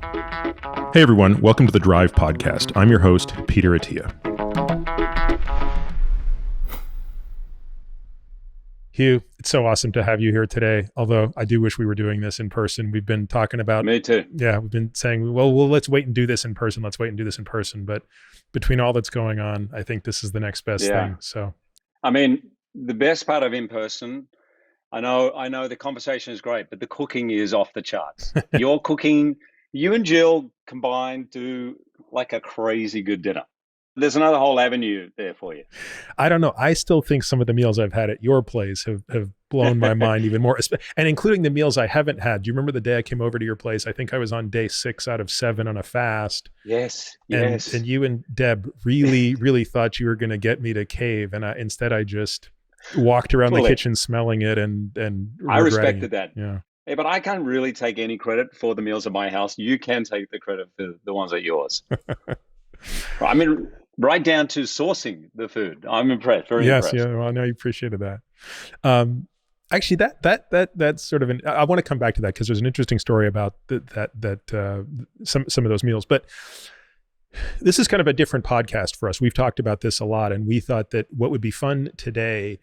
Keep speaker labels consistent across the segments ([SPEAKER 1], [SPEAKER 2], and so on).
[SPEAKER 1] Hey everyone, welcome to the Drive Podcast. I'm your host, Peter Attia. Hugh, it's so awesome to have you here today. Although I do wish we were doing this in person. We've been talking about,
[SPEAKER 2] Me too.
[SPEAKER 1] we've been saying, well, let's wait and do this in person. Let's wait and do this in person. But between all that's going on, I think this is the next best thing. So,
[SPEAKER 2] I mean, the best part of in person, I know the conversation is great, but the cooking is off the charts. Your cooking, you and Jill combined do like a crazy good dinner. There's another whole avenue there for you.
[SPEAKER 1] I don't know. I still think some of the meals I've had at your place have blown my mind even more, and including the meals I haven't had. Do you remember the day I came over to your place? I think I was on day 6 out of 7 on a fast.
[SPEAKER 2] Yes.
[SPEAKER 1] And you and Deb really thought you were going to get me to cave. And instead I just walked around the kitchen smelling it and
[SPEAKER 2] I respected
[SPEAKER 1] it.
[SPEAKER 2] that. Yeah, but I can't really take any credit for the meals at my house. You can take the credit for the ones at yours. I mean, right down to sourcing the food. I'm impressed. Very impressed.
[SPEAKER 1] Yes, yeah. Well, I know you appreciated that. Actually, that's sort of I want to come back to that because there's an interesting story about some of those meals. But this is kind of a different podcast for us. We've talked about this a lot, and we thought that what would be fun today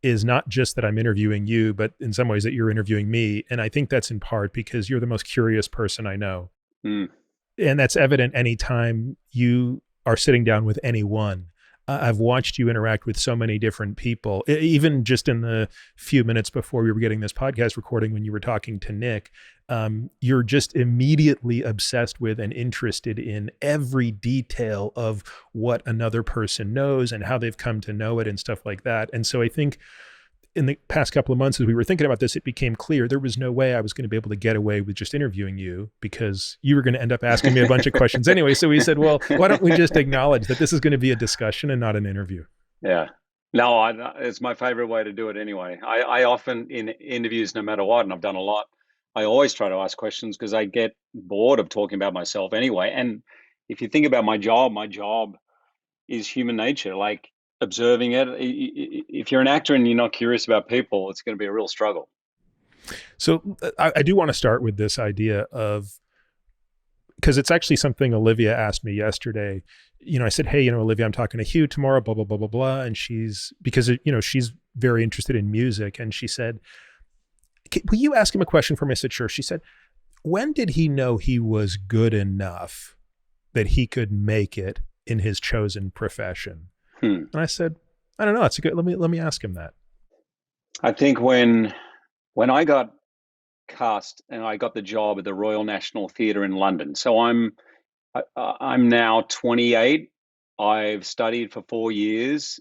[SPEAKER 1] is not just that I'm interviewing you, but in some ways that you're interviewing me. And I think that's in part because you're the most curious person I know.
[SPEAKER 2] Mm.
[SPEAKER 1] And that's evident anytime you are sitting down with anyone. I've watched you interact with so many different people, even just in the few minutes before we were getting this podcast recording when you were talking to Nick. You're just immediately obsessed with and interested in every detail of what another person knows and how they've come to know it and stuff like that. And so I think in the past couple of months, as we were thinking about this, it became clear there was no way I was going to be able to get away with just interviewing you because you were going to end up asking me a bunch of questions anyway. So we said, well, why don't we just acknowledge that this is going to be a discussion and not an interview?
[SPEAKER 2] Yeah. No, it's my favorite way to do it anyway. I often, in interviews, no matter what, and I've done a lot, I always try to ask questions because I get bored of talking about myself anyway. And if you think about my job is human nature. Like, observing it. If you're an actor and you're not curious about people, it's going to be a real struggle.
[SPEAKER 1] So I do want to start with this idea of, because it's actually something Olivia asked me yesterday. I said, hey, Olivia, I'm talking to Hugh tomorrow, blah, blah, blah, blah, blah. And she's very interested in music. And she said, will you ask him a question for me? I said, sure. She said, when did he know he was good enough that he could make it in his chosen profession? And I said, I don't know. It's a good. Let me ask him that.
[SPEAKER 2] I think when I got cast and I got the job at the Royal National Theatre in London. So I'm now 28. I've studied for 4 years.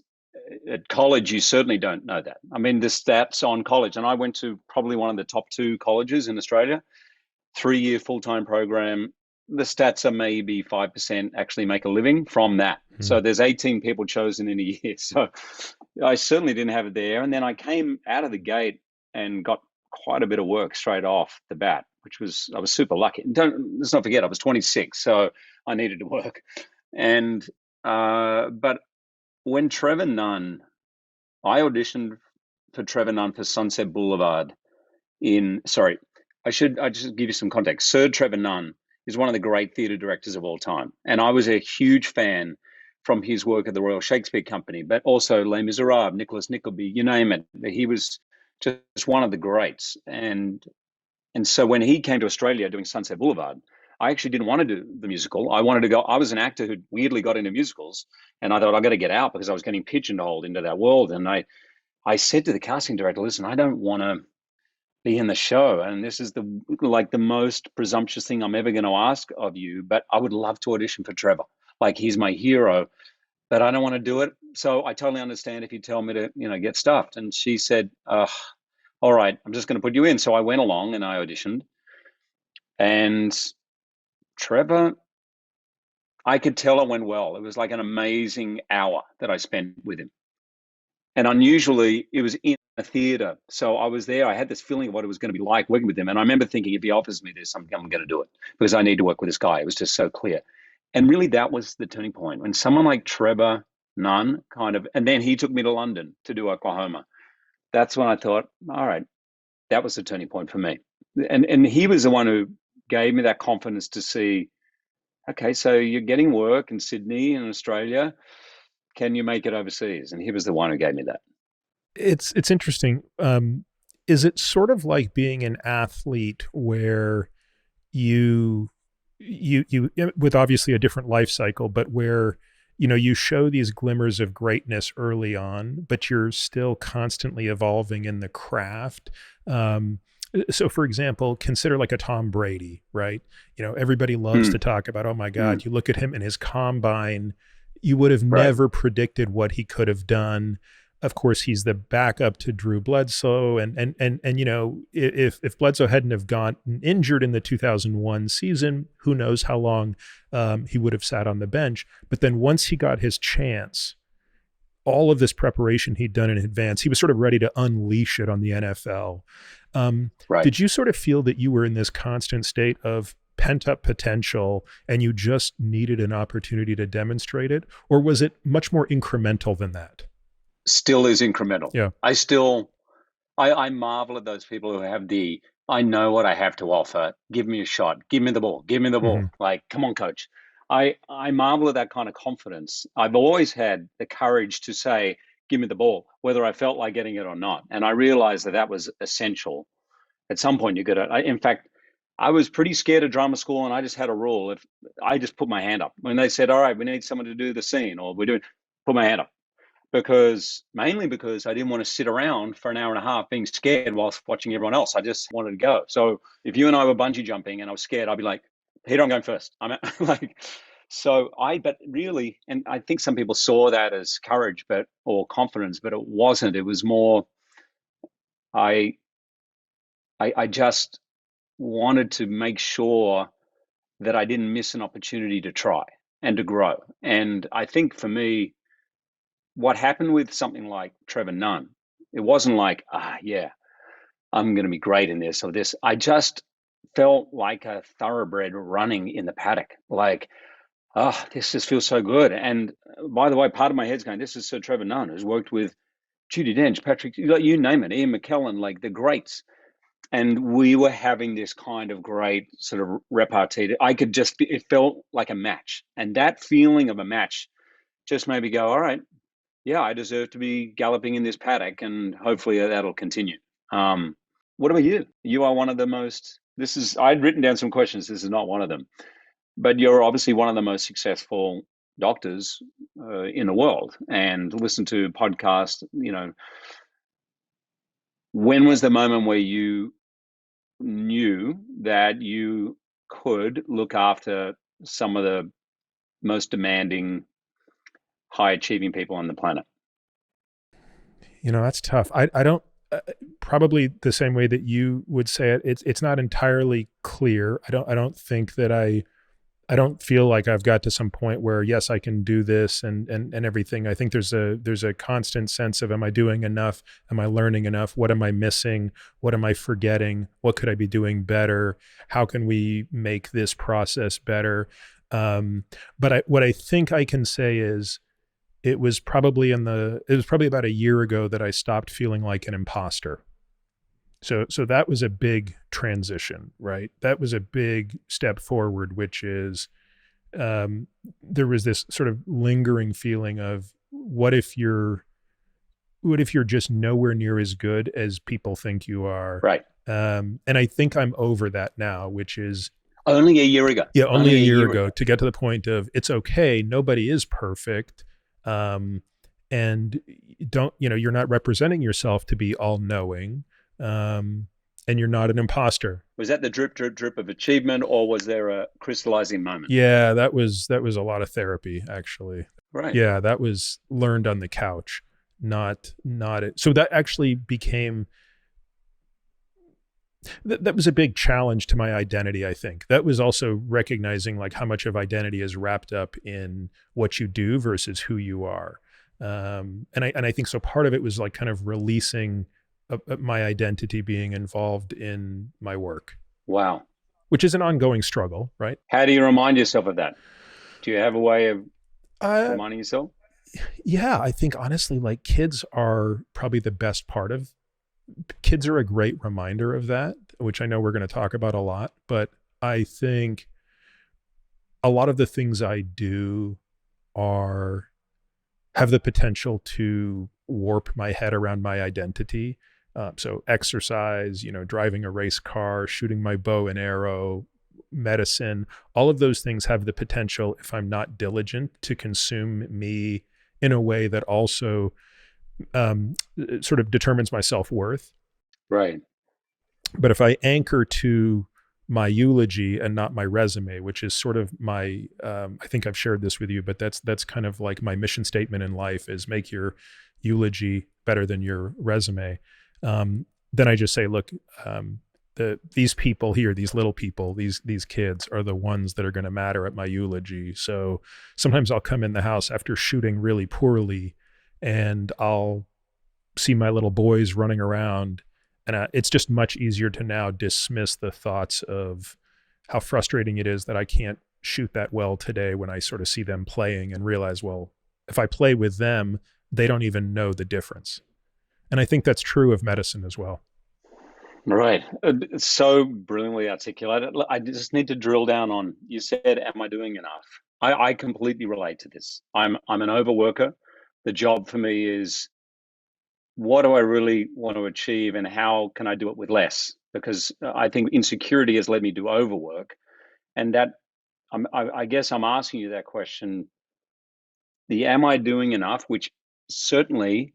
[SPEAKER 2] At college, you certainly don't know that. I mean, the stats on college, and I went to probably one of the top 2 colleges in Australia, 3-year full-time program. The stats are maybe 5% actually make a living from that. So there's 18 people chosen in a year. So I certainly didn't have it there. And then I came out of the gate and got quite a bit of work straight off the bat, I was super lucky. Let's not forget, I was 26, so I needed to work. And but when Trevor Nunn, I auditioned for Trevor Nunn for Sunset Boulevard I just give you some context. Sir Trevor Nunn is one of the great theatre directors of all time. And I was a huge fan from his work at the Royal Shakespeare Company, but also Les Miserables, Nicholas Nickleby, you name it. He was just one of the greats. And so when he came to Australia doing Sunset Boulevard, I actually didn't want to do the musical. I wanted to go. I was an actor who weirdly got into musicals, and I thought I got to get out because I was getting pigeonholed into that world. And I said to the casting director, listen, I don't want to be in the show, and this is the most presumptuous thing I'm ever going to ask of you, but I would love to audition for Trevor. Like, he's my hero, but I don't want to do it. So I totally understand if you tell me to, get stuffed. And she said, all right, I'm just going to put you in. So I went along and I auditioned, and Trevor, I could tell it went well. It was like an amazing hour that I spent with him. And unusually, it was in a theater. So I was there. I had this feeling of what it was going to be like working with him. And I remember thinking, if he offers me this, I'm going to do it because I need to work with this guy. It was just so clear. And really, that was the turning point. When someone like Trevor Nunn and then he took me to London to do Oklahoma. That's when I thought, all right, that was the turning point for me. And he was the one who gave me that confidence to see, okay, so you're getting work in Sydney and Australia. Can you make it overseas? And he was the one who gave me that.
[SPEAKER 1] It's interesting. Is it sort of like being an athlete where you you with obviously a different life cycle, but where you show these glimmers of greatness early on, but you're still constantly evolving in the craft. So for example, consider like a Tom Brady, right? Everybody loves to
[SPEAKER 2] Mm,
[SPEAKER 1] talk about, oh my
[SPEAKER 2] mm,
[SPEAKER 1] God, you look at him in his combine, you would have
[SPEAKER 2] right.
[SPEAKER 1] never predicted what he could have done. Of course, he's the backup to Drew Bledsoe, and if Bledsoe hadn't have gotten injured in the 2001 season, who knows how long he would have sat on the bench. But then once he got his chance, all of this preparation he'd done in advance, he was sort of ready to unleash it on the NFL.
[SPEAKER 2] Right.
[SPEAKER 1] Did you sort of feel that you were in this constant state of pent up potential and you just needed an opportunity to demonstrate it? Or was it much more incremental than that?
[SPEAKER 2] Still is incremental.
[SPEAKER 1] Yeah.
[SPEAKER 2] I marvel at those people who have I know what I have to offer. Give me a shot. Give me the ball. Give me the
[SPEAKER 1] Mm-hmm.
[SPEAKER 2] ball. Like, come on, coach. I marvel at that kind of confidence. I've always had the courage to say, give me the ball, whether I felt like getting it or not. And I realized that that was essential. At some point, you got to, in fact, I was pretty scared of drama school, and I just had a rule. If I just put my hand up when they said, all right, we need someone to do the scene, or we're doing, put my hand up, mainly because I didn't want to sit around for an hour and a half being scared whilst watching everyone else. I just wanted to go. So if you and I were bungee jumping and I was scared, I'd be like, Peter, I'm going first. I'm like, but really, and I think some people saw that as courage, or confidence, but it wasn't. It was more, I, I just wanted to make sure that I didn't miss an opportunity to try and to grow. And I think for me, what happened with something like Trevor Nunn, it wasn't like, yeah, I'm going to be great in this or this. I just felt like a thoroughbred running in the paddock. Like, this just feels so good. And by the way, part of my head's going, this is Sir Trevor Nunn, who's worked with Judi Dench, Patrick, you name it, Ian McKellen, like the greats. And we were having this kind of great sort of repartee. It felt like a match. And that feeling of a match just made me go, all right, yeah, I deserve to be galloping in this paddock, and hopefully that'll continue. What about you? You are one of the most. I'd written down some questions. This is not one of them, but you're obviously one of the most successful doctors in the world, and listen to podcasts. When was the moment where you knew that you could look after some of the most demanding, high achieving people on the planet?
[SPEAKER 1] That's tough. I don't, probably the same way that you would say it. It's not entirely clear. I don't think that I don't feel like I've got to some point where, yes, I can do this and everything. I think there's a constant sense of, am I doing enough? Am I learning enough? What am I missing? What am I forgetting? What could I be doing better? How can we make this process better? But what I think I can say is, it was probably about a year ago that I stopped feeling like an imposter. So that was a big transition, right? That was a big step forward, which is, there was this sort of lingering feeling of, what if you're just nowhere near as good as people think you are?
[SPEAKER 2] Right.
[SPEAKER 1] And I think I'm over that now, which is,
[SPEAKER 2] Only a year ago.
[SPEAKER 1] yeah, only a year ago, to get to the point of, it's okay. Nobody is perfect. And you're not representing yourself to be all knowing. And you're not an imposter.
[SPEAKER 2] Was that the drip, drip, drip of achievement, or was there a crystallizing moment?
[SPEAKER 1] Yeah, that was a lot of therapy, actually.
[SPEAKER 2] Right.
[SPEAKER 1] Yeah, that was learned on the couch, not it. So that actually became, that was a big challenge to my identity. I think that was also recognizing like how much of identity is wrapped up in what you do versus who you are. And I think so. Part of it was like kind of releasing my identity being involved in my work.
[SPEAKER 2] Wow.
[SPEAKER 1] Which is an ongoing struggle, right?
[SPEAKER 2] How do you remind yourself of that? Do you have a way of
[SPEAKER 1] Uh,
[SPEAKER 2] reminding yourself?
[SPEAKER 1] yeah, I think honestly, like kids are probably the best part of, kids are a great reminder of that, which I know we're going to talk about a lot, but I think a lot of the things I do are have the potential to warp my head around my identity. So exercise, driving a race car, shooting my bow and arrow, medicine, all of those things have the potential, if I'm not diligent, to consume me in a way that also sort of determines my self-worth.
[SPEAKER 2] Right.
[SPEAKER 1] But if I anchor to my eulogy and not my resume, which is sort of my, I think I've shared this with you, but that's kind of like my mission statement in life is make your eulogy better than your resume. Then I just say, look, these people here, these little people, these kids are the ones that are going to matter at my eulogy. So sometimes I'll come in the house after shooting really poorly, and I'll see my little boys running around, and it's just much easier to now dismiss the thoughts of how frustrating it is that I can't shoot that well today when I sort of see them playing and realize, well, if I play with them, they don't even know the difference. And I think that's true of medicine as well.
[SPEAKER 2] Right. It's so brilliantly articulated. I just need to drill down on, you said, am I doing enough? I completely relate to this. I'm an overworker. The job for me is, what do I really want to achieve and how can I do it with less? Because I think insecurity has led me to overwork. And that, I guess I'm asking you that question, the am I doing enough, which certainly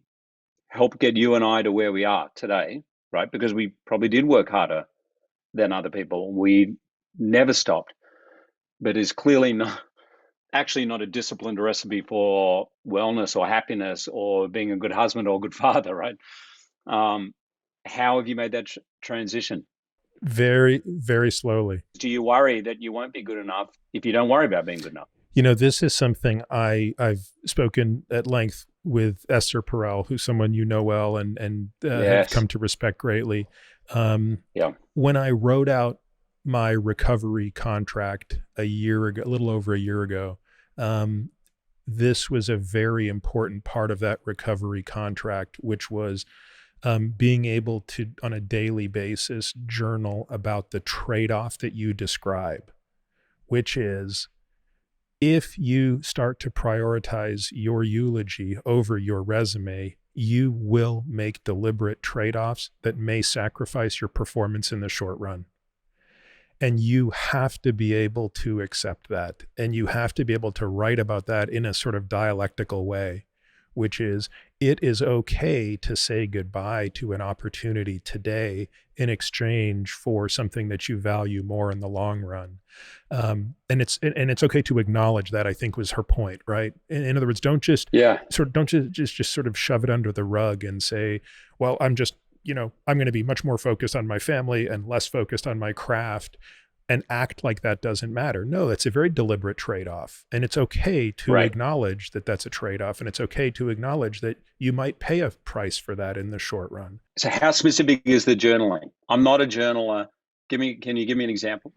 [SPEAKER 2] helped get you and I to where we are today, right? Because we probably did work harder than other people. We never stopped, but is clearly not actually not a disciplined recipe for wellness or happiness or being a good husband or a good father, right? How have you made that transition?
[SPEAKER 1] Very, very slowly.
[SPEAKER 2] Do you worry that you won't be good enough if you don't worry about being good enough?
[SPEAKER 1] This is something I've spoken at length with Esther Perel, who's someone you know well and have
[SPEAKER 2] Yes.
[SPEAKER 1] come to respect greatly.
[SPEAKER 2] Yeah.
[SPEAKER 1] When I wrote out my recovery contract a year ago, a little over a year ago, this was a very important part of that recovery contract, which was being able to, on a daily basis, journal about the trade-off that you describe, which is if you start to prioritize your eulogy over your resume, you will make deliberate trade-offs that may sacrifice your performance in the short run. And you have to be able to accept that. And you have to be able to write about that in a sort of dialectical way, which is, it is okay to say goodbye to an opportunity today in exchange for something that you value more in the long run. And it's okay to acknowledge that, I think was her point, right? In other words, don't just sort of shove it under the rug and say, well, I'm going to be much more focused on my family and less focused on my craft, and act like that doesn't matter. No, that's a very deliberate trade-off. And it's okay to acknowledge that that's a trade-off. And it's okay to acknowledge that you might pay a price for that in the short run.
[SPEAKER 2] So how specific is the journaling? I'm not a journaler. Can you give me an example?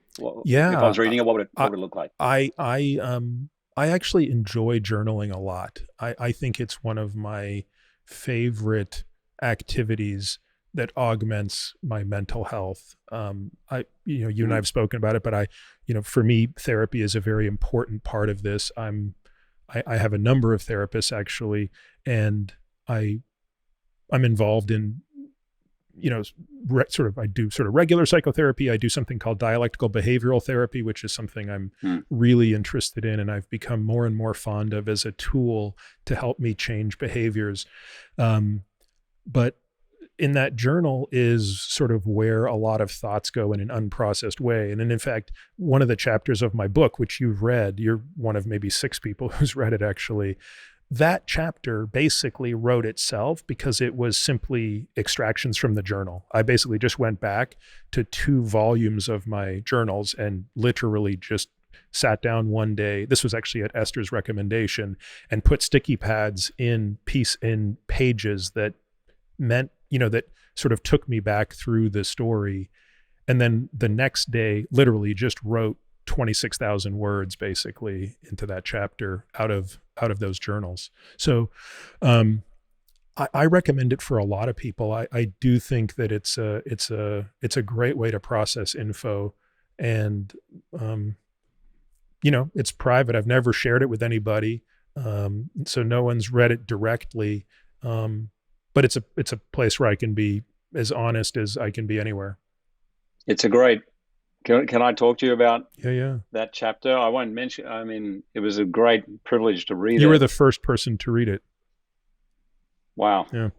[SPEAKER 1] Yeah.
[SPEAKER 2] If I was reading it, what would it look like?
[SPEAKER 1] I actually enjoy journaling a lot. I think it's one of my favorite activities that augments my mental health. You and I have spoken about it, but for me, therapy is a very important part of this. I have a number of therapists actually, and I'm involved in, I do sort of regular psychotherapy. I do something called dialectical behavioral therapy, which is something I'm really interested in, and I've become more and more fond of as a tool to help me change behaviors. But in that journal is sort of where a lot of thoughts go in an unprocessed way. And then, in fact, one of the chapters of my book, which you've read, you're one of maybe 6 people who's read it actually, that chapter basically wrote itself because it was simply extractions from the journal. I basically just went back to 2 volumes of my journals and literally just sat down one day. This was actually at Esther's recommendation, and put sticky pads in pages that meant, that sort of took me back through the story. And then the next day, literally just wrote 26,000 words basically into that chapter out of those journals. So I recommend it for a lot of people. I do think that it's a great way to process info And um, it's private. I've never shared it with anybody, so no one's read it directly. Um, but it's a place where I can be as honest as I can be anywhere.
[SPEAKER 2] It's a great. Can I talk to you about
[SPEAKER 1] Yeah, yeah.
[SPEAKER 2] that chapter? I won't mention. I mean, it was a great privilege to read
[SPEAKER 1] You were
[SPEAKER 2] it.
[SPEAKER 1] the first person to read it.
[SPEAKER 2] Wow.
[SPEAKER 1] Yeah,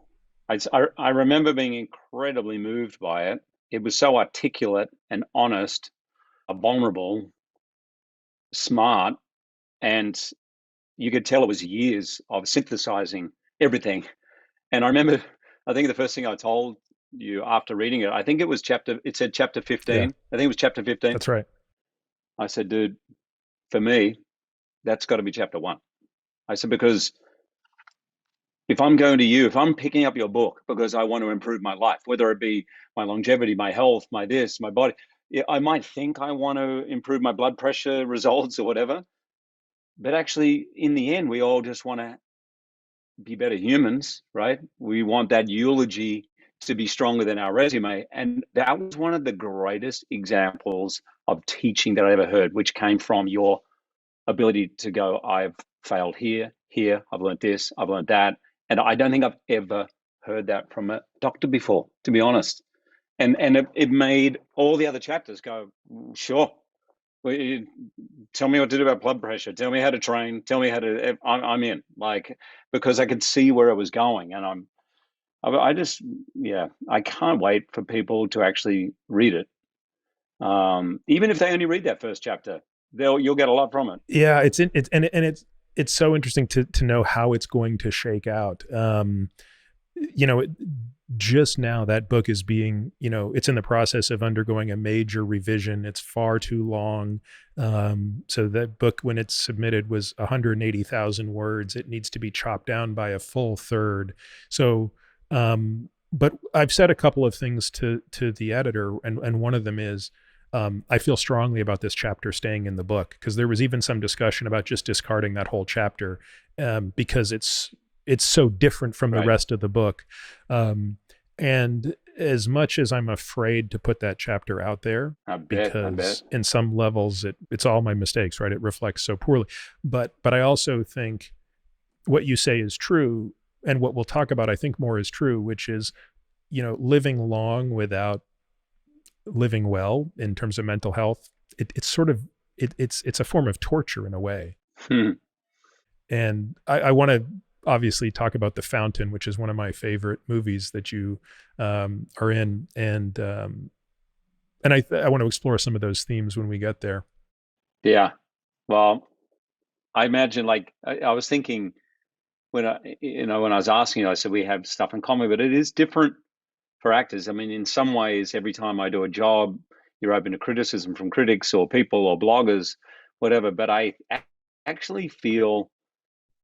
[SPEAKER 2] I remember being incredibly moved by it. It was so articulate and honest, vulnerable, smart, and you could tell it was years of synthesizing everything. And I remember, I think the first thing I told you after reading it, I think it said chapter
[SPEAKER 1] yeah,
[SPEAKER 2] 15. I think it was chapter 15.
[SPEAKER 1] that's right.
[SPEAKER 2] I said, dude, for me, that's got to be chapter one. I said, because if I'm going to you, if I'm picking up your book because I want to improve my life, whether it be my longevity, my health, my this, my body, yeah, I might think I want to improve my blood pressure results or whatever. But actually, in the end, we all just want to be better humans, right? We want that eulogy to be stronger than our resume. And that was one of the greatest examples of teaching that I ever heard, which came from your ability to go, I've failed here, I've learned this, I've learned that. And I don't think I've ever heard that from a doctor before, to be honest. And it made all the other chapters go, sure. Tell me what to do about blood pressure. Tell me how to train. Tell me how to. I'm in. Like, because I could see where it was going, and I just, yeah, I can't wait for people to actually read it. Even if they only read that first chapter, you'll get a lot from it.
[SPEAKER 1] Yeah, it's so interesting to know how it's going to shake out. You know, just now that book is being, it's in the process of undergoing a major revision. It's far too long. So that book, when it's submitted, was 180,000 words. It needs to be chopped down by a full third. So, but I've said a couple of things to the editor, and one of them is, I feel strongly about this chapter staying in the book, because there was even some discussion about just discarding that whole chapter, because it's so different from the
[SPEAKER 2] Right.
[SPEAKER 1] rest of the book. And as much as I'm afraid to put that chapter out there,
[SPEAKER 2] I bet. I bet.
[SPEAKER 1] because in some levels it's all my mistakes, right? It reflects so poorly. But I also think what you say is true, and what we'll talk about, I think, more is true, which is, living long without living well in terms of mental health. It's sort of it's a form of torture in a way.
[SPEAKER 2] Hmm.
[SPEAKER 1] And I want to obviously talk about The Fountain, which is one of my favorite movies that you are in, and I want to explore some of those themes when we get there.
[SPEAKER 2] Yeah. Well, I imagine, like, I was thinking when I was asking you, I said we have stuff in common, but it is different for actors. I mean, in some ways, every time I do a job, you're open to criticism from critics or people or bloggers, whatever. But actually feel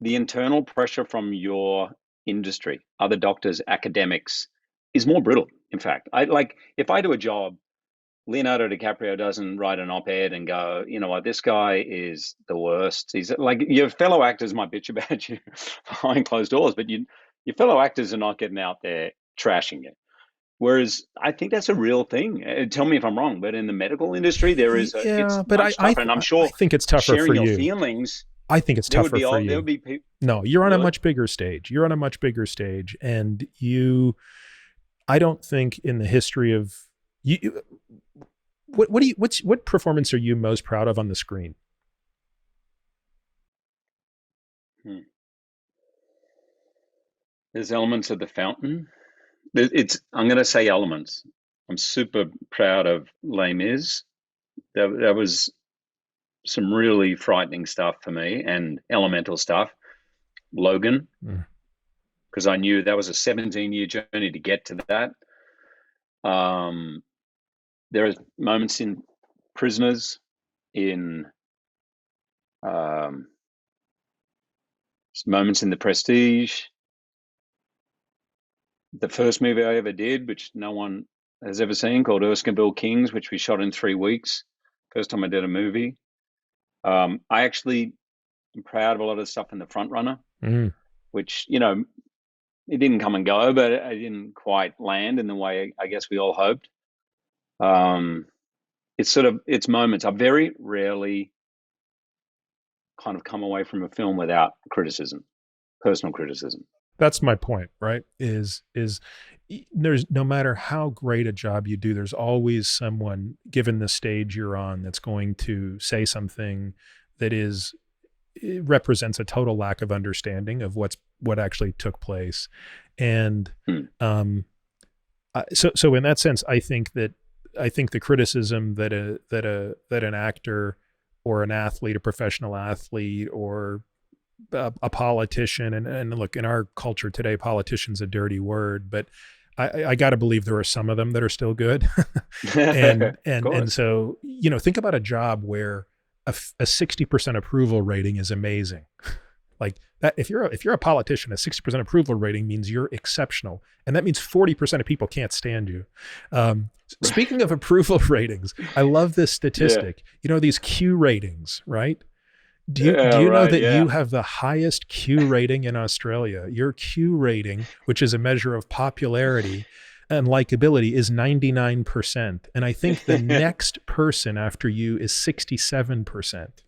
[SPEAKER 2] the internal pressure from your industry, other doctors, academics, is more brittle. In fact, I like, if I do a job, Leonardo DiCaprio doesn't write an op-ed and go, you know what, this guy is the worst. He's like, your fellow actors might bitch about you behind closed doors, but your fellow actors are not getting out there trashing you. Whereas I think that's a real thing. Tell me if I'm wrong, but in the medical industry, it's
[SPEAKER 1] Yeah, but
[SPEAKER 2] much tougher. And I'm
[SPEAKER 1] I
[SPEAKER 2] sure
[SPEAKER 1] think it's tougher for
[SPEAKER 2] sharing your
[SPEAKER 1] you.
[SPEAKER 2] feelings,
[SPEAKER 1] I think it's tougher for
[SPEAKER 2] there would
[SPEAKER 1] you.
[SPEAKER 2] be people.
[SPEAKER 1] No, you're on a
[SPEAKER 2] Really?
[SPEAKER 1] much bigger stage. You're on a much bigger stage, and you. I don't think in the history of you. What performance are you most proud of on the screen?
[SPEAKER 2] Hmm. There's elements of the fountain. I'm going to say elements. I'm super proud of Les Mis. That was some really frightening stuff for me, and elemental stuff. Logan,
[SPEAKER 1] Mm.
[SPEAKER 2] because I knew that was a 17-year journey to get to that. Um, there are moments in Prisoners, in um, moments in The Prestige, the first movie I ever did, which no one has ever seen, called Erskine Kings, which we shot in 3 weeks. First time I did a movie. I actually am proud of a lot of stuff in The Front Runner,
[SPEAKER 1] Mm.
[SPEAKER 2] which, it didn't come and go, but it didn't quite land in the way I guess we all hoped. Um, it's moments. I very rarely kind of come away from a film without criticism, personal criticism.
[SPEAKER 1] That's my point, right? Is there's no matter how great a job you do, there's always someone, given the stage you're on, that's going to say something that is, it represents a total lack of understanding of what actually took place. And
[SPEAKER 2] Hmm.
[SPEAKER 1] so in that sense, I think the criticism that an actor or an athlete, a professional athlete, or a politician, and look, in our culture today, politician's a dirty word, but I got to believe there are some of them that are still good. and
[SPEAKER 2] Of
[SPEAKER 1] and
[SPEAKER 2] course.
[SPEAKER 1] so, think about a job where a 60% approval rating is amazing. Like that, if you're a politician, a 60% approval rating means you're exceptional, and that means 40% of people can't stand you. Speaking of approval ratings, I love this
[SPEAKER 2] Yeah.
[SPEAKER 1] statistic. These Q ratings, right? Do
[SPEAKER 2] Yeah.
[SPEAKER 1] you know
[SPEAKER 2] Right.
[SPEAKER 1] that you
[SPEAKER 2] Yeah.
[SPEAKER 1] have the highest Q rating in Australia? Your Q rating, which is a measure of popularity and likability, is 99%. And I think the next person after you is 67%.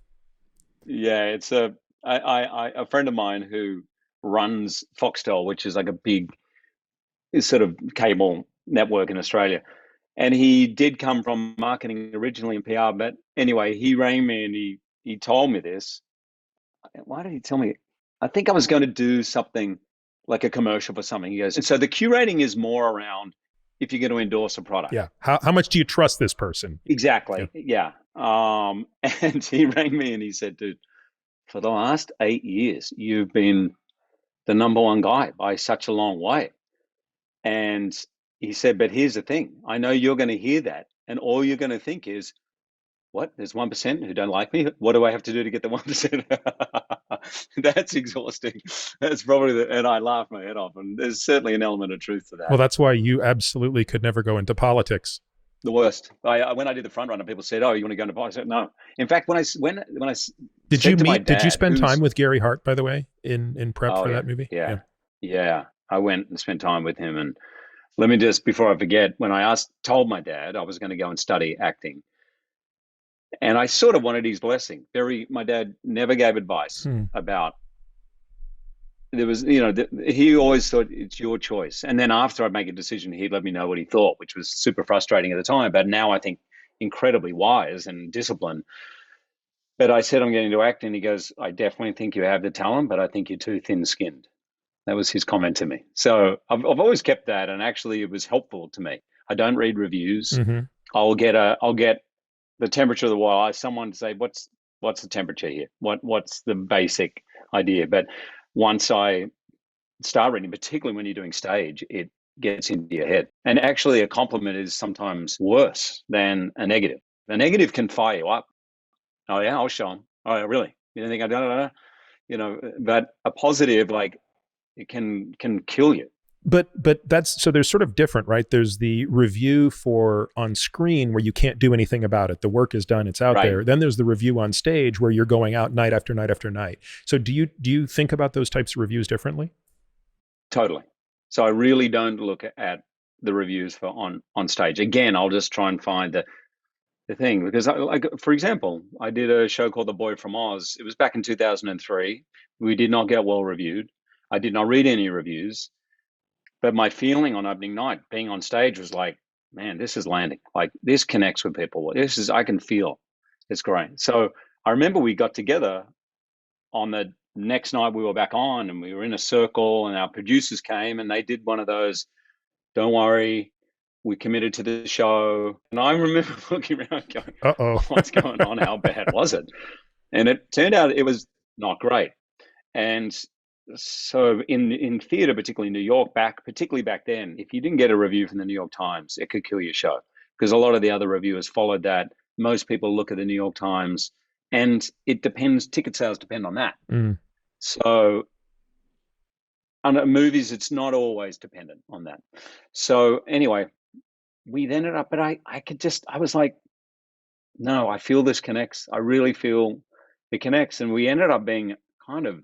[SPEAKER 2] Yeah. A friend of mine who runs Foxtel, which is like a big sort of cable network in Australia. And he did come from marketing originally in PR, but anyway, he rang me and he told me this. Why did he tell me? I think I was going to do something like a commercial for something. He goes, and so the Q rating is more around if you're going to endorse a product.
[SPEAKER 1] Yeah. How much do you trust this person? Yeah.
[SPEAKER 2] Exactly. Yeah. And he rang me and he said, dude, for the last 8 years, you've been the number one guy by such a long way. And he said, but here's the thing. I know you're going to hear that. And all you're going to think is, what? There's 1% who don't like me. What do I have to do to get the 1%? That's exhausting. That's probably and I laugh my head off. And there's certainly an element of truth to
[SPEAKER 1] Well,
[SPEAKER 2] that.
[SPEAKER 1] that's why you absolutely could never go into politics.
[SPEAKER 2] The worst. When I did the front runner, people said, "Oh, you want to go into politics?" I said, "No." In fact, when I said to my
[SPEAKER 1] Did you
[SPEAKER 2] dad,
[SPEAKER 1] spend time
[SPEAKER 2] who's
[SPEAKER 1] with Gary Hart, by the way, in prep
[SPEAKER 2] oh
[SPEAKER 1] for
[SPEAKER 2] yeah,
[SPEAKER 1] that movie? Yeah.
[SPEAKER 2] yeah, yeah, I went and spent time with him. And let me just, before I forget, when I told my dad I was going to go and study acting, and I sort of wanted his blessing. My dad never gave advice
[SPEAKER 1] Hmm.
[SPEAKER 2] about. There was, he always thought it's your choice. And then after I'd make a decision, he'd let me know what he thought, which was super frustrating at the time. But now I think incredibly wise and disciplined. But I said, I'm getting into acting. He goes, I definitely think you have the talent, but I think you're too thin skinned. That was his comment to me. So I've always kept that. And actually, it was helpful to me. I don't read reviews.
[SPEAKER 1] Mm-hmm.
[SPEAKER 2] I'll get the temperature of the wire. Someone say, what's the temperature here? What's the basic idea? But once I start reading, particularly when you're doing stage, it gets into your head. And actually, a compliment is sometimes worse than a negative. A negative can fire you up. Oh yeah, I'll show them. Oh yeah, really? You don't think I don't? But a positive, like, it can kill you.
[SPEAKER 1] But that's, so there's sort of different, right? There's the review for on screen where you can't do anything about it. The work is done, it's out
[SPEAKER 2] Right.
[SPEAKER 1] there. Then there's the review on stage where you're going out night after night after night. So do you think about those types of reviews differently?
[SPEAKER 2] Totally. So I really don't look at the reviews for on stage. Again, I'll just try and find the thing, because like, for example, I did a show called The Boy from Oz. It was back in 2003. We did not get well reviewed. I did not read any reviews. But my feeling on opening night, being on stage, was like, man, this is landing. Like, this connects with people. I can feel it's great. So I remember we got together on the next night we were back on, and we were in a circle, and our producers came and they did one of those, don't worry, we committed to the show. And I remember looking around going,
[SPEAKER 1] Uh-oh.
[SPEAKER 2] what's going on? How bad was it? And it turned out it was not great. And so in theater, particularly in New York, particularly back then, if you didn't get a review from the New York Times, it could kill your show, because a lot of the other reviewers followed that. Most people look at the New York Times, and it depends. Ticket sales depend on that.
[SPEAKER 1] Mm.
[SPEAKER 2] So on movies, it's not always dependent on that. So anyway, we ended up, but I was like, no, I feel this connects. I really feel it connects. And we ended up being kind of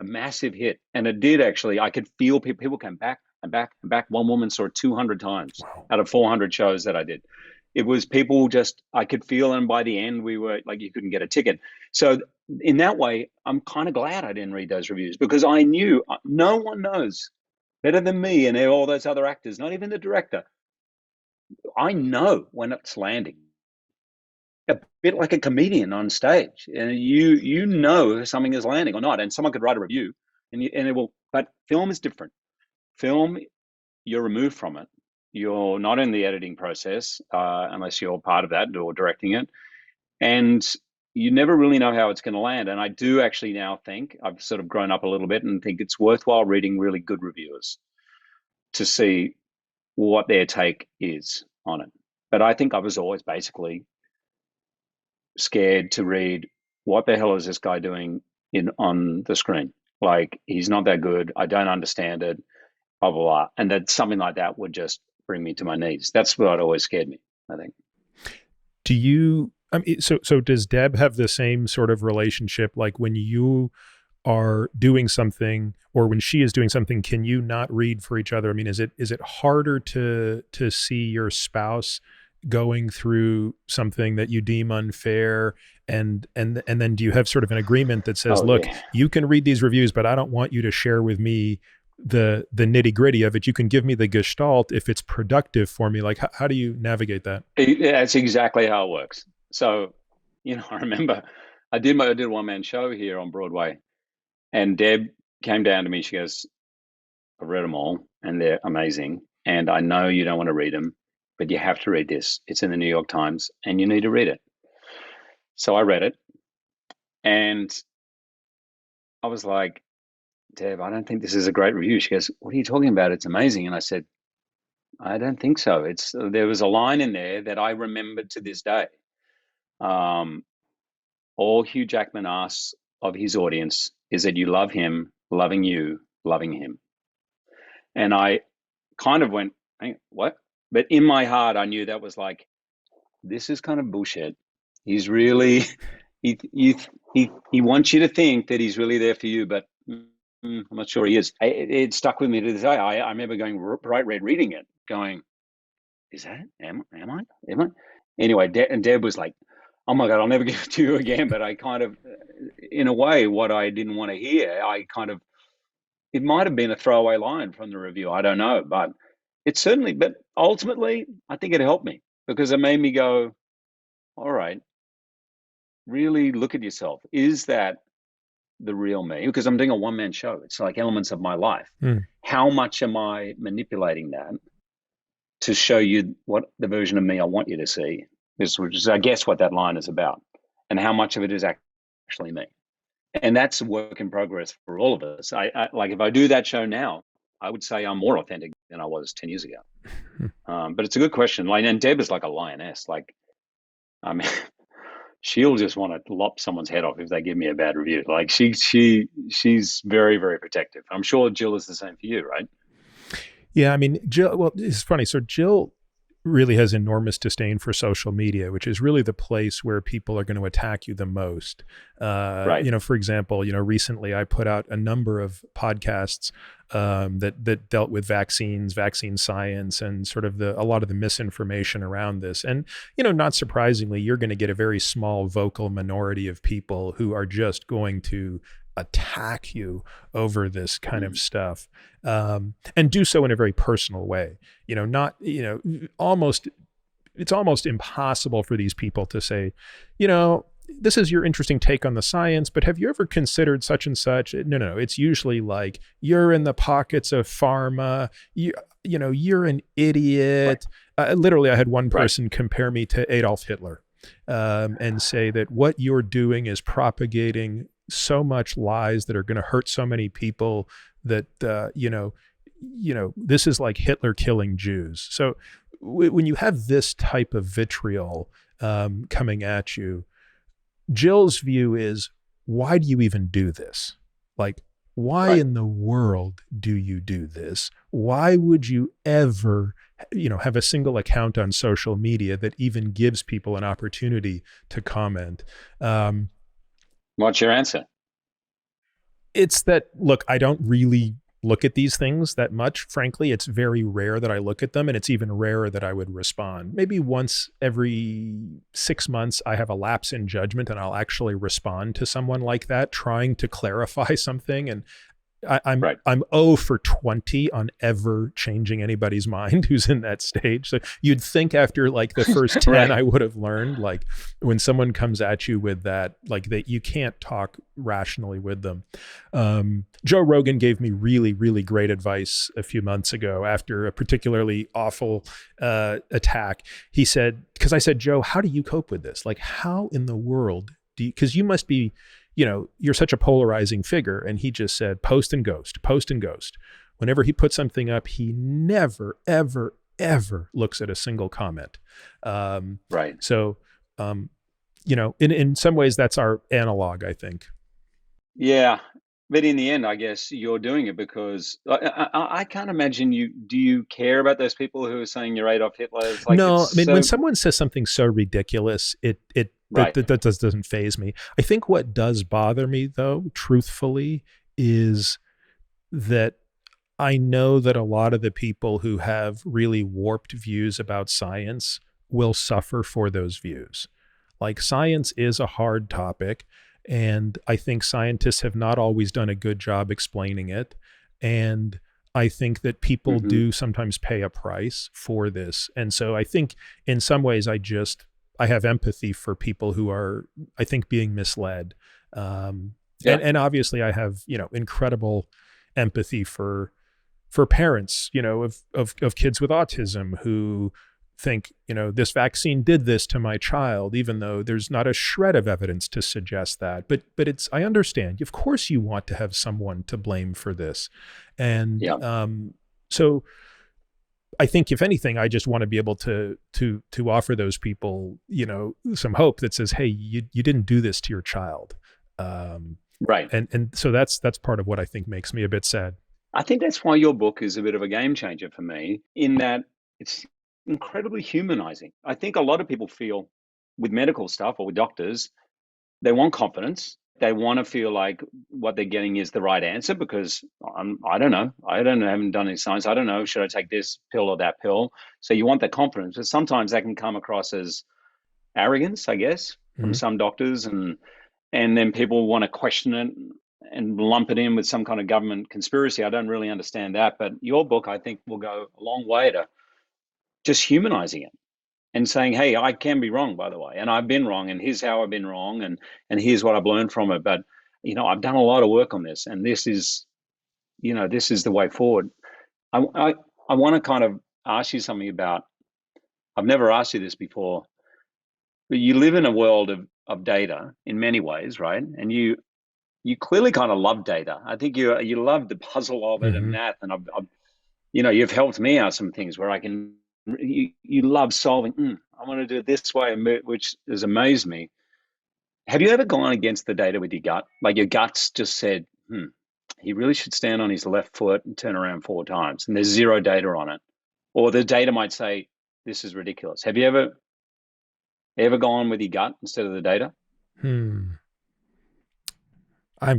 [SPEAKER 2] a massive hit. And it did actually. I could feel people came back and back and back. One woman saw it 200 times
[SPEAKER 1] Wow.
[SPEAKER 2] out of 400 shows that I did. It was people just, I could feel, and by the end, we were like, you couldn't get a ticket. So, in that way, I'm kind of glad I didn't read those reviews, because I knew no one knows better than me and all those other actors, not even the director. I know when it's landing. A bit like a comedian on stage, and you know if something is landing or not. And someone could write a review, and it will. But film is different. Film, you're removed from it. You're not in the editing process unless you're part of that or directing it, and you never really know how it's going to land. And I do actually now think I've sort of grown up a little bit and think it's worthwhile reading really good reviewers to see what their take is on it. But I think I was always basically scared to read, what the hell is this guy doing on the screen? Like, he's not that good. I don't understand it. Blah blah blah. And that something like that would just bring me to my knees. That's what always scared me, I think.
[SPEAKER 1] Do you? I mean, so does Deb have the same sort of relationship? Like when you are doing something or when she is doing something, can you not read for each other? I mean, is it harder to see your spouse going through something that you deem unfair, and then do you have sort of an agreement that says,
[SPEAKER 2] Oh
[SPEAKER 1] look,
[SPEAKER 2] yeah.
[SPEAKER 1] you can read these reviews, but I don't want you to share with me the nitty gritty of it. You can give me the gestalt if it's productive for me. Like how do you navigate that?
[SPEAKER 2] That's exactly how it works. So, I remember I did a one man show here on Broadway, and Deb came down to me. She goes, "I've read them all, and they're amazing. And I know you don't want to read them, but you have to read this. It's in the New York Times, and you need to read it." So I read it, and I was like, "Deb, I don't think this is a great review." She goes, "What are you talking about? It's amazing." And I said, "I don't think so. There was a line in there that I remembered to this day. Um, all Hugh Jackman asks of his audience is that you love him, loving you, loving him." And I kind of went, "Hey, what?" But in my heart, I knew that was like, this is kind of bullshit. He's really, he wants you to think that he's really there for you, but I'm not sure he is. It stuck with me to this day. I remember going bright red reading it, going, "Is that? Am I? Am I?" Anyway, and Deb was like, "Oh my God, I'll never give it to you again." But I kind of, in a way, what I didn't want to hear, I kind of, it might have been a throwaway line from the review. I don't know, but it certainly, but ultimately, I think it helped me because it made me go, all right, really look at yourself. Is that the real me? Because I'm doing a one man show. It's like elements of my life.
[SPEAKER 1] Mm.
[SPEAKER 2] How much am I manipulating that to show you what the version of me I want you to see? Which is, I guess, what that line is about. And how much of it is actually me? And that's a work in progress for all of us. I like, if I do that show now, I would say I'm more authentic than I was 10 years ago. But it's a good question. Like, and Deb is like a lioness. Like, I mean, she'll just want to lop someone's head off if they give me a bad review. Like, she's very, very protective. I'm sure Jill is the same for you, right?
[SPEAKER 1] Yeah, I mean, Jill, well, it's funny. So Jill really has enormous disdain for social media, which is really the place where people are going to attack you the most.
[SPEAKER 2] Right.
[SPEAKER 1] For example, recently I put out a number of podcasts that dealt with vaccines, vaccine science, and sort of a lot of the misinformation around this. And not surprisingly, you're going to get a very small vocal minority of people who are just going to attack you over this kind of stuff, and do so in a very personal way. Not, almost, it's almost impossible for these people to say, this is your interesting take on the science, but have you ever considered such and such? No. It's usually like, you're in the pockets of pharma. You're an idiot. Literally, I had one person compare me to Adolf Hitler, and say that what you're doing is propagating so much lies that are going to hurt so many people that, this is like Hitler killing Jews. So when you have this type of vitriol coming at you, Jill's view is, why do you even do this? Like, why in the world do you do this? Why would you ever, have a single account on social media that even gives people an opportunity to comment?
[SPEAKER 2] What's your answer?
[SPEAKER 1] It's that, look, I don't really look at these things that much. Frankly, it's very rare that I look at them, and it's even rarer that I would respond. Maybe once every 6 months, I have a lapse in judgment and I'll actually respond to someone like that, trying to clarify something. And I'm 0 for 20 on ever changing anybody's mind who's in that stage. So you'd think after like the first 10,
[SPEAKER 2] Right.
[SPEAKER 1] I would have learned, like, when someone comes at you with that, like, that you can't talk rationally with them. Joe Rogan gave me really, really great advice a few months ago after a particularly awful attack. He said, because I said, Joe, how do you cope with this? Like, how in the world do you, because you must be, you're such a polarizing figure. And he just said, post and ghost, post and ghost. Whenever he puts something up, he never, ever, ever looks at a single comment.
[SPEAKER 2] Right.
[SPEAKER 1] So, in some ways that's our analog, I think.
[SPEAKER 2] Yeah. But in the end, I guess you're doing it because I can't imagine you. Do you care about those people who are saying you're Adolf Hitler? It's like,
[SPEAKER 1] No,
[SPEAKER 2] it's
[SPEAKER 1] I mean, when
[SPEAKER 2] so
[SPEAKER 1] someone says something so ridiculous,
[SPEAKER 2] right.
[SPEAKER 1] that doesn't faze me. I think what does bother me, though, truthfully, is that I know that a lot of the people who have really warped views about science will suffer for those views. Like, science is a hard topic, and I think scientists have not always done a good job explaining it. And I think that people
[SPEAKER 2] Hmm.
[SPEAKER 1] do sometimes pay a price for this. And so I think in some ways I have empathy for people who are, I think, being misled.
[SPEAKER 2] Yeah.
[SPEAKER 1] And obviously I have, incredible empathy for parents, of kids with autism who think, this vaccine did this to my child, even though there's not a shred of evidence to suggest that. But I understand. Of course you want to have someone to blame for this. And
[SPEAKER 2] Yeah.
[SPEAKER 1] so I think, if anything, I just want to be able to offer those people, some hope that says, hey, you didn't do this to your child.
[SPEAKER 2] Right.
[SPEAKER 1] And so that's part of what I think makes me a bit sad.
[SPEAKER 2] I think that's why your book is a bit of a game changer for me, in that it's incredibly humanizing. I think a lot of people feel with medical stuff or with doctors, they want confidence. They want to feel like what they're getting is the right answer because I don't know. I haven't done any science. I don't know. Should I take this pill or that pill? So you want that confidence, but sometimes that can come across as arrogance, I guess, from
[SPEAKER 1] Mm-hmm.
[SPEAKER 2] some doctors, and then people want to question it and lump it in with some kind of government conspiracy. I don't really understand that, but your book, I think, will go a long way to just humanizing it and saying, hey, I can be wrong, by the way, and I've been wrong, and here's how I've been wrong, and here's what I've learned from it. But I've done a lot of work on this, and this is the way forward. I want to kind of ask you something about. I've never asked you this before, but you live in a world of data in many ways, right? And you clearly kind of love data. I think you love the puzzle of it and
[SPEAKER 1] Mm-hmm.
[SPEAKER 2] math, and I've you've helped me out some things where I can. You love solving. I want to do it this way, which has amazed me. Have you ever gone against the data with your gut? Like your guts just said, he really should stand on his left foot and turn around 4 times, and there's zero data on it, or the data might say this is ridiculous. Have you ever gone with your gut instead of the data?
[SPEAKER 1] I'm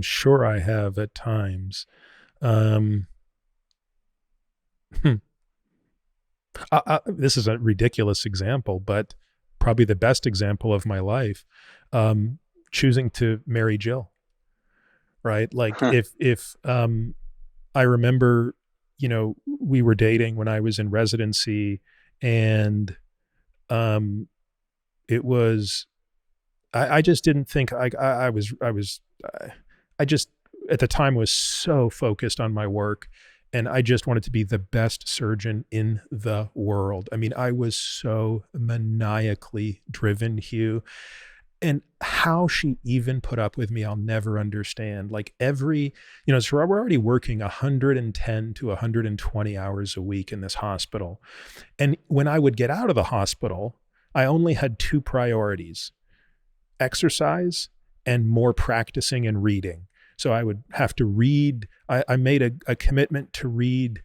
[SPEAKER 1] sure I have at times. Um, this is a ridiculous example, but probably the best example of my life. Choosing to marry Jill, right? Like, if I remember, we were dating when I was in residency, and it was, I just didn't think I just at the time was so focused on my work, and I just wanted to be the best surgeon in the world. I mean, I was so maniacally driven, Hugh. And how she even put up with me, I'll never understand. Like, so we're already working 110 to 120 hours a week in this hospital. And when I would get out of the hospital, I only had 2 priorities: exercise and more practicing and reading. So I would have to read. I made a commitment to read,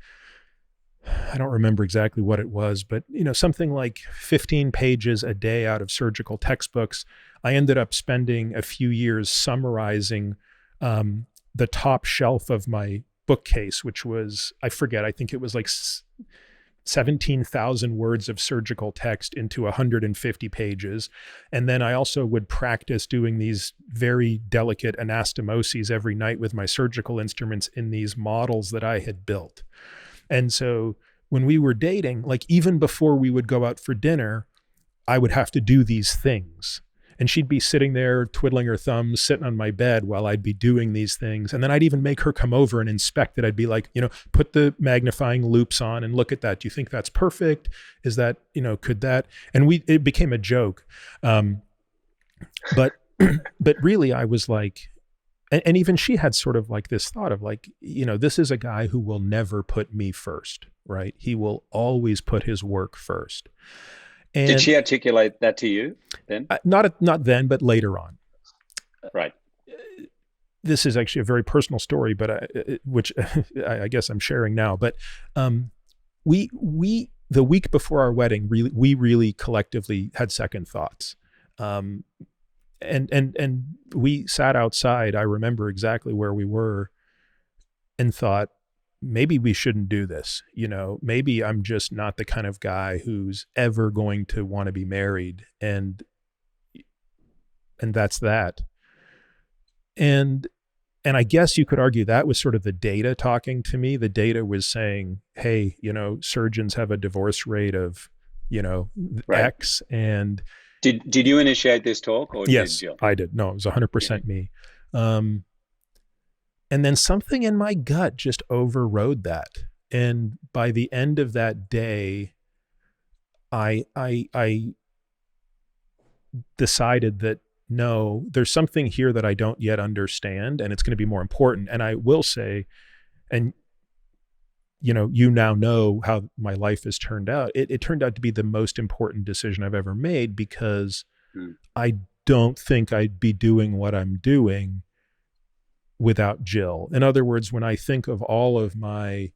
[SPEAKER 1] I don't remember exactly what it was, but something like 15 pages a day out of surgical textbooks. I ended up spending a few years summarizing the top shelf of my bookcase, which was, I forget, I think it was like 17,000 words of surgical text into 150 pages. And then I also would practice doing these very delicate anastomoses every night with my surgical instruments in these models that I had built. And so when we were dating, like even before we would go out for dinner, I would have to do these things. And she'd be sitting there twiddling her thumbs, sitting on my bed while I'd be doing these things. And then I'd even make her come over and inspect it. I'd be like, put the magnifying loops on and look at that. Do you think that's perfect? Is that, could that? And it became a joke. But really I was like, and even she had sort of like this thought of like, this is a guy who will never put me first, right? He will always put his work first. And
[SPEAKER 2] did she articulate that to you then?
[SPEAKER 1] Not then, but later on.
[SPEAKER 2] Right.
[SPEAKER 1] This is actually a very personal story, but which I guess I'm sharing now. But we the week before our wedding, we really collectively had second thoughts. And we sat outside. I remember exactly where we were, and thought, maybe we shouldn't do this. Maybe I'm just not the kind of guy who's ever going to want to be married. And that's that. And I guess you could argue that was sort of the data talking to me. The data was saying, hey, surgeons have a divorce rate of,
[SPEAKER 2] right.
[SPEAKER 1] X. And
[SPEAKER 2] did you initiate this talk, or
[SPEAKER 1] yes,
[SPEAKER 2] did Jill?
[SPEAKER 1] I did. No, it was 100% me. And then something in my gut just overrode that. And by the end of that day, I decided that no, there's something here that I don't yet understand, and it's going to be more important. And I will say, and you now know how my life has turned out. It turned out to be the most important decision I've ever made, because I don't think I'd be doing what I'm doing without Jill. In other words, when I think of all of my,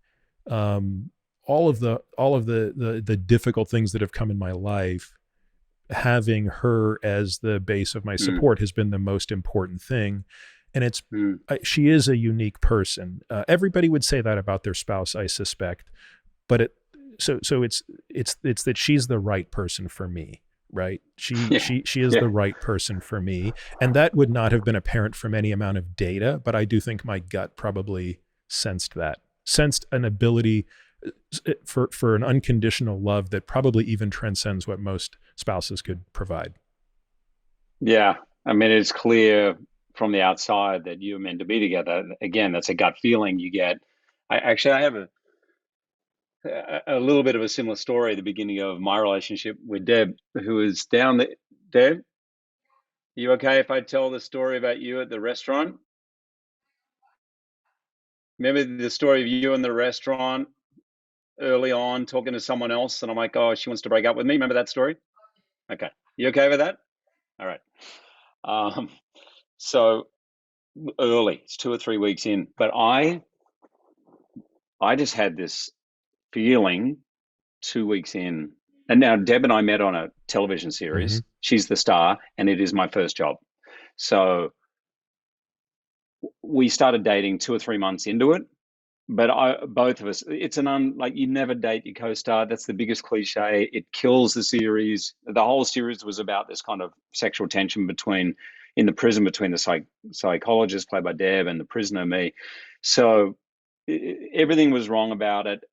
[SPEAKER 1] all of the difficult things that have come in my life, having her as the base of my support has been the most important thing. And she is a unique person. Everybody would say that about their spouse, I suspect, but so it's that she's the right person for me. Right. She is the right person for me. And that would not have been apparent from any amount of data, but I do think my gut probably sensed an ability for an unconditional love that probably even transcends what most spouses could provide.
[SPEAKER 2] Yeah. I mean, it's clear from the outside that you're meant to be together. Again, that's a gut feeling you get. I have a little bit of a similar story at the beginning of my relationship with Deb, who is down there. Deb, you okay if I tell the story about you at the restaurant? Remember the story of you in the restaurant early on talking to someone else, and I'm like, oh, she wants to break up with me. Remember that story? Okay. You okay with that? All right. So early, it's 2 or 3 weeks in, but I just had this feeling 2 weeks in. And now Deb and I met on a television series. Mm-hmm. She's the star, and it is my first job. So we started dating 2 or 3 months into it. But both of us, it's like you never date your co-star. That's the biggest cliche. It kills the series. The whole series was about this kind of sexual tension in the prison between the psychologist played by Deb and the prisoner, me. So everything was wrong about it.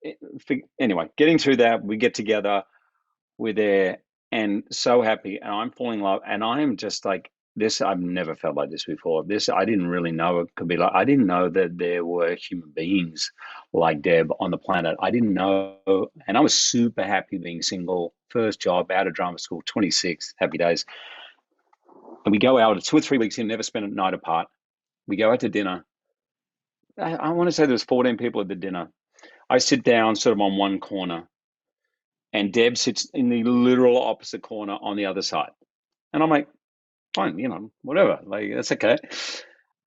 [SPEAKER 2] Anyway, getting through that, we get together, we're there, and so happy, and I'm falling in love, and I am just like this. I've never felt like this before. I didn't really know it could be like. I didn't know that there were human beings like Deb on the planet. I didn't know, and I was super happy being single, first job, out of drama school, 26, happy days. And we go out 2 or 3 weeks in, never spent a night apart. We go out to dinner. I want to say there was 14 people at the dinner. I sit down sort of on one corner, and Deb sits in the literal opposite corner on the other side. And I'm like, fine, whatever, like that's okay.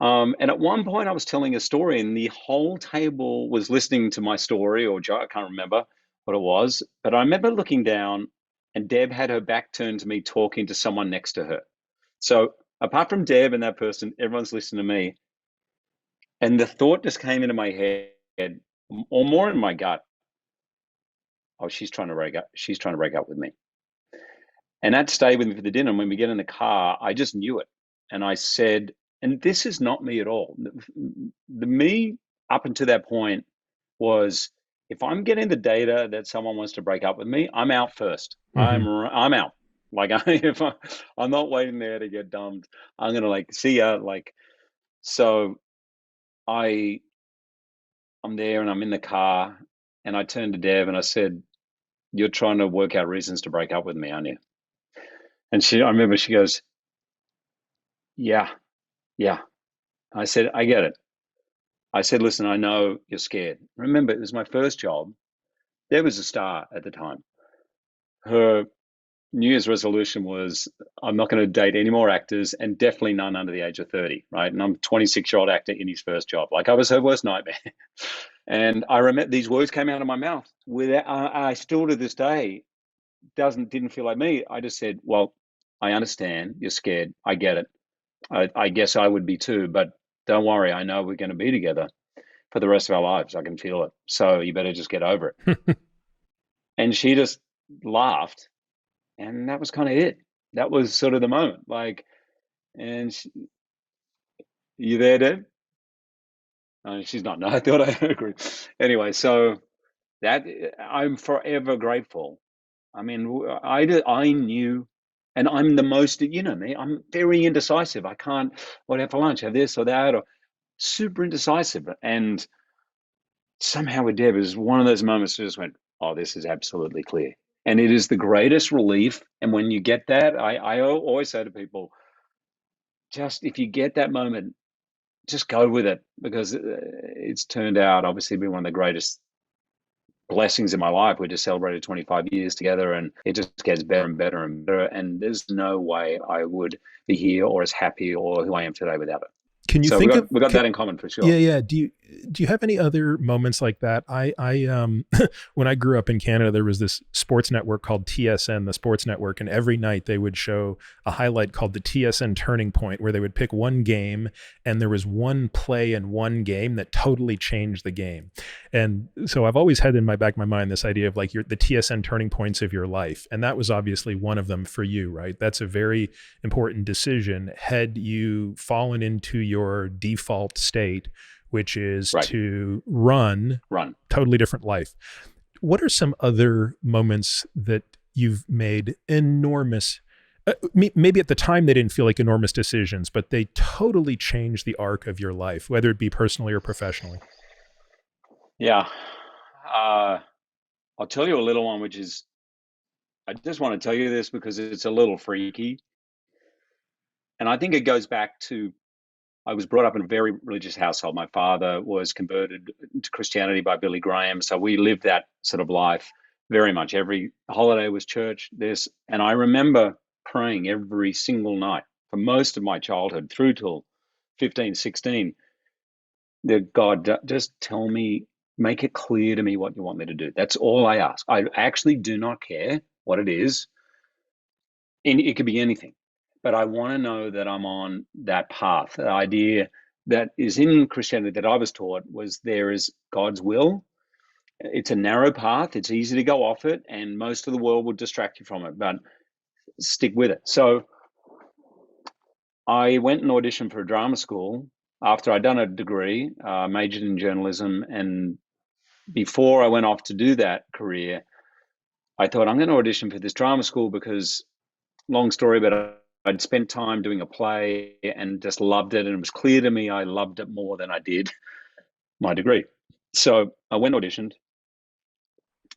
[SPEAKER 2] And at one point I was telling a story, and the whole table was listening to my story, or I can't remember what it was, but I remember looking down, and Deb had her back turned to me talking to someone next to her. So apart from Deb and that person, everyone's listening to me. And the thought just came into my head, or more in my gut, oh, she's trying to break up. She's trying to break up with me. And that stayed with me for the dinner. And when we get in the car, I just knew it. And I said, and this is not me at all. The me up until that point was, if I'm getting the data that someone wants to break up with me, I'm out first.
[SPEAKER 1] Mm-hmm.
[SPEAKER 2] I'm out. Like if I'm not waiting there to get dumped, I'm gonna like see ya. Like so, I I'm there and I'm in the car, and I turned to Dev and I said, "You're trying to work out reasons to break up with me, aren't you?" And I remember she goes, "Yeah, yeah." I said, "I get it." I said, "Listen, I know you're scared. Remember, it was my first job. There was a star at the time. Her New Year's resolution was, I'm not going to date any more actors, and definitely none under the age of 30, right? And I'm a 26-year-old actor in his first job. Like, I was her worst nightmare." And I remember these words came out of my mouth. Without, I still to this day didn't feel like me. I just said, "Well, I understand you're scared. I get it. I guess I would be too, but don't worry. I know we're going to be together for the rest of our lives. I can feel it. So you better just get over it." And she just laughed, and that was kind of it. That was sort of the moment. Like, and you there, Deb? She's not. No, I thought I agree. Anyway, so that I'm forever grateful. I mean, I knew, and I'm the most, you know me, I'm very indecisive. I can't, what have for lunch, have this or that, or super indecisive. And somehow with Deb is one of those moments that just went, oh, this is absolutely clear. And it is the greatest relief. And when you get that, I always say to people, just if you get that moment, just go with it, because it's turned out obviously to be one of the greatest blessings in my life. We just celebrated 25 years together, and it just gets better and better and better. And there's no way I would be here or as happy or who I am today without it.
[SPEAKER 1] Can you
[SPEAKER 2] So
[SPEAKER 1] think of,
[SPEAKER 2] we got that in common for
[SPEAKER 1] yeah,
[SPEAKER 2] sure.
[SPEAKER 1] yeah. Do you have any other moments like that? I when I grew up in Canada, there was this sports network called TSN, the sports network, and every night they would show a highlight called the TSN Turning Point, where they would pick one game, and there was one play in one game that totally changed the game. And so I've always had in my back of my mind this idea of like the TSN turning points of your life, and that was obviously one of them for you, right? That's a very important decision. Had you fallen into your default state, which is
[SPEAKER 2] Right.
[SPEAKER 1] to run,
[SPEAKER 2] Run.
[SPEAKER 1] totally different life. What are some other moments that you've made enormous, maybe at the time they didn't feel like enormous decisions, but they totally changed the arc of your life, whether it be personally or professionally?
[SPEAKER 2] Yeah. I'll tell you a little one, which is, I just want to tell you this because it's a little freaky. And I think it goes back to, I was brought up in a very religious household. My father was converted to Christianity by Billy Graham. So we lived that sort of life very much. Every holiday was church, this. And I remember praying every single night for most of my childhood through till 15, 16, that God, just tell me, make it clear to me what you want me to do. That's all I ask. I actually do not care what it is. And it could be anything, but I want to know that I'm on that path. The idea that is in Christianity that I was taught was there is God's will. It's a narrow path. It's easy to go off it, and most of the world will distract you from it, but stick with it. So I went and auditioned for a drama school after I'd done a degree, majored in journalism. And before I went off to do that career, I thought, I'm going to audition for this drama school because, long story, but I'd spent time doing a play and just loved it. And it was clear to me I loved it more than I did my degree. So I went auditioned,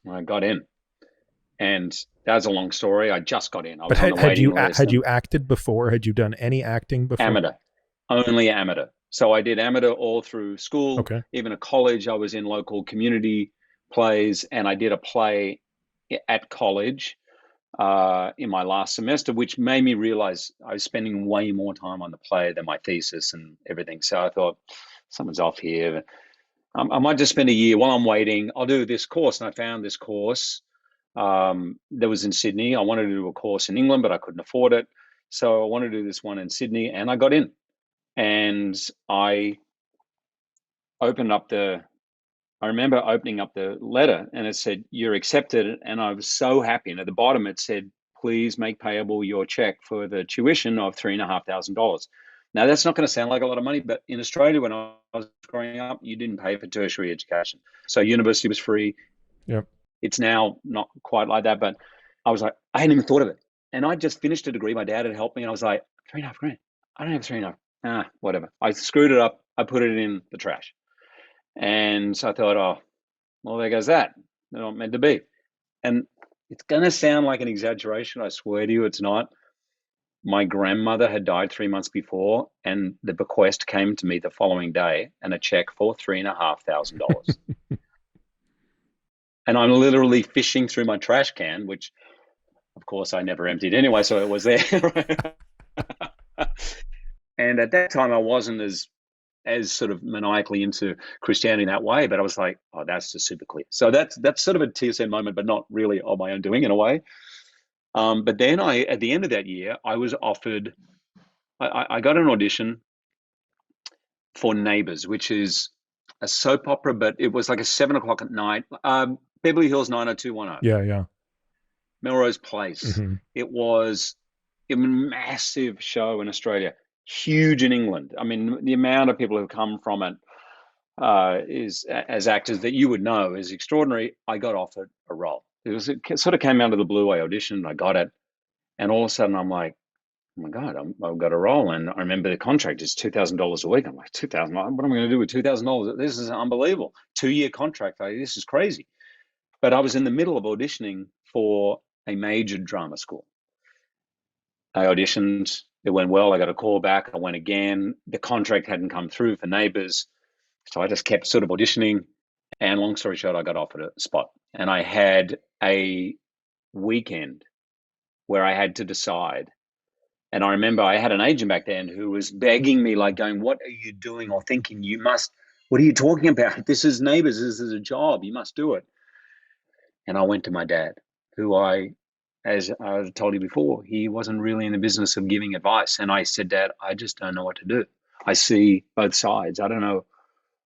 [SPEAKER 2] I got in. And that's a long story. I just got in. I
[SPEAKER 1] But
[SPEAKER 2] was on the waiting list.
[SPEAKER 1] had you acted before? Had you done any acting before?
[SPEAKER 2] Amateur, only amateur. So I did amateur all through school,
[SPEAKER 1] Okay.
[SPEAKER 2] even at college. I was in local community plays, and I did a play at college in my last semester, which made me realize I was spending way more time on the play than my thesis and everything. So I thought, something's off here. I might just spend a year while I'm waiting. I'll do this course. And I found this course that was in Sydney. I wanted to do a course in England, but I couldn't afford it. So I wanted to do this one in Sydney, and I got in. And I opened up the I remember opening up the letter and it said, "You're accepted." And I was so happy. And at the bottom, it said, "Please make payable your check for the tuition of $3,500." Now, that's not going to sound like a lot of money, but in Australia, when I was growing up, you didn't pay for tertiary education. So university was free.
[SPEAKER 1] Yep.
[SPEAKER 2] It's now not quite like that, but I was like, I hadn't even thought of it. And I just finished a degree. My dad had helped me. And I was like, 3.5 grand. I don't have 3.5. Whatever. I screwed it up. I put it in the trash. And so I thought, oh, well, there goes that. They're not meant to be. And it's going to sound like an exaggeration. I swear to you, it's not. My grandmother had died 3 months before, and the bequest came to me the following day, and a check for $3,500. And I'm literally fishing through my trash can, which, of course, I never emptied anyway, so it was there. And at that time, I wasn't as sort of maniacally into Christianity in that way, but I was like, oh, that's just super clear. So that's sort of a TSN moment, but not really of my own doing in a way. But then at the end of that year, I was offered, I got an audition for Neighbours, which is a soap opera, but it was like a 7 o'clock at night. Beverly Hills 90210,
[SPEAKER 1] Yeah. Yeah.
[SPEAKER 2] Melrose Place.
[SPEAKER 1] Mm-hmm.
[SPEAKER 2] It was a massive show in Australia, huge in England. I mean, the amount of people who come from it is as actors that you would know is extraordinary. I got offered a role. It sort of came out of the blue. I auditioned, I got it, and all of a sudden I'm like, oh my God, I've got a role. And I remember the contract is $2,000 a week. I'm like, 2,000. What am I going to do with $2,000? This is unbelievable. 2-year contract. This is crazy. But I was in the middle of auditioning for a major drama school. I auditioned. It went well. I got a call back. I went again. The contract hadn't come through for Neighbours. So I just kept sort of auditioning. And long story short, I got offered a spot. And I had a weekend where I had to decide. And I remember I had an agent back then who was begging me, like going, "What are you doing?" or thinking, what are you talking about? This is Neighbours. This is a job. You must do it. And I went to my dad, who as I told you before, he wasn't really in the business of giving advice. And I said, "Dad, I just don't know what to do. I see both sides. I don't know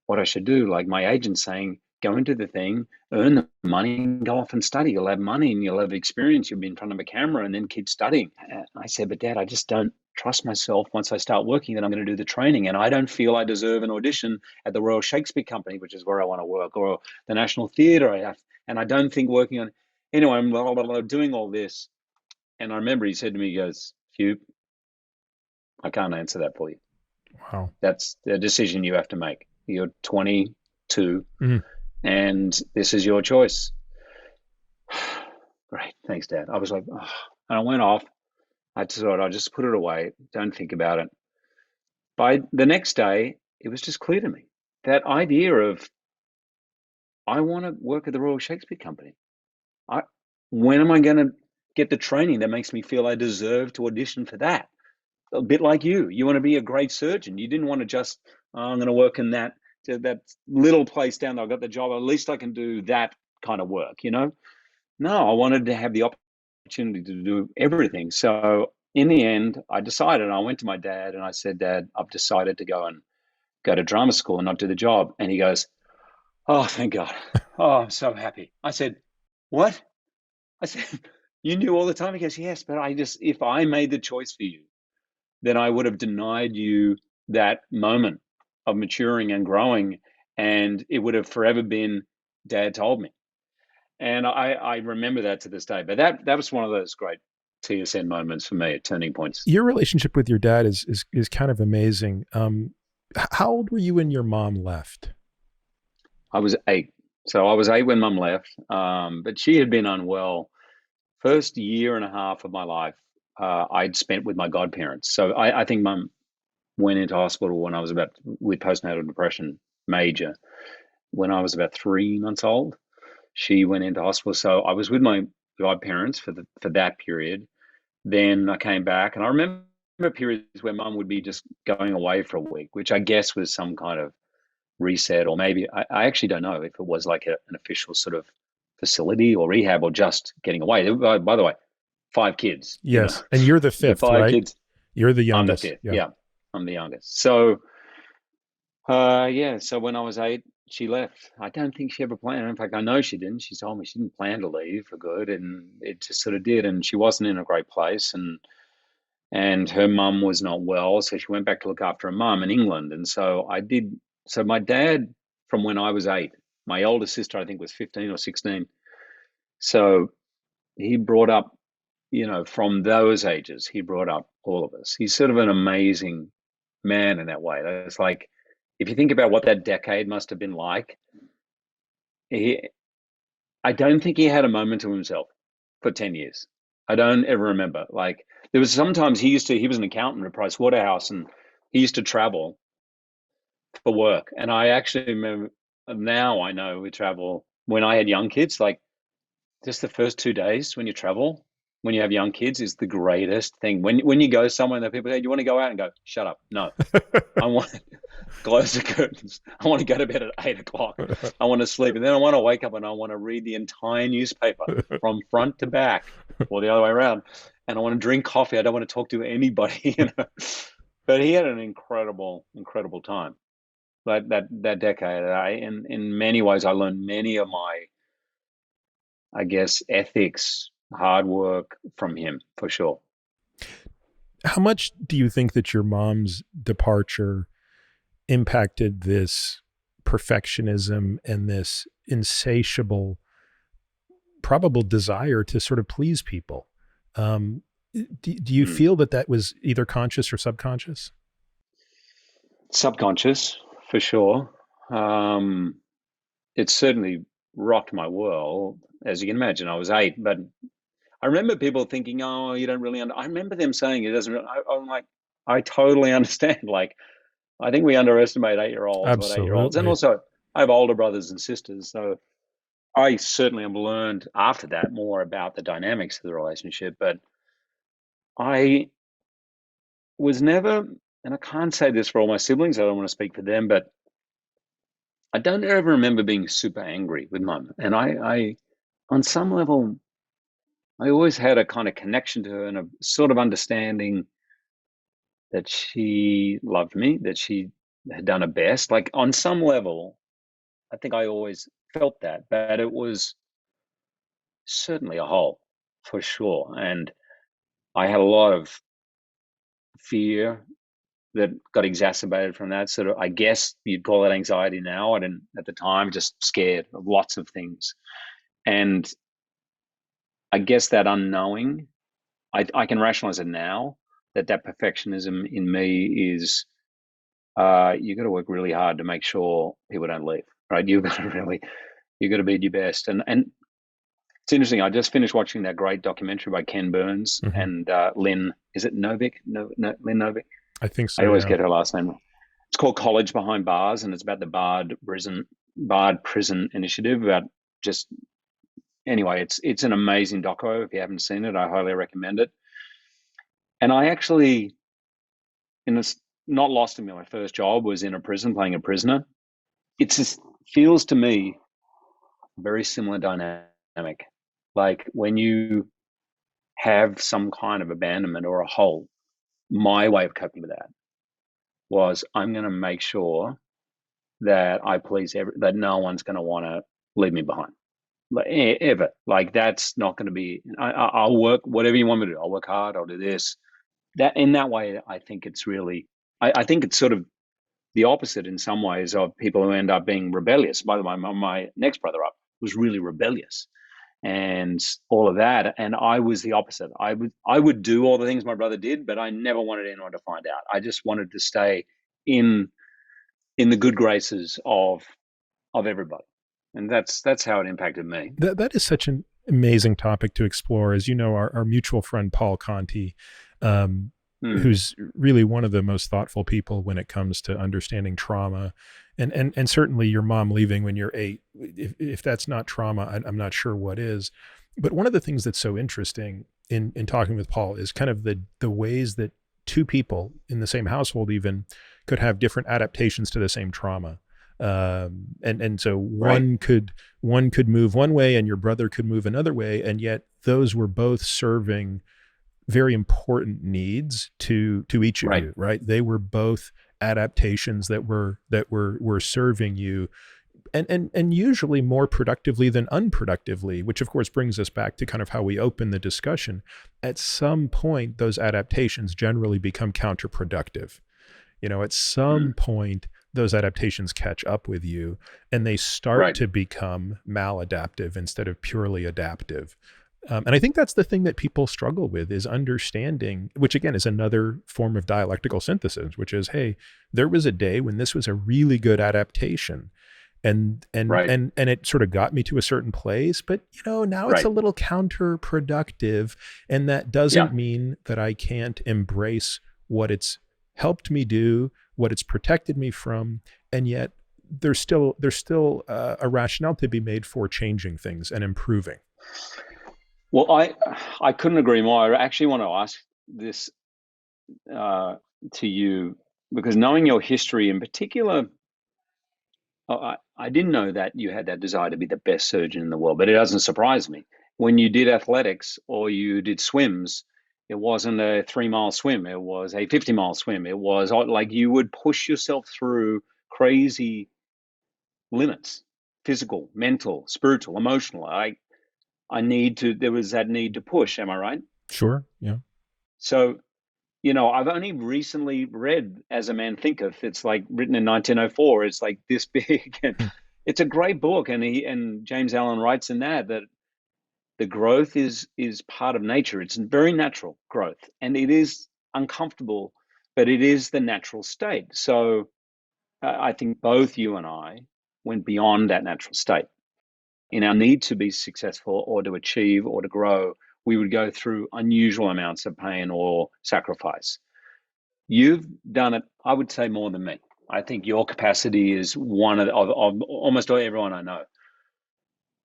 [SPEAKER 2] what I should do." Like my agent saying, "Go into the thing, earn the money, and go off and study. You'll have money and you'll have experience. You'll be in front of a camera and then keep studying." And I said, "But Dad, I just don't trust myself once I start working that I'm going to do the training. And I don't feel I deserve an audition at the Royal Shakespeare Company, which is where I want to work, or the National Theatre. And I don't think working on..." Anyway, I'm blah, blah, blah, doing all this. And I remember he said to me, he goes, "Hugh, I can't answer that for you.
[SPEAKER 1] Wow.
[SPEAKER 2] That's the decision you have to make. You're 22
[SPEAKER 1] Mm-hmm.
[SPEAKER 2] and this is your choice." Great. Thanks, Dad. I was like, oh. And I went off. I thought, I'll just put it away. Don't think about it. By the next day, it was just clear to me. That idea of, I want to work at the Royal Shakespeare Company. When am I going to get the training that makes me feel I deserve to audition for that? A bit like you. You want to be a great surgeon. You didn't want to just, I'm going to work in that little place down there. I got the job. At least I can do that kind of work, No, I wanted to have the opportunity to do everything. So in the end, I decided. I went to my dad and I said, "Dad, I've decided to go to drama school and not do the job." And he goes, "Oh, thank God. Oh, I'm so happy." I said, "What?" I said, "You knew all the time?" He goes, "Yes, but if I made the choice for you, then I would have denied you that moment of maturing and growing, and it would have forever been, Dad told me." And I remember that to this day. But that was one of those great TSN moments for me, at turning points.
[SPEAKER 1] Your relationship with your dad is kind of amazing. How old were you when your mom left?
[SPEAKER 2] I was 8. So I was 8 when Mum left, but she had been unwell. First year and a half of my life, I'd spent with my godparents. So I think Mum went into hospital when I was with postnatal depression, major. When I was about 3 months old, she went into hospital. So I was with my godparents for that period. Then I came back, and I remember periods where Mum would be just going away for a week, which I guess was some kind of reset, or maybe I actually don't know if it was like an official sort of facility or rehab, or just getting away. By the way, 5 kids.
[SPEAKER 1] Yes, and you're the
[SPEAKER 2] You're
[SPEAKER 1] 5th,
[SPEAKER 2] 5
[SPEAKER 1] right?
[SPEAKER 2] kids.
[SPEAKER 1] You're the
[SPEAKER 2] I'm the
[SPEAKER 1] youngest.
[SPEAKER 2] 5th. Yeah, I'm the youngest. So, yeah. So when I was 8, she left. I don't think she ever planned. In fact, I know she didn't. She told me she didn't plan to leave for good, and it just sort of did. And she wasn't in a great place, and her mum was not well, so she went back to look after her mum in England. And so I did. So my dad, from when I was 8, my older sister I think was 15 or 16. So he brought up, from those ages, he brought up all of us. He's sort of an amazing man in that way. It's like, if you think about what that decade must have been like, I don't think he had a moment to himself for 10 years. I don't ever remember. Like, there was sometimes he was an accountant at Price Waterhouse, and he used to travel for work. And I actually remember, now I know we travel when I had young kids, like just the first 2 days when you travel, when you have young kids, is the greatest thing. When you go somewhere and people say, "Do you want to go out?" and go, "Shut up, no, I want to close the curtains. I want to go to bed at 8 o'clock. I want to sleep, and then I want to wake up and I want to read the entire newspaper from front to back, or the other way around. And I want to drink coffee. I don't want to talk to anybody." But he had an incredible, incredible time. Like that decade, in many ways, I learned many of my, I guess, ethics, hard work from him, for sure.
[SPEAKER 1] How much do you think that your mom's departure impacted this perfectionism and this insatiable, probable desire to sort of please people? Do you feel that was either conscious or subconscious?
[SPEAKER 2] Subconscious, for sure. It certainly rocked my world. As you can imagine, I was 8, but I remember people thinking, "Oh, you don't really I remember them saying it doesn't. I'm like, I totally understand. Like, I think we underestimate 8-year-olds, what 8-year-olds, and
[SPEAKER 1] Absolutely.
[SPEAKER 2] also I have older brothers and sisters, so I certainly have learned after that more about the dynamics of the relationship. But I was never, and I can't say this for all my siblings, I don't want to speak for them, but I don't ever remember being super angry with mum. And I on some level, I always had a kind of connection to her and a sort of understanding that she loved me, that she had done her best. Like, on some level, I think I always felt that, but it was certainly a hole, for sure. And I had a lot of fear that got exacerbated from that. Sort of, I guess you'd call it anxiety now. I didn't at the time, just scared of lots of things. And I guess that unknowing, I can rationalize it now, that perfectionism in me is, you got to work really hard to make sure people don't leave, right? You got to be your best. And it's interesting. I just finished watching that great documentary by Ken Burns
[SPEAKER 1] Mm-hmm.
[SPEAKER 2] and Lynn. Is it Novick? No, Lynn Novick.
[SPEAKER 1] I think
[SPEAKER 2] I
[SPEAKER 1] so.
[SPEAKER 2] always
[SPEAKER 1] Yeah.
[SPEAKER 2] get her last name wrong. It's called College Behind Bars, and it's about the Barred Prison Initiative. About just anyway, it's an amazing doco. If you haven't seen it, I highly recommend it. And I actually, in this, not lost in me. My first job was in a prison, playing a prisoner. It just feels to me a very similar dynamic. Like, when you have some kind of abandonment or a hole, my way of coping with that was, I'm going to make sure that I please that no one's going to want to leave me behind, like, ever. Like, that's not going to be. I'll work whatever you want me to do. I'll work hard. I'll do this. That in that way, I think it's really. I think it's sort of the opposite in some ways of people who end up being rebellious. By the way, my next brother up was really rebellious and all of that, and I was the opposite. I would do all the things my brother did, but I never wanted anyone to find out. I just wanted to stay in the good graces of everybody, and that's how it impacted me.
[SPEAKER 1] That is such an amazing topic to explore. As you know, our mutual friend Paul Conti, um,
[SPEAKER 2] Mm,
[SPEAKER 1] who's really one of the most thoughtful people when it comes to understanding trauma, and certainly your mom leaving when you're 8. If that's not trauma, I'm not sure what is. But one of the things that's so interesting in talking with Paul is kind of the ways that two people in the same household even could have different adaptations to the same trauma. And so
[SPEAKER 2] right,
[SPEAKER 1] one could move one way and your brother could move another way, and yet those were both serving very important needs to each of
[SPEAKER 2] right.
[SPEAKER 1] you, right? They were both adaptations that were serving you and usually more productively than unproductively, which of course brings us back to kind of how we open the discussion. At some point, those adaptations generally become counterproductive. At some
[SPEAKER 2] Mm.
[SPEAKER 1] point, those adaptations catch up with you and they start
[SPEAKER 2] Right.
[SPEAKER 1] to become maladaptive instead of purely adaptive. And I think that's the thing that people struggle with, is understanding, which again is another form of dialectical synthesis, which is, hey, there was a day when this was a really good adaptation,
[SPEAKER 2] Right.
[SPEAKER 1] and it sort of got me to a certain place, but now it's a
[SPEAKER 2] Right.
[SPEAKER 1] little counterproductive, and that doesn't
[SPEAKER 2] Yeah.
[SPEAKER 1] mean that I can't embrace what it's helped me do, what it's protected me from, and yet there's still a rationale to be made for changing things and improving.
[SPEAKER 2] Well, I couldn't agree more. I actually want to ask this uh, to you, because knowing your history in particular, I didn't know that you had that desire to be the best surgeon in the world, but it doesn't surprise me. When you did athletics or you did swims, it wasn't a 3 mile swim, it was a 50-mile swim. It was like you would push yourself through crazy limits, physical, mental, spiritual, emotional. There was that need to push. Am I right?
[SPEAKER 1] Sure. Yeah.
[SPEAKER 2] So, I've only recently read As a Man Thinketh. It's like written in 1904. It's like this big. And
[SPEAKER 1] Hmm.
[SPEAKER 2] it's a great book. And James Allen writes in that the growth is part of nature. It's very natural growth. And it is uncomfortable, but it is the natural state. So I think both you and I went beyond that natural state. In our need to be successful or to achieve or to grow, we would go through unusual amounts of pain or sacrifice. You've done it, I would say, more than me. I think your capacity is one of almost everyone I know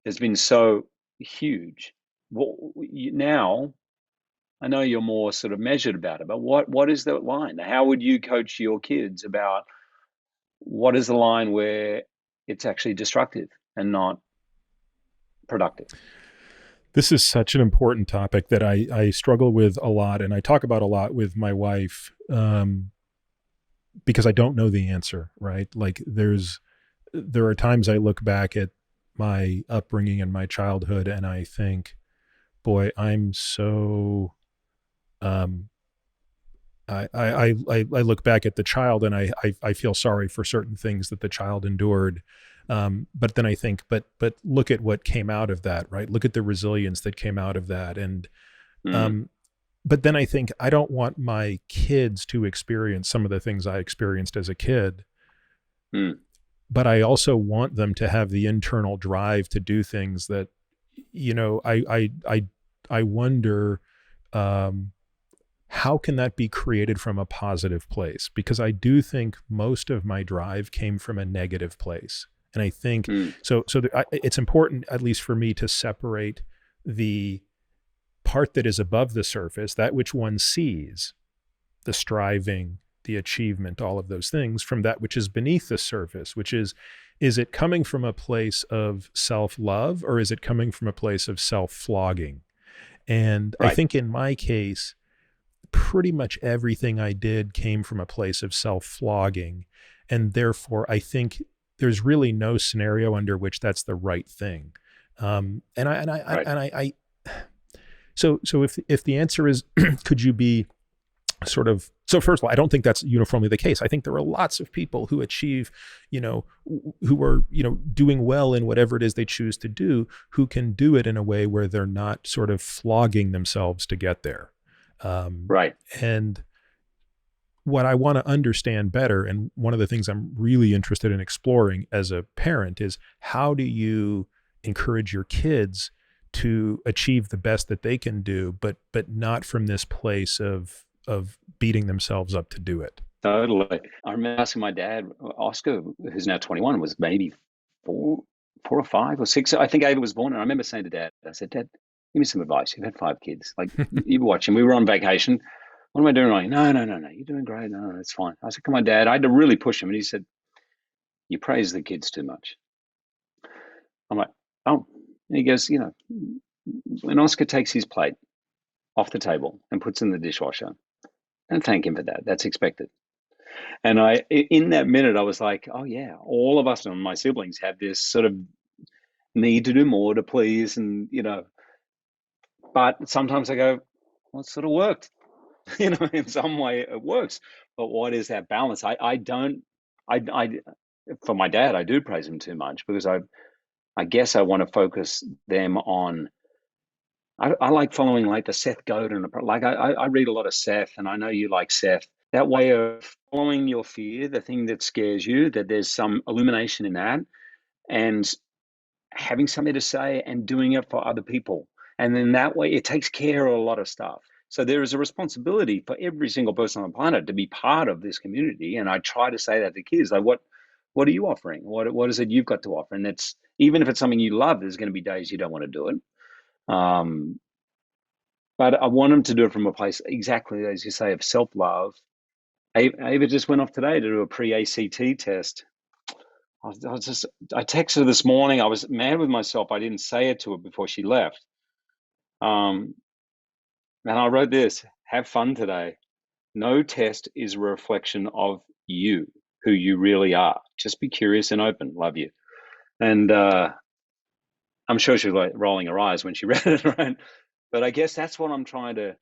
[SPEAKER 2] has been so huge. Now, I know you're more sort of measured about it, but what is the line? How would you coach your kids about what is the line where it's actually destructive and not productive?
[SPEAKER 1] This is such an important topic that I struggle with a lot, and I talk about a lot with my wife, because I don't know the answer, right? Like there are times I look back at my upbringing and my childhood and I think, boy, I'm so um, I look back at the child and I feel sorry for certain things that the child endured. But then I think, but look at what came out of that, right? Look at the resilience that came out of that. And
[SPEAKER 2] Mm,
[SPEAKER 1] um, but then I think I don't want my kids to experience some of the things I experienced as a kid,
[SPEAKER 2] mm,
[SPEAKER 1] but I also want them to have the internal drive to do things that, I wonder, um, how can that be created from a positive place? Because I do think most of my drive came from a negative place. And I think
[SPEAKER 2] mm.
[SPEAKER 1] it's important, at least for me, to separate the part that is above the surface, that which one sees, the striving, the achievement, all of those things, from that which is beneath the surface, which is it coming from a place of self-love or is it coming from a place of self-flogging? And I
[SPEAKER 2] Right.
[SPEAKER 1] think in my case, pretty much everything I did came from a place of self-flogging. And therefore, I think there's really no scenario under which that's the right thing. And
[SPEAKER 2] Right.
[SPEAKER 1] so if the answer is, could you be sort of, so first of all, I don't think that's uniformly the case. I think there are lots of people who achieve, who are, doing well in whatever it is they choose to do, who can do it in a way where they're not sort of flogging themselves to get there.
[SPEAKER 2] Right.
[SPEAKER 1] And what I want to understand better, and one of the things I'm really interested in exploring as a parent, is how do you encourage your kids to achieve the best that they can do, but not from this place of beating themselves up to do it.
[SPEAKER 2] Totally. I remember asking my dad, Oscar, who's now 21, was maybe four or five or six. I think Ava was born. And I remember saying to Dad, I said, Dad, give me some advice. You've had five kids. Like, you were watching. We were on vacation. What am I doing wrong? No, no, no, no. You're doing great. No, no, it's fine. I said, come on, Dad. I had to really push him. And he said, you praise the kids too much. I'm like, oh. And he goes, when Oscar takes his plate off the table and puts it in the dishwasher, don't thank him for that. That's expected. And in that minute, I was like, oh yeah, all of us and my siblings have this sort of need to do more to please, and but sometimes I go, well, it sort of worked, in some way it works. But what is that balance? I don't, I, for my dad, I do praise him too much because I guess I want to focus them on. I like following like the Seth Godin. Like I read a lot of Seth, and I know you like Seth. That way of following your fear, the thing that scares you, that there's some illumination in that, and having something to say and doing it for other people. And then that way it takes care of a lot of stuff. So there is a responsibility for every single person on the planet to be part of this community. And I try to say that to kids, like, what are you offering? What is it you've got to offer? And it's, even if it's something you love, there's going to be days you don't want to do it. But I want them to do it from a place, exactly as you say, of self-love. Ava just went off today to do a pre-ACT test. I texted her this morning. I was mad with myself. I didn't say it to her before she left. And I wrote this: have fun today. No test is a reflection of you, who you really are. Just be curious and open. Love you. And I'm sure she was like rolling her eyes when she read it, right? But I guess that's what I'm trying to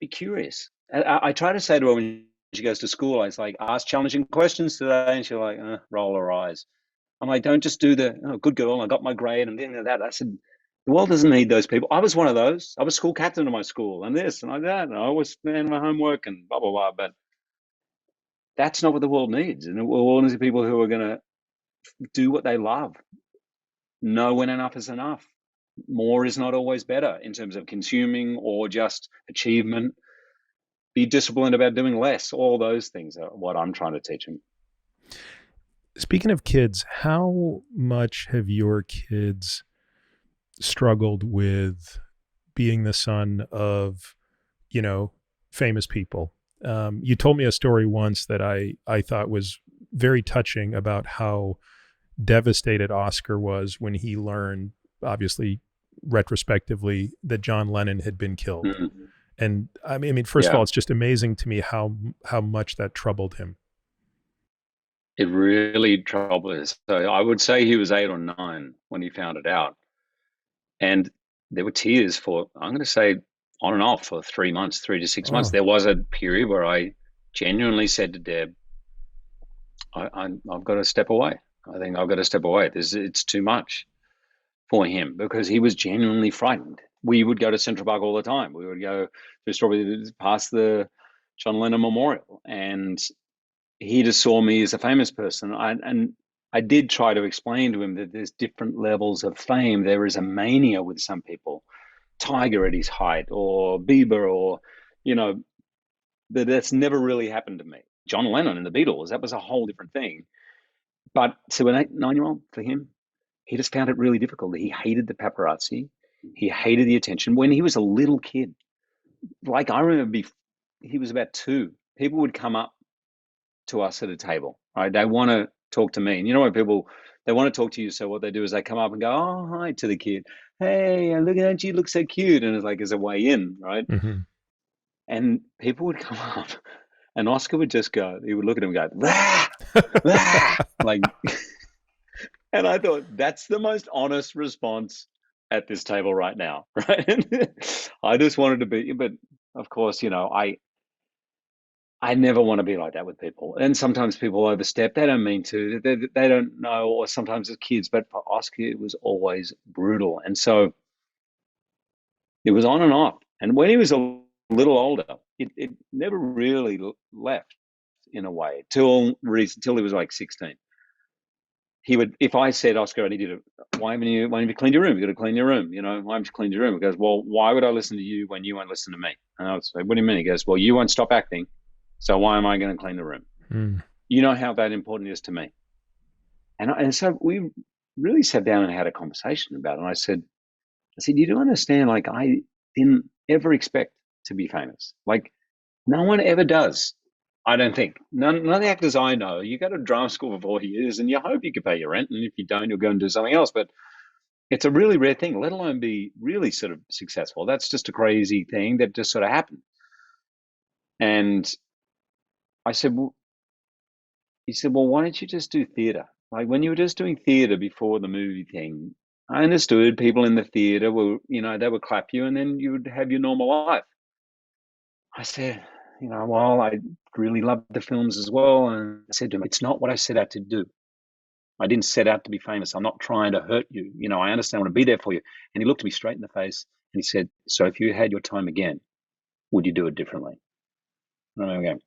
[SPEAKER 2] be curious. I try to say to her when she goes to school, I was like, ask challenging questions today. And she'll like, roll her eyes. I'm like, don't just do the, oh, good girl, I got my grade and then that. I said, the world doesn't need those people. I was one of those. I was school captain of my school and this and like that. And I was doing my homework and blah, blah, blah. But that's not what the world needs. And the world needs people who are going to do what they love, know when enough is enough. More is not always better in terms of consuming or just achievement. Be disciplined about doing less. All those things are what I'm trying to teach them.
[SPEAKER 1] Speaking of kids, how much have your kids struggled with being the son of, famous people? You told me a story once that I thought was very touching about how devastated Oscar was when he learned, obviously retrospectively, that John Lennon had been killed.
[SPEAKER 2] Mm-hmm.
[SPEAKER 1] And I mean, first of all, it's just amazing to me how much that troubled him.
[SPEAKER 2] It really troubled us. So I would say he was 8 or 9 when he found it out. And there were tears for, I'm going to say, on and off for 3 months, 3 to 6 months.
[SPEAKER 1] Oh,
[SPEAKER 2] There was a period where I genuinely said to Deb, I've got to step away. I think I've got to step away. It's too much for him because he was genuinely frightened. We would go to Central Park all the time. We would go to Strawberry past the John Lennon Memorial, and he just saw me as a famous person. And I did try to explain to him that there's different levels of fame. There is a mania with some people, Tiger at his height, or Bieber, or, that's never really happened to me. John Lennon and the Beatles, that was a whole different thing. But to an 8, 9-year-old, for him, he just found it really difficult. He hated the paparazzi. He hated the attention. When he was a little kid, like I remember, he was about 2. People would come up to us at a table, right? They want to talk to me. And you know what, people, they want to talk to you. So what they do is they come up and go, oh, hi to the kid. Hey, look at you, look so cute. And it's like, as a way in, right?
[SPEAKER 1] mm-hmm.
[SPEAKER 2] And people would come up and Oscar would just go, he would look at him and go, rah, rah, like, and I thought that's the most honest response at this table right now, right? I just wanted to be, but of course, I never want to be like that with people. And sometimes people overstep. They don't mean to. They don't know, or sometimes it's kids. But for Oscar, it was always brutal. And so it was on and off. And when he was a little older, it never really left in a way till he was like 16. He would, if I said, Oscar, I need you to, why haven't you cleaned your room? You got to clean your room. Why haven't you cleaned your room? He goes, well, why would I listen to you when you won't listen to me? And I would say, what do you mean? He goes, well, you won't stop acting. So why am I going to clean the room?
[SPEAKER 1] Mm.
[SPEAKER 2] You know how that important it is to me. And so we really sat down and had a conversation about it. And I said, you do understand, like, I didn't ever expect to be famous. Like, no one ever does. I don't think. None of the actors I know, you go to drama school for 40 years and you hope you can pay your rent. And if you don't, you'll go and do something else. But it's a really rare thing, let alone be really sort of successful. That's just a crazy thing that just sort of happened. And I said, well, he said, well, why don't you just do theatre? Like when you were just doing theatre before the movie thing, I understood people in the theatre were, they would clap you and then you would have your normal life. I said, well, I really love the films as well. And I said to him, it's not what I set out to do. I didn't set out to be famous. I'm not trying to hurt you. I understand I want to be there for you. And he looked me straight in the face and he said, so if you had your time again, would you do it differently? And I'm going,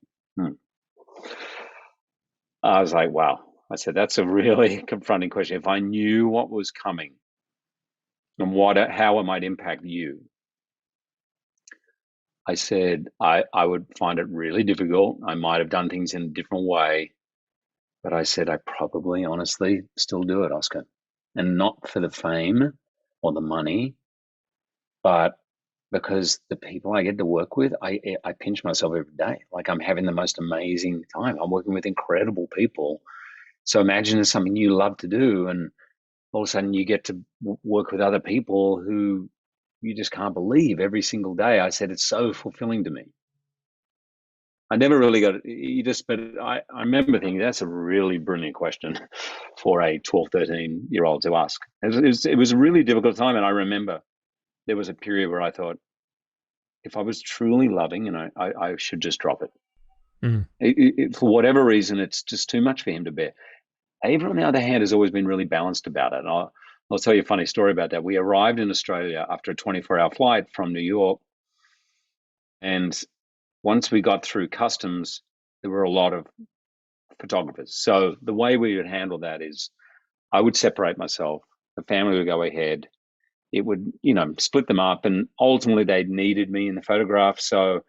[SPEAKER 2] I was like, wow. I said, that's a really confronting question. If I knew what was coming and how it might impact you, I said, I would find it really difficult. I might have done things in a different way. But I said, I probably honestly still do it, Oscar. And not for the fame or the money, but because the people I get to work with, I pinch myself every day. Like I'm having the most amazing time. I'm working with incredible people. So imagine it's something you love to do, and all of a sudden you get to work with other people who you just can't believe every single day. I said, it's so fulfilling to me. I never really got it. But I remember thinking that's a really brilliant question for a 12, 13-year-old to ask. It was a really difficult time. And I remember there was a period where I thought, if I was truly loving, I should just drop it. For whatever reason, it's just too much for him to bear. Ava, on the other hand, has always been really balanced about it. And I'll tell you a funny story about that. We arrived in Australia after a 24-hour flight from New York. And once we got through customs, there were a lot of photographers. So the way we would handle that is I would separate myself. The family would go ahead. It would, split them up. And ultimately, they needed me in the photograph. So,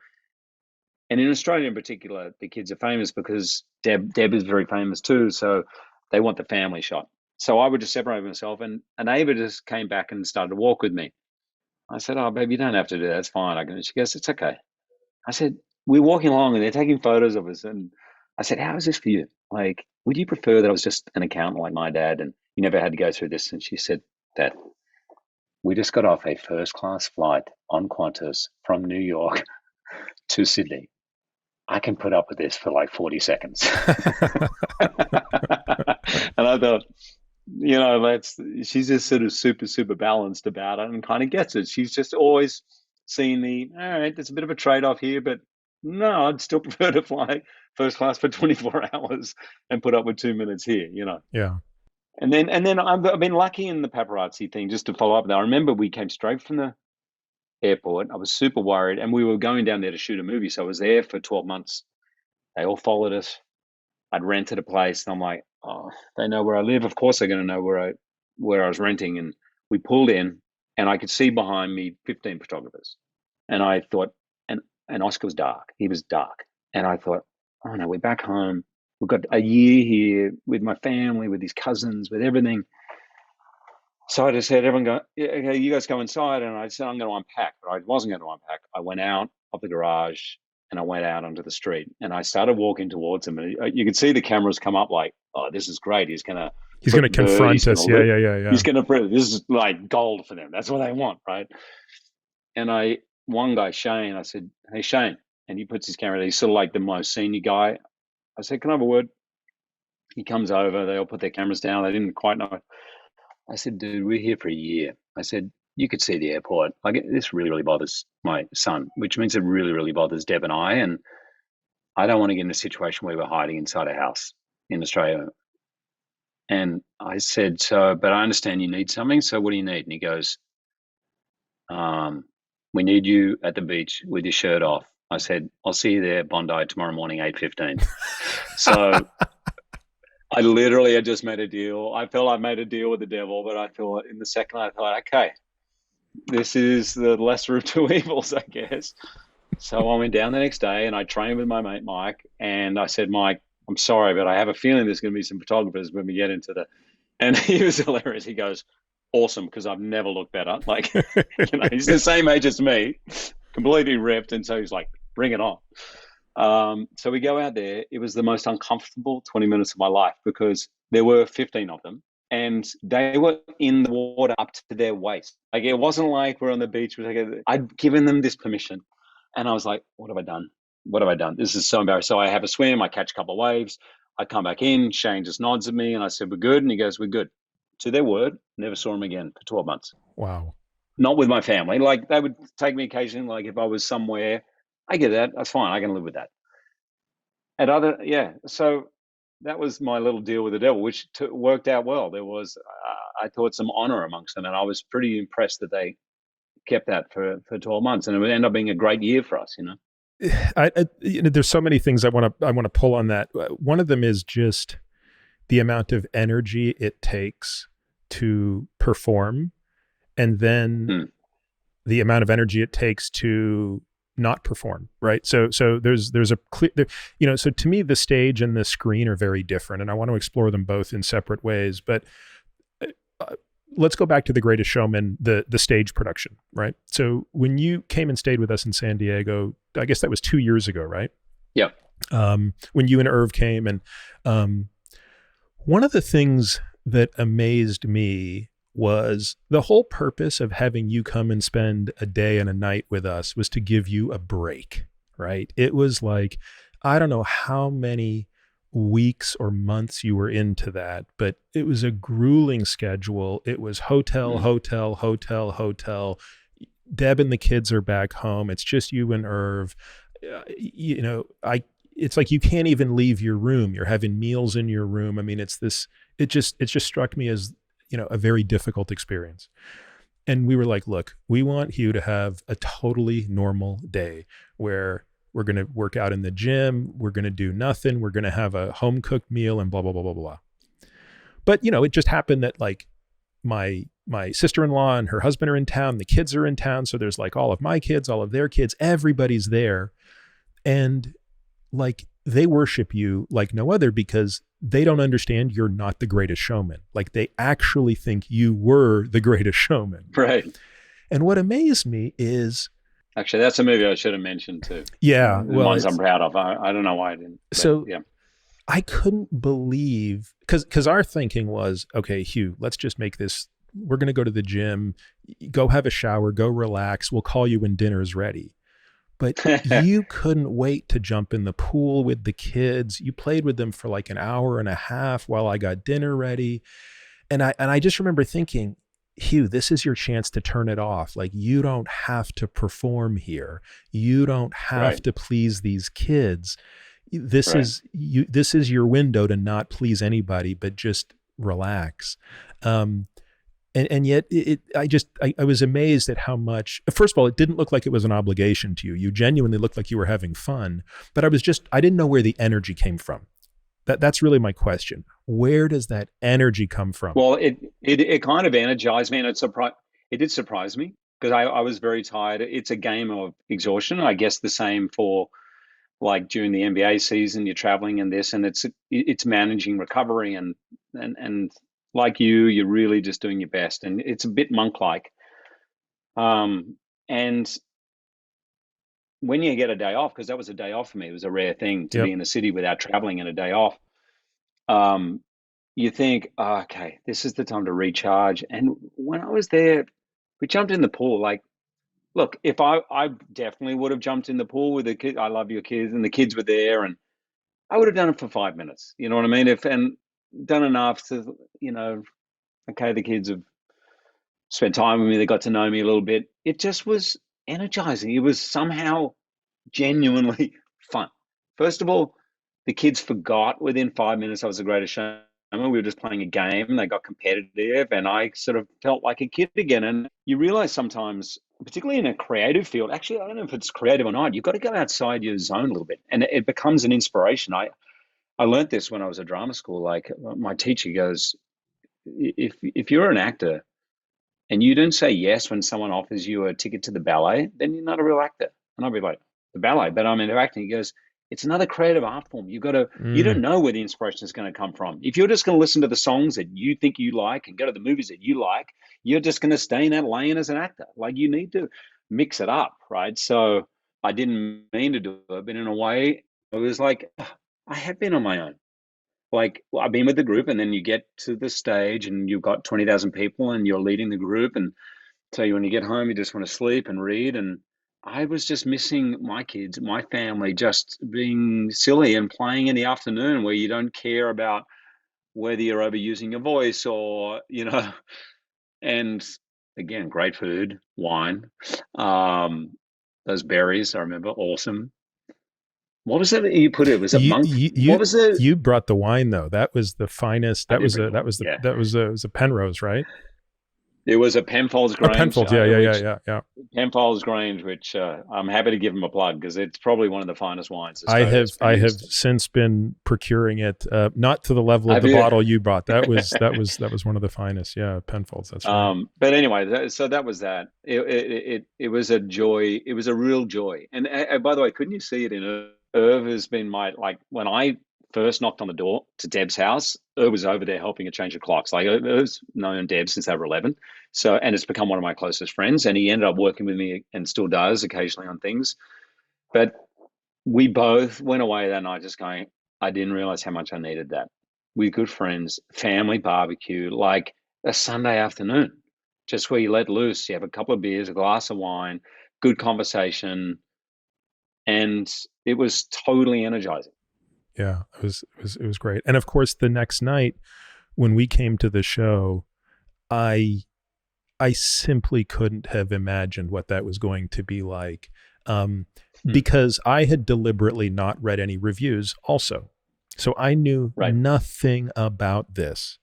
[SPEAKER 2] and in Australia in particular, the kids are famous because Deb is very famous too. So they want the family shot. So I would just separate myself. And Ava just came back and started to walk with me. I said, oh, babe, you don't have to do that. It's fine. She goes, it's okay. I said, we're walking along and they're taking photos of us. And I said, how is this for you? Like, would you prefer that I was just an accountant like my dad and you never had to go through this? And she said, Dad, we just got off a first-class flight on Qantas from New York to Sydney. I can put up with this for like 40 seconds. And I thought, she's just sort of super, super balanced about it and kind of gets it. She's just always seen all right, there's a bit of a trade-off here, but no, I'd still prefer to fly first class for 24 hours and put up with 2 minutes here,
[SPEAKER 1] Yeah.
[SPEAKER 2] And then I've been lucky in the paparazzi thing, just to follow up there. I remember we came straight from the airport. I was super worried, and we were going down there to shoot a movie. So I was there for 12 months. They all followed us. I'd rented a place, and I'm like, oh, they know where I live. Of course, they're going to know where I was renting. And we pulled in, and I could see behind me 15 photographers. And I thought, and Oscar was dark. He was dark. And I thought, oh no, we're back home. We've got a year here with my family, with his cousins, with everything. So I just said, everyone go, yeah, okay, you guys go inside. And I said, I'm going to unpack, but I wasn't going to unpack. I went out of the garage and I went out onto the street and I started walking towards him. And you could see the cameras come up like, oh, this is great. He's going to
[SPEAKER 1] confront us. Yeah.
[SPEAKER 2] He's going to, this is like gold for them. That's what they want, right? And one guy, Shane, I said, hey, Shane. And he puts his camera there. He's sort of like the most senior guy. I said, can I have a word? He comes over. They all put their cameras down. They didn't quite know. I said, dude, we're here for a year. I said, you could see the airport. This really, really bothers my son, which means it really, really bothers Deb and I. And I don't want to get in a situation where we're hiding inside a house in Australia. And I said, but I understand you need something. So what do you need? And he goes, we need you at the beach with your shirt off. I said, I'll see you there, Bondi, tomorrow morning, 8:15. So I literally had just made a deal. I felt I made a deal with the devil, but I thought in the second, I thought, okay, this is the lesser of two evils, I guess. So I went down the next day and I trained with my mate, Mike. And I said, Mike, I'm sorry, but I have a feeling there's going to be some photographers when we get into and he was hilarious. He goes, awesome, because I've never looked better. Like, he's the same age as me, completely ripped. And so he's like, bring it on. So we go out there. It was the most uncomfortable 20 minutes of my life because there were 15 of them and they were in the water up to their waist. Like, it wasn't like we're on the beach. I'd given them this permission and I was like, what have I done? what have I done? This is so embarrassing. So I have a swim, I catch a couple of waves, I come back in, Shane just nods at me and I said, we're good. And he goes, we're good. To their word, never saw him again for 12 months.
[SPEAKER 1] Wow.
[SPEAKER 2] Not with my family. Like they would take me occasionally, like if I was somewhere, I get that. That's fine. I can live with that. At other, yeah. So that was my little deal with the devil, which worked out well. There was, I thought, some honor amongst them. And I was pretty impressed that they kept that for 12 months. And it would end up being a great year for us, you know?
[SPEAKER 1] There's so many things I want to pull on that. One of them is just the amount of energy it takes to perform, and then
[SPEAKER 2] Hmm.
[SPEAKER 1] the amount of energy it takes to not perform. Right. So there's a clear, so to me, the stage and the screen are very different, and I want to explore them both in separate ways. But uh, let's go back to The Greatest Showman, the stage production, right? So when you came and stayed with us in San Diego, I guess that was 2 years ago, right?
[SPEAKER 2] Yep.
[SPEAKER 1] When you and Irv came, and one of the things that amazed me was the whole purpose of having you come and spend a day and a night with us was to give you a break, right? It was like, I don't know how many weeks or months you were into that, but it was a grueling schedule. It was hotel,
[SPEAKER 2] Hmm.
[SPEAKER 1] hotel, hotel, hotel. Deb and the kids are back home. It's just you and Irv. It's like you can't even leave your room. You're having meals in your room. I mean, it just struck me as, a very difficult experience. And we were like, look, we want Hugh to have a totally normal day where we're going to work out in the gym. We're going to do nothing. We're going to have a home cooked meal and blah, blah, blah, blah, blah. But, it just happened that like my sister-in-law and her husband are in town. The kids are in town. So there's like all of my kids, all of their kids, everybody's there. And like they worship you like no other because they don't understand you're not the greatest showman. Like they actually think you were the greatest showman.
[SPEAKER 2] Right.
[SPEAKER 1] And what amazed me is,
[SPEAKER 2] Actually, that's a movie I should have mentioned too.
[SPEAKER 1] yeah,
[SPEAKER 2] The
[SPEAKER 1] well,
[SPEAKER 2] ones I'm proud of. I don't know why I didn't, but
[SPEAKER 1] so
[SPEAKER 2] yeah.
[SPEAKER 1] I couldn't believe, because our thinking was, okay, Hugh, let's just make this. We're going to go to the gym, go have a shower, go relax. We'll call you when dinner's ready. But you couldn't wait to jump in the pool with the kids. You played with them for like an hour and a half while I got dinner ready. And I just remember thinking, Hugh, this is your chance to turn it off. Like you don't have to perform here. You don't have
[SPEAKER 2] Right.
[SPEAKER 1] to please these kids. This
[SPEAKER 2] Right.
[SPEAKER 1] is you this is your window to not please anybody, but just relax. Um, and yet I was amazed at how much, first of all, it didn't look like it was an obligation to you. You genuinely looked like you were having fun, but I didn't know where the energy came from. That's really my question. Where does that energy come from?
[SPEAKER 2] Well, it kind of energized me, and it did surprise me because I was very tired. It's a game of exhaustion. I guess the same for like during the NBA season, you're traveling and this, and it's managing recovery and like you're really just doing your best, and it's a bit monk-like. And when you get a day off, because that was a day off for me, it was a rare thing to be
[SPEAKER 1] Yep.
[SPEAKER 2] in the city without traveling and a day off. Um, you think, oh, okay, this is the time to recharge. And when I was there, we jumped in the pool. Like, look, if I definitely would have jumped in the pool with the kids. I love your kids, and the kids were there, and I would have done it for 5 minutes. You know what I mean? If and done enough to, okay, the kids have spent time with me. They got to know me a little bit. It just was energizing. It was somehow genuinely fun. First of all, the kids forgot within 5 minutes I was the greatest showman. We were just playing a game. They got competitive, and I sort of felt like a kid again. And you realize sometimes, particularly in a creative field, actually, I don't know if it's creative or not, you've got to go outside your zone a little bit, and it becomes an inspiration. I learned this when I was at drama school. Like my teacher goes, if you're an actor and you don't say yes when someone offers you a ticket to the ballet, then you're not a real actor. And I'll be like, the ballet, but I'm into acting. He goes, it's another creative art form. You don't
[SPEAKER 1] Mm,
[SPEAKER 2] know where the inspiration is going to come from. If you're just going to listen to the songs that you think you like and go to the movies that you like, you're just going to stay in that lane as an actor. Like you need to mix it up, right? So I didn't mean to do it, but in a way, it was like, I have been on my own. Like well, I've been with the group, and then you get to the stage, and you've got 20,000 people, and you're leading the group, and so when you get home, you just want to sleep and read. And I was just missing my kids, my family, just being silly and playing in the afternoon where you don't care about whether you're overusing your voice or, and again, great food, wine, um, those berries, I remember, awesome. What was it you put it? Was it
[SPEAKER 1] You
[SPEAKER 2] monk?
[SPEAKER 1] you
[SPEAKER 2] What
[SPEAKER 1] you
[SPEAKER 2] was it?
[SPEAKER 1] you brought the wine though. That was the finest.
[SPEAKER 2] I
[SPEAKER 1] That
[SPEAKER 2] did
[SPEAKER 1] was
[SPEAKER 2] bring
[SPEAKER 1] a
[SPEAKER 2] the
[SPEAKER 1] that
[SPEAKER 2] wine.
[SPEAKER 1] was the
[SPEAKER 2] Yeah.
[SPEAKER 1] that was a it was a Penrose, right?
[SPEAKER 2] It was a Penfolds
[SPEAKER 1] A
[SPEAKER 2] Grange,
[SPEAKER 1] Penfolds. Yeah, yeah, yeah,
[SPEAKER 2] which
[SPEAKER 1] yeah, yeah.
[SPEAKER 2] Penfolds Grange, which I'm happy to give them a plug because it's probably one of the finest wines Australia's
[SPEAKER 1] I have
[SPEAKER 2] produced.
[SPEAKER 1] since been procuring it, not to the level of
[SPEAKER 2] Have
[SPEAKER 1] the
[SPEAKER 2] you?
[SPEAKER 1] bottle you bought. That was one of the finest. Yeah, Penfolds. That's right.
[SPEAKER 2] But anyway, so that was that. It was a joy. It was a real joy. And by the way, couldn't you see it in Irv? Irv has been my like when I first knocked on the door to Deb's house. Irv was over there helping her change the clocks. Like Irv's known Deb since they were 11, so and it's become one of my closest friends. And he ended up working with me and still does occasionally on things. But we both went away that night just going, I didn't realize how much I needed that. We're good friends, family barbecue, like a Sunday afternoon, just where you let loose. You have a couple of beers, a glass of wine, good conversation. And it was totally energizing.
[SPEAKER 1] Yeah, it was great. And of course, the next night when we came to the show, I I simply couldn't have imagined what that was going to be like, um,
[SPEAKER 2] Hmm.
[SPEAKER 1] because I had deliberately not read any reviews. Also, so I knew
[SPEAKER 2] Right,
[SPEAKER 1] nothing about this.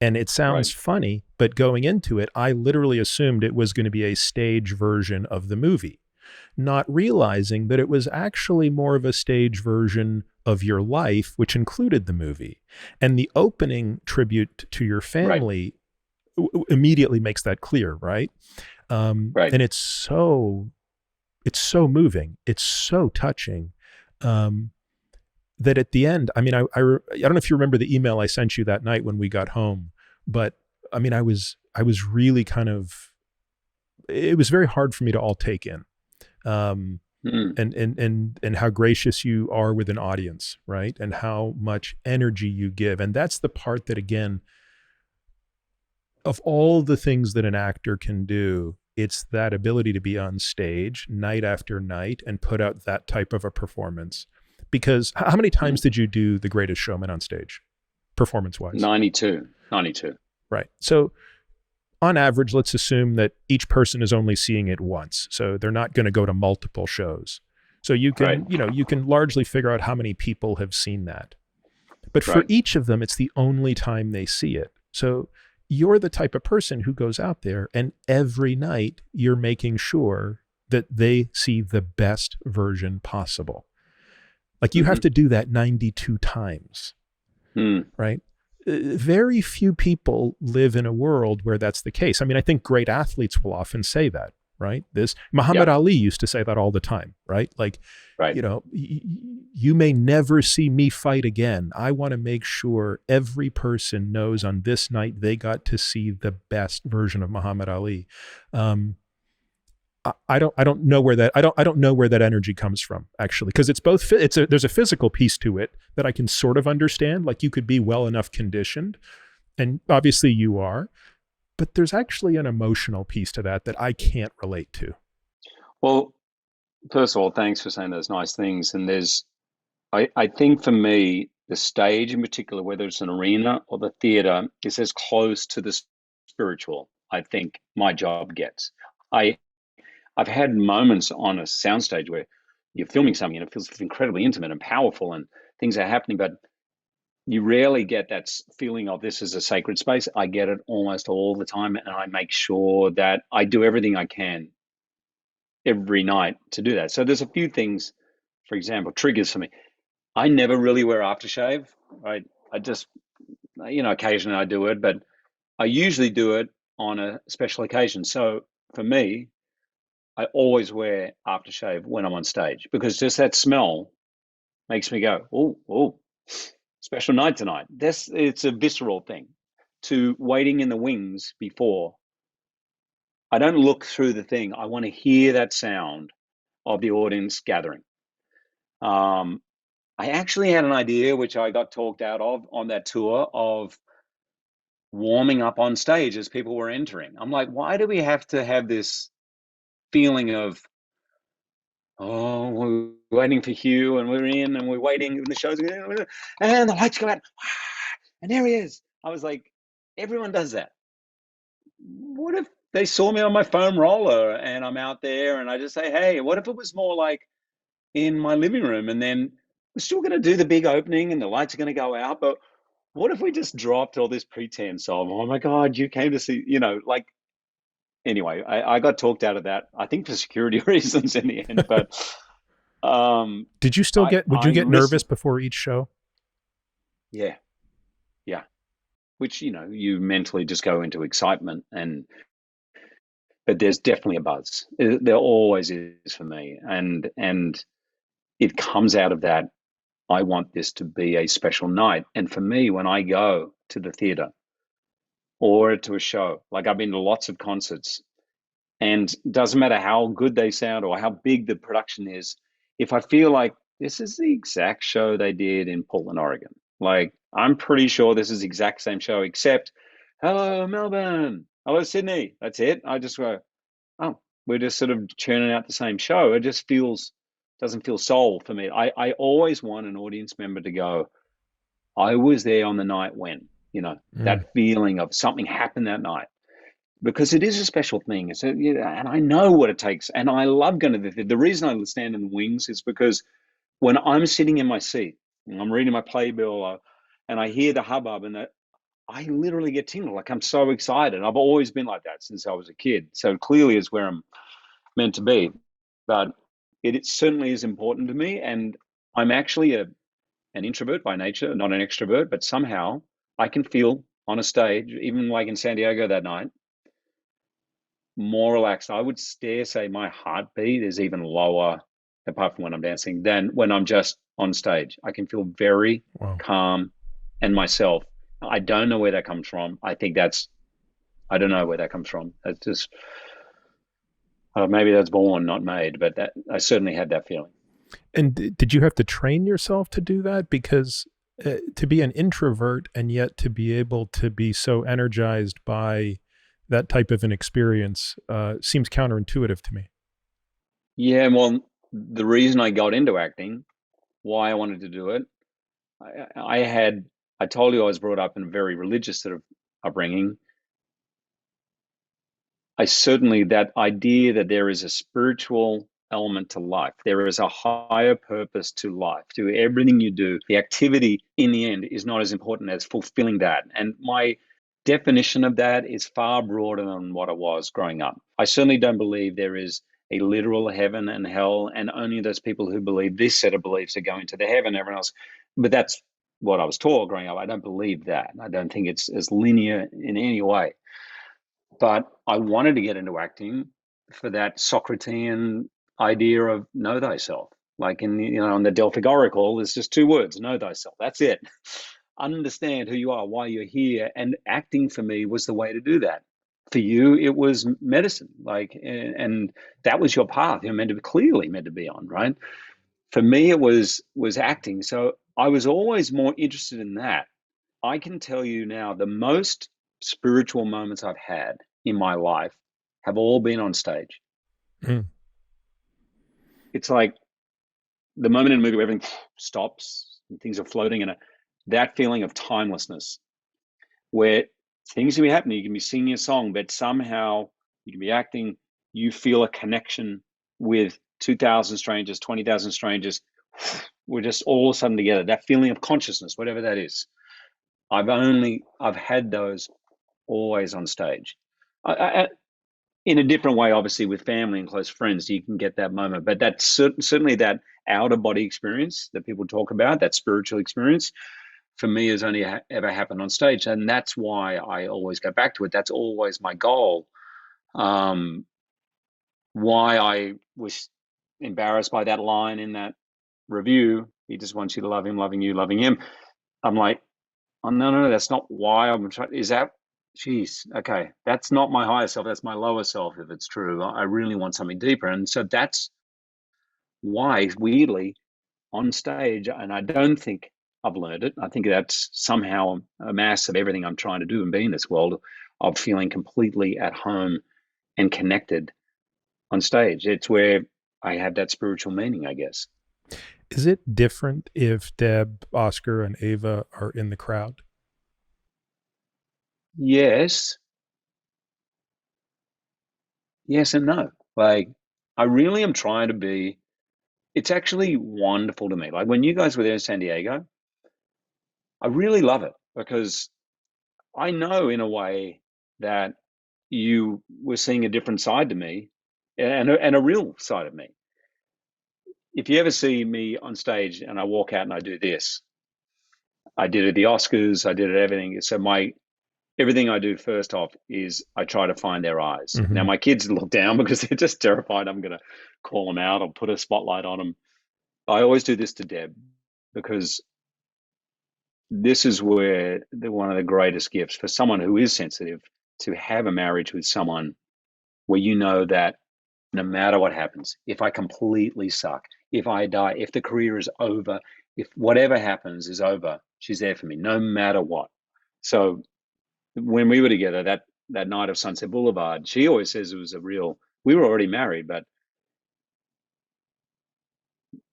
[SPEAKER 1] And it
[SPEAKER 2] right,
[SPEAKER 1] sounds funny, but going into it, I literally assumed it was going to be a stage version of the movie, not realizing that it was actually more of a stage version of your life, which included the movie. And the opening tribute to your
[SPEAKER 2] right,
[SPEAKER 1] family immediately makes that clear, right?
[SPEAKER 2] right.
[SPEAKER 1] And it's so moving, it's so touching. Um, that at the end, I mean, I don't know if you remember the email I sent you that night when we got home, but I mean, I was really kind of, it was very hard for me to all take in, um,
[SPEAKER 2] Mm,
[SPEAKER 1] and how gracious you are with an audience, right? And how much energy you give, and that's the part that, again, of all the things that an actor can do, it's that ability to be on stage night after night and put out that type of a performance. Because how many times
[SPEAKER 2] mm.
[SPEAKER 1] did you do The Greatest Showman on stage, performance wise?
[SPEAKER 2] 92, 92.
[SPEAKER 1] Right. So on average, let's assume that each person is only seeing it once. So they're not going to go to multiple shows. So
[SPEAKER 2] Right,
[SPEAKER 1] you can largely figure out how many people have seen that. But for
[SPEAKER 2] right.
[SPEAKER 1] each of them, it's the only time they see it. So you're the type of person who goes out there and every night you're making sure that they see the best version possible. Like you have
[SPEAKER 2] Hmm.
[SPEAKER 1] to do that 92 times,
[SPEAKER 2] Mm,
[SPEAKER 1] right? Very few people live in a world where that's the case. I mean, I think great athletes will often say that, right? This Muhammad
[SPEAKER 2] yeah,
[SPEAKER 1] Ali used to say that all the time, right? Like,
[SPEAKER 2] right.
[SPEAKER 1] you may never see me fight again. I want to make sure every person knows on this night they got to see the best version of Muhammad Ali. Um, I don't know where that I don't know where that energy comes from, actually, because it's both there's a physical piece to it that I can sort of understand. Like you could be well enough conditioned, and obviously you are, but there's actually an emotional piece to that that I can't relate to.
[SPEAKER 2] Well, first of all, thanks for saying those nice things. And I think for me, the stage in particular, whether it's an arena or the theater, is as close to the spiritual, I think my job gets. I, I've had moments on a soundstage where you're filming something and it feels incredibly intimate and powerful and things are happening, but you rarely get that feeling of this is a sacred space. I get it almost all the time, and I make sure that I do everything I can every night to do that. So there's a few things, for example, triggers for me. I never really wear aftershave. I just, occasionally I do it, but I usually do it on a special occasion. So for me, I always wear aftershave when I'm on stage because just that smell makes me go, oh, oh, special night tonight. It's a visceral thing. To waiting in the wings before, I don't look through the thing. I want to hear that sound of the audience gathering. Um, I actually had an idea, which I got talked out of on that tour, of warming up on stage as people were entering. I'm like, why do we have to have this feeling of Oh, we're waiting for Hugh, and we're in, and we're waiting, and the show's going, and the lights go out, and there he is. I was like, everyone does that. What if they saw me on my foam roller and I'm out there and I just say, hey, what if it was more like in my living room, and then we're still going to do the big opening and the lights are going to go out, but what if we just dropped all this pretense of, oh my God, you came to see, like, anyway, I got talked out of that, I think for security reasons in the end, but
[SPEAKER 1] Did you still would you
[SPEAKER 2] I
[SPEAKER 1] get nervous
[SPEAKER 2] listen.
[SPEAKER 1] before each show?
[SPEAKER 2] Yeah, yeah. Which, you mentally just go into excitement, but there's definitely a buzz. There always is for me. And it comes out of that. I want this to be a special night. And for me, when I go to the theater or to a show, like I've been to lots of concerts, and it doesn't matter how good they sound or how big the production is, if I feel like this is the exact show they did in Portland, Oregon, like I'm pretty sure this is the exact same show, except hello, Melbourne, hello, Sydney. That's it. I just go, oh, we're just sort of churning out the same show. It just doesn't feel soul for me. I always want an audience member to go, I was there on the night when,
[SPEAKER 1] Mm.
[SPEAKER 2] that feeling of something happened that night, because it is a special thing. It's and I know what it takes, and I love going to the theater. The reason I stand in the wings is because when I'm sitting in my seat and I'm reading my playbill, and I hear the hubbub, and that, I literally get tingled. Like I'm so excited. I've always been like that since I was a kid. So clearly, it's where I'm meant to be. But it certainly is important to me, and I'm actually an introvert by nature, not an extrovert. But somehow I can feel on a stage, even like in San Diego that night, more relaxed. I would dare say my heartbeat is even lower, apart from when I'm dancing, than when I'm just on stage. I can feel very
[SPEAKER 1] Wow.
[SPEAKER 2] calm and myself. I don't know where that comes from. I don't know where that comes from. It's just, maybe that's born, not made, but that I certainly had that feeling.
[SPEAKER 1] And did you have to train yourself to do that? Because to be an introvert and yet to be able to be so energized by that type of an experience seems counterintuitive to me.
[SPEAKER 2] Yeah, well, the reason I got into acting, why I wanted to do it, I told you I was brought up in a very religious sort of upbringing. I certainly, that idea that there is a spiritual element to life, there is a higher purpose to life, to everything you do. The activity in the end is not as important as fulfilling that. And my definition of that is far broader than what it was growing up. I certainly don't believe there is a literal heaven and hell, and only those people who believe this set of beliefs are going to the heaven, everyone else. But that's what I was taught growing up. I don't believe that. I don't think it's as linear in any way. But I wanted to get into acting for that Socratean idea of know thyself. Like in the Delphic Oracle, there's just two words: know thyself. That's it. Understand who you are, why you're here, and acting for me was the way to do that. For you, it was medicine, and that was your path. You're clearly meant to be on, right? For me, it was acting. So I was always more interested in that. I can tell you now, the most spiritual moments I've had in my life have all been on stage.
[SPEAKER 1] Mm.
[SPEAKER 2] It's like the moment in a movie where everything stops and things are floating, and that feeling of timelessness, where things can be happening. You can be singing a song, but somehow you can be acting. You feel a connection with 2,000 strangers, 20,000 strangers. We're just all of a sudden together. That feeling of consciousness, whatever that is. I've had those always on stage. I, in a different way, obviously, with family and close friends, you can get that moment. But that's certainly that outer body experience that people talk about, that spiritual experience, for me has only ever happened on stage. And that's why I always go back to it. That's always my goal. Um, why I was embarrassed by that line in that review, he just wants you to love him, loving you, loving him. I'm like, oh, no, no, no, that's not why I'm trying. Is that, geez, okay, that's not my higher self. That's my lower self, if it's true. I really want something deeper. And so that's why, weirdly, on stage, and I don't think I've learned it. I think that's somehow a mass of everything I'm trying to do and be in this world, of feeling completely at home and connected on stage. It's where I had that spiritual meaning, I guess.
[SPEAKER 1] Is it different if Deb, Oscar, and Ava are in the crowd?
[SPEAKER 2] Yes, yes, and no. Like, I really am trying to be. It's actually wonderful to me. Like when you guys were there in San Diego, I really love it because I know in a way that you were seeing a different side to me, and a real side of me. If you ever see me on stage and I walk out and I do this, I did it at the Oscars, I did it everything. So my everything I do first off is I try to find their eyes. Now
[SPEAKER 1] Mm-hmm.
[SPEAKER 2] my kids look down because they're just terrified I'm going to call them out or put a spotlight on them. I always do this to Deb because this is where one of the greatest gifts for someone who is sensitive to have a marriage with someone where you know that no matter what happens, if I completely suck, if I die, if the career is over, if whatever happens is over, she's there for me no matter what. So when we were together, that night of Sunset Boulevard, she always says it was a real. We were already married, but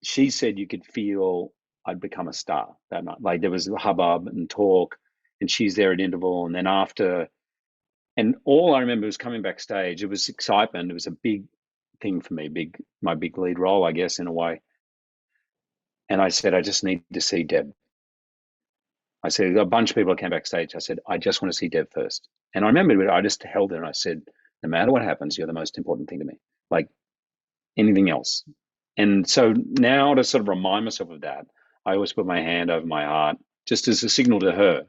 [SPEAKER 2] she said you could feel I'd become a star that night. Like there was hubbub and talk, and she's there at interval, and then after, and all I remember was coming backstage. It was excitement. It was a big thing for me, my big lead role, I guess, in a way. And I said, I just need to see Deb. I said, a bunch of people came backstage. I said, I just want to see Deb first. And I remember I just held her and I said, no matter what happens, you're the most important thing to me. Like anything else. And so now to sort of remind myself of that, I always put my hand over my heart just as a signal to her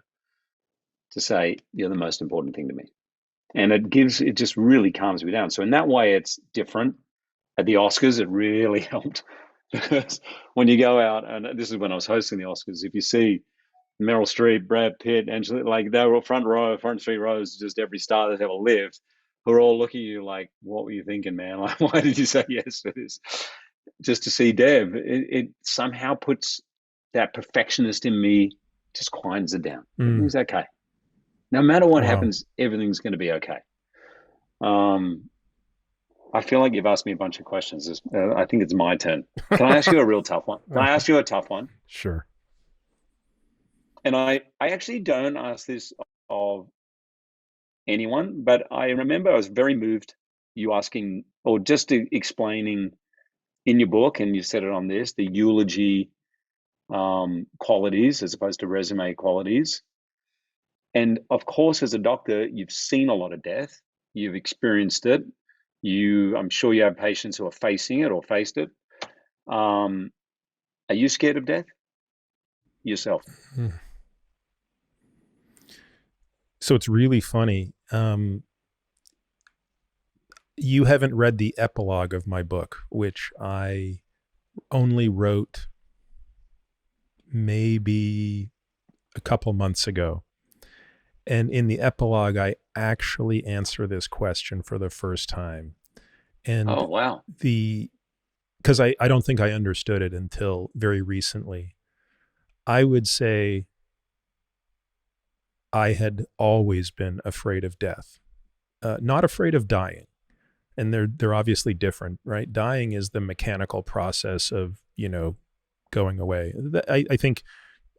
[SPEAKER 2] to say, you're the most important thing to me. And it just really calms me down. So in that way, it's different. At the Oscars, it really helped because when you go out, and this is when I was hosting the Oscars, if you see Meryl Streep, Brad Pitt, Angela, like they were front three rows, just every star that's ever lived, who are all looking at you like, what were you thinking, man? Like, why did you say yes to this? Just to see Deb, it somehow puts that perfectionist in me, just quiets it down.
[SPEAKER 1] Mm.
[SPEAKER 2] Everything's okay. No matter what
[SPEAKER 1] Wow.
[SPEAKER 2] happens, everything's going to be okay. Um, I feel like you've asked me a bunch of questions. I think it's my turn. Can I ask you a real tough one? Can I ask you a tough one?
[SPEAKER 1] Sure.
[SPEAKER 2] And I actually don't ask this of anyone, but I remember I was very moved you asking or just explaining in your book, and you said it on this, the eulogy qualities as opposed to resume qualities. And of course, as a doctor, you've seen a lot of death, you've experienced it. I'm sure you have patients who are facing it or faced it. Are you scared of death yourself?
[SPEAKER 1] Mm. So it's really funny. You haven't read the epilogue of my book, which I only wrote maybe a couple months ago. And in the epilogue, I actually answer this question for the first time.
[SPEAKER 2] Oh,
[SPEAKER 1] And
[SPEAKER 2] wow.
[SPEAKER 1] because I don't think I understood it until very recently. I would say I had always been afraid of death, not afraid of dying. And they're obviously different, right? Dying is the mechanical process of, going away. I think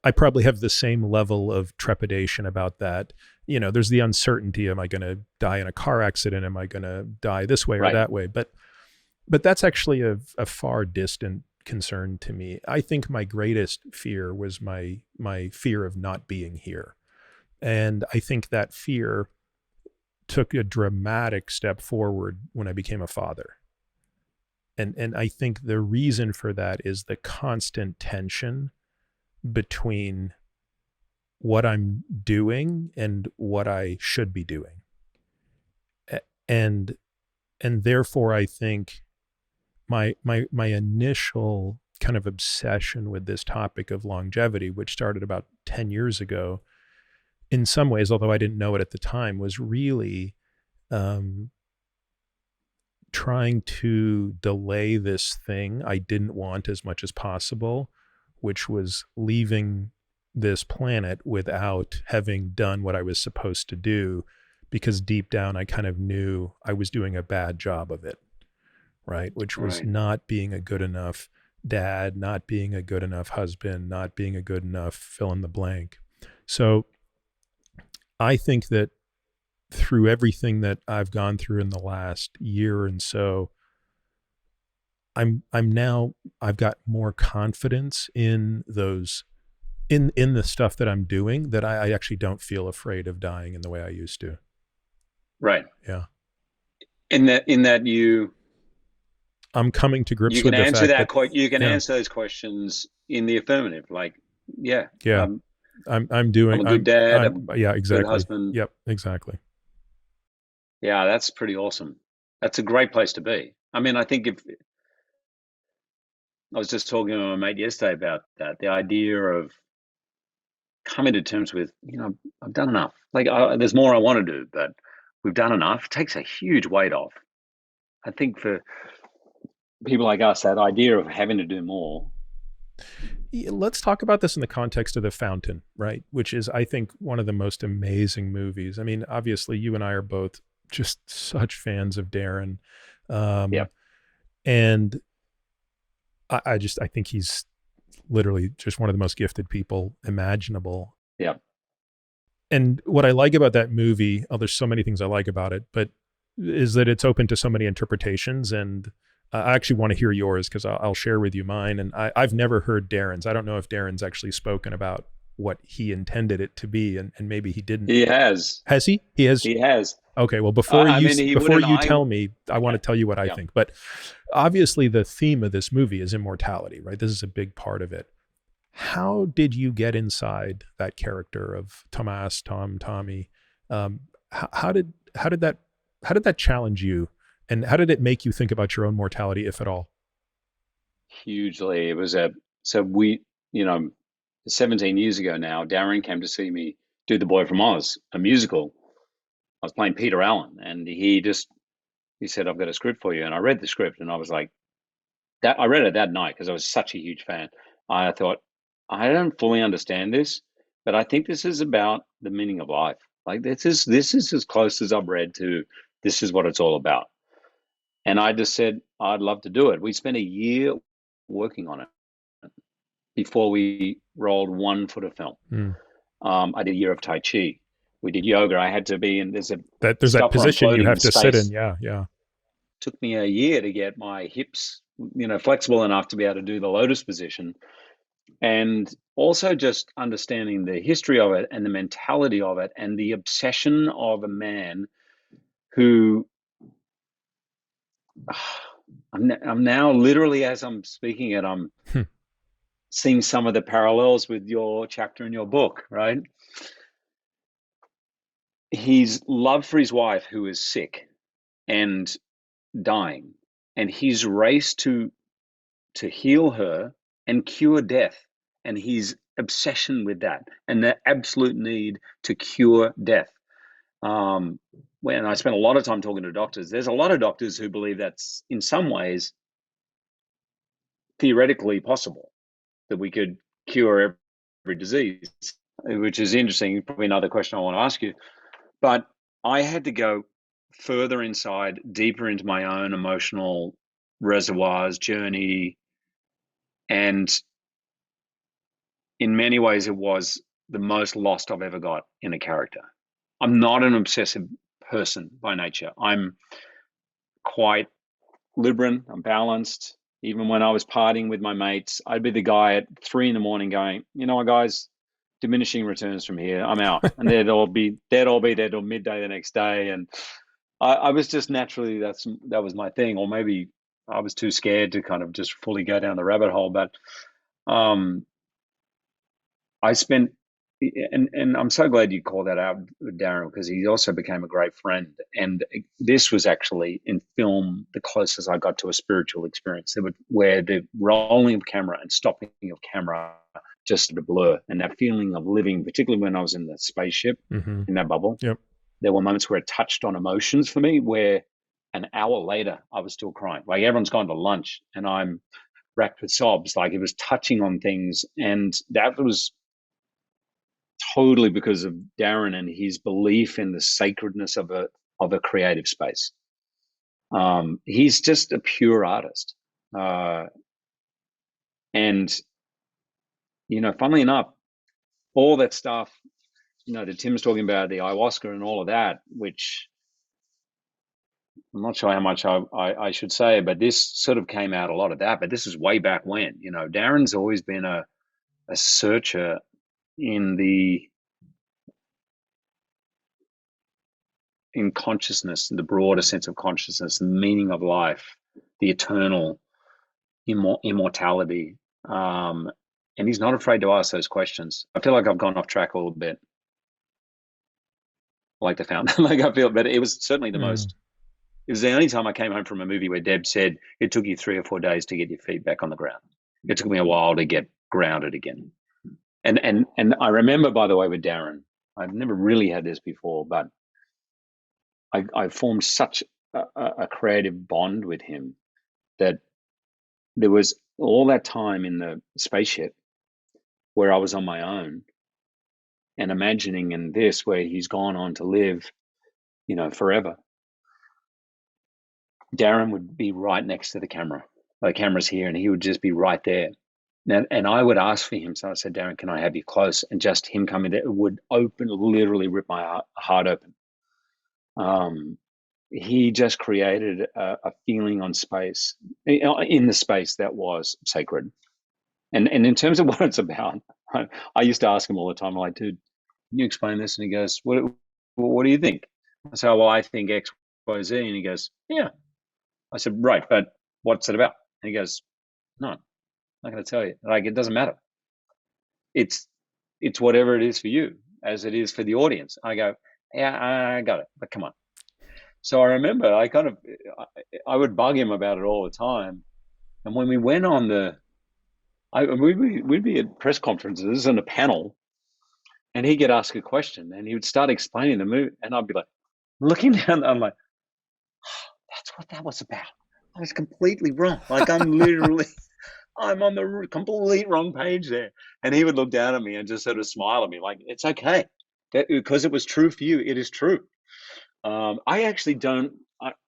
[SPEAKER 1] I probably have the same level of trepidation about that. There's the uncertainty. Am I going to die in a car accident? Am I going to die this way or
[SPEAKER 2] Right.
[SPEAKER 1] that way? But that's actually a far distant concern to me. I think my greatest fear was my fear of not being here. And I think that fear took a dramatic step forward when I became a father. And I think the reason for that is the constant tension between what I'm doing and what I should be doing. And therefore I think my initial kind of obsession with this topic of longevity, which started about 10 years ago, in some ways, although I didn't know it at the time, was really trying to delay this thing I didn't want as much as possible, which was leaving this planet without having done what I was supposed to do, because deep down I kind of knew I was doing a bad job of it. right? Which was
[SPEAKER 2] Right.
[SPEAKER 1] not being a good enough dad, not being a good enough husband, not being a good enough fill in the blank. So I think that through everything that I've gone through in the last year and so, I'm now I've got more confidence in those in the stuff that I'm doing that I actually don't feel afraid of dying in the way I used to.
[SPEAKER 2] Right.
[SPEAKER 1] Yeah.
[SPEAKER 2] In that
[SPEAKER 1] I'm coming to
[SPEAKER 2] you
[SPEAKER 1] grips
[SPEAKER 2] can
[SPEAKER 1] with the
[SPEAKER 2] answer
[SPEAKER 1] fact
[SPEAKER 2] that
[SPEAKER 1] that
[SPEAKER 2] you can
[SPEAKER 1] yeah,
[SPEAKER 2] answer those questions in the affirmative. Like, yeah,
[SPEAKER 1] yeah, I'm doing
[SPEAKER 2] I'm a good dad,
[SPEAKER 1] I'm
[SPEAKER 2] I'm
[SPEAKER 1] yeah,
[SPEAKER 2] a good
[SPEAKER 1] exactly.
[SPEAKER 2] husband.
[SPEAKER 1] Yep, exactly.
[SPEAKER 2] Yeah, that's pretty awesome. That's a great place to be. I mean, I think if I was just talking to my mate yesterday about that, the idea of coming to terms with, I've done enough. Like, there's more I want to do, but we've done enough. It takes a huge weight off. I think for people like us, that idea of having to do more.
[SPEAKER 1] Let's talk about this in the context of The Fountain, right? Which is, I think, one of the most amazing movies. I mean, obviously, you and I are both just such fans of Darren.
[SPEAKER 2] Yeah,
[SPEAKER 1] Um, and I think he's literally just one of the most gifted people imaginable.
[SPEAKER 2] yeah,
[SPEAKER 1] And what I like about that movie, oh, there's so many things I like about it, but is that it's open to so many interpretations. And I actually want to hear yours because I'll share with you mine. And I've never heard Darren's. I don't know if Darren's actually spoken about what he intended it to be, and maybe he didn't.
[SPEAKER 2] he has.
[SPEAKER 1] Has he? He has.
[SPEAKER 2] He has.
[SPEAKER 1] Okay, well,
[SPEAKER 2] I mean, he
[SPEAKER 1] before
[SPEAKER 2] wouldn't.
[SPEAKER 1] you tell me, I want to
[SPEAKER 2] Okay.
[SPEAKER 1] tell you what I
[SPEAKER 2] Yeah.
[SPEAKER 1] think. But obviously, the theme of this movie is immortality, right? This is a big part of it. How did you get inside that character of Tomas, Tom, Tommy? Um, how did that how did that challenge you, and how did it make you think about your own mortality, if at all?
[SPEAKER 2] Hugely. It was so we, you know, 17 years ago now, Darren came to see me do The Boy from Oz, a musical. I was playing Peter Allen, and he said, "I've got a script for you." And I read the script, and I was like, that I read it that night because I was such a huge fan. I thought, I don't fully understand this, but I think this is about the meaning of life. Like, this is as close as I've read to this is what it's all about. And I just said, I'd love to do it. We spent a year working on it before we rolled one foot of film.
[SPEAKER 1] Mm.
[SPEAKER 2] I did a year of Tai Chi. We did yoga. I had to be in, there's a
[SPEAKER 1] There's that
[SPEAKER 2] stuff where I'm
[SPEAKER 1] position you
[SPEAKER 2] floating in
[SPEAKER 1] have to sit in.
[SPEAKER 2] space.
[SPEAKER 1] Yeah, yeah.
[SPEAKER 2] Took me a year to get my hips, flexible enough to be able to do the lotus position. And also just understanding the history of it and the mentality of it and the obsession of a man who I'm now literally, as I'm speaking it, I'm
[SPEAKER 1] Hmm.
[SPEAKER 2] seeing some of the parallels with your chapter in your book, right? His love for his wife who is sick and dying, and his race to heal her and cure death, and his obsession with that and the absolute need to cure death. When I spent a lot of time talking to doctors, there's a lot of doctors who believe that's in some ways theoretically possible, that we could cure every disease, which is interesting. Probably another question I want to ask you. But I had to go further inside, deeper into my own emotional reservoirs, journey. And in many ways, it was the most lost I've ever got in a character. I'm not an obsessive person by nature. I'm quite Libran, I'm balanced. Even when I was partying with my mates, I'd be the guy at 3 in the morning going, you know what, guys, diminishing returns from here. I'm out. And they'd all be there till midday the next day. And I was just naturally, that was my thing. Or maybe I was too scared to kind of just fully go down the rabbit hole. But um, I spent, and I'm so glad you called that out with Darren, because he also became a great friend. And this was actually in film the closest I got to a spiritual experience, where the rolling of camera and stopping of camera just a blur, and that feeling of living, particularly when I was in the spaceship
[SPEAKER 1] Mm-hmm.
[SPEAKER 2] in that bubble.
[SPEAKER 1] Yep.
[SPEAKER 2] There were moments where it touched on emotions for me, where an hour later I was still crying. Like, everyone's gone to lunch and I'm racked with sobs. Like, it was touching on things, and that was totally because of Darren and his belief in the sacredness of a creative space. He's just a pure artist. And, funnily enough, all that stuff, that Tim's talking about, the ayahuasca and all of that, which I'm not sure how much I should say, but this sort of came out a lot of that. But this is way back when. Darren's always been a searcher in consciousness, the broader sense of consciousness, the meaning of life, the eternal immortality. And he's not afraid to ask those questions. I feel like I've gone off track a little bit. Like the fountain, but it was certainly the most. It was the only time I came home from a movie where Deb said it took you 3 or 4 days to get your feet back on the ground. It took me a while to get grounded again. And I remember, by the way, with Darren, I've never really had this before, but I formed such a creative bond with him that there was all that time in the spaceship where I was on my own and imagining in this where he's gone on to live, forever. Darren would be right next to the camera. The camera's here, and he would just be right there. And I would ask for him. So I said, Darren, can I have you close? And just him coming there would literally rip my heart open. He just created a feeling on space, in the space that was sacred. And in terms of what it's about, I used to ask him all the time, like, dude, can you explain this? And he goes, what do you think? I said, well, I think X, Y, Z. And he goes, yeah. I said, right, but what's it about? And he goes, no, I'm not going to tell you. Like, it doesn't matter. It's whatever it is for you, as it is for the audience. I go, yeah, I got it, but come on. So I remember I would bug him about it all the time. And when we went on we'd be at press conferences and a panel, and he'd get asked a question, and he would start explaining the movie, and I'd be like, looking down, I'm like, that's what that was about. I was completely wrong. Like, I'm on the complete wrong page there. And he would look down at me and just sort of smile at me like, it's okay. Because it was true for you. It is true. I actually don't,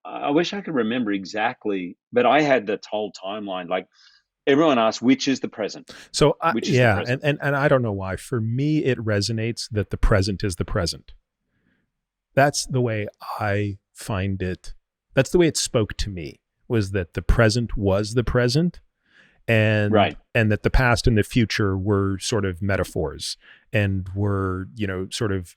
[SPEAKER 2] I wish I could remember exactly, but I had the whole timeline. Like, everyone asks, which is the present?
[SPEAKER 1] So,
[SPEAKER 2] the present?
[SPEAKER 1] And I don't know why. For me, it resonates that the present is the present. That's the way I find it. That's the way it spoke to me, was that the present was the present, and and that the past and the future were sort of metaphors and were, sort of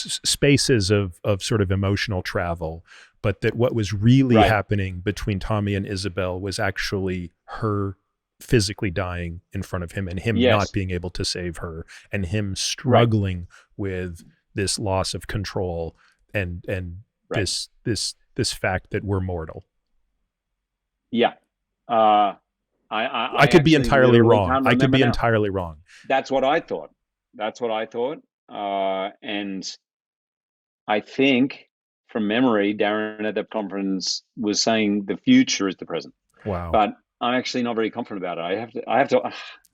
[SPEAKER 1] spaces of sort of emotional travel, but that what was really happening between Tommy and Isabel was actually her physically dying in front of him, and him not being able to save her, and him struggling with this loss of control and this fact that we're mortal.
[SPEAKER 2] Yeah.
[SPEAKER 1] I could be entirely wrong. I could be entirely wrong.
[SPEAKER 2] That's what I thought. And I think, from memory, Darren at that conference was saying the future is the present.
[SPEAKER 1] Wow.
[SPEAKER 2] But I'm actually not very confident about it. I have to.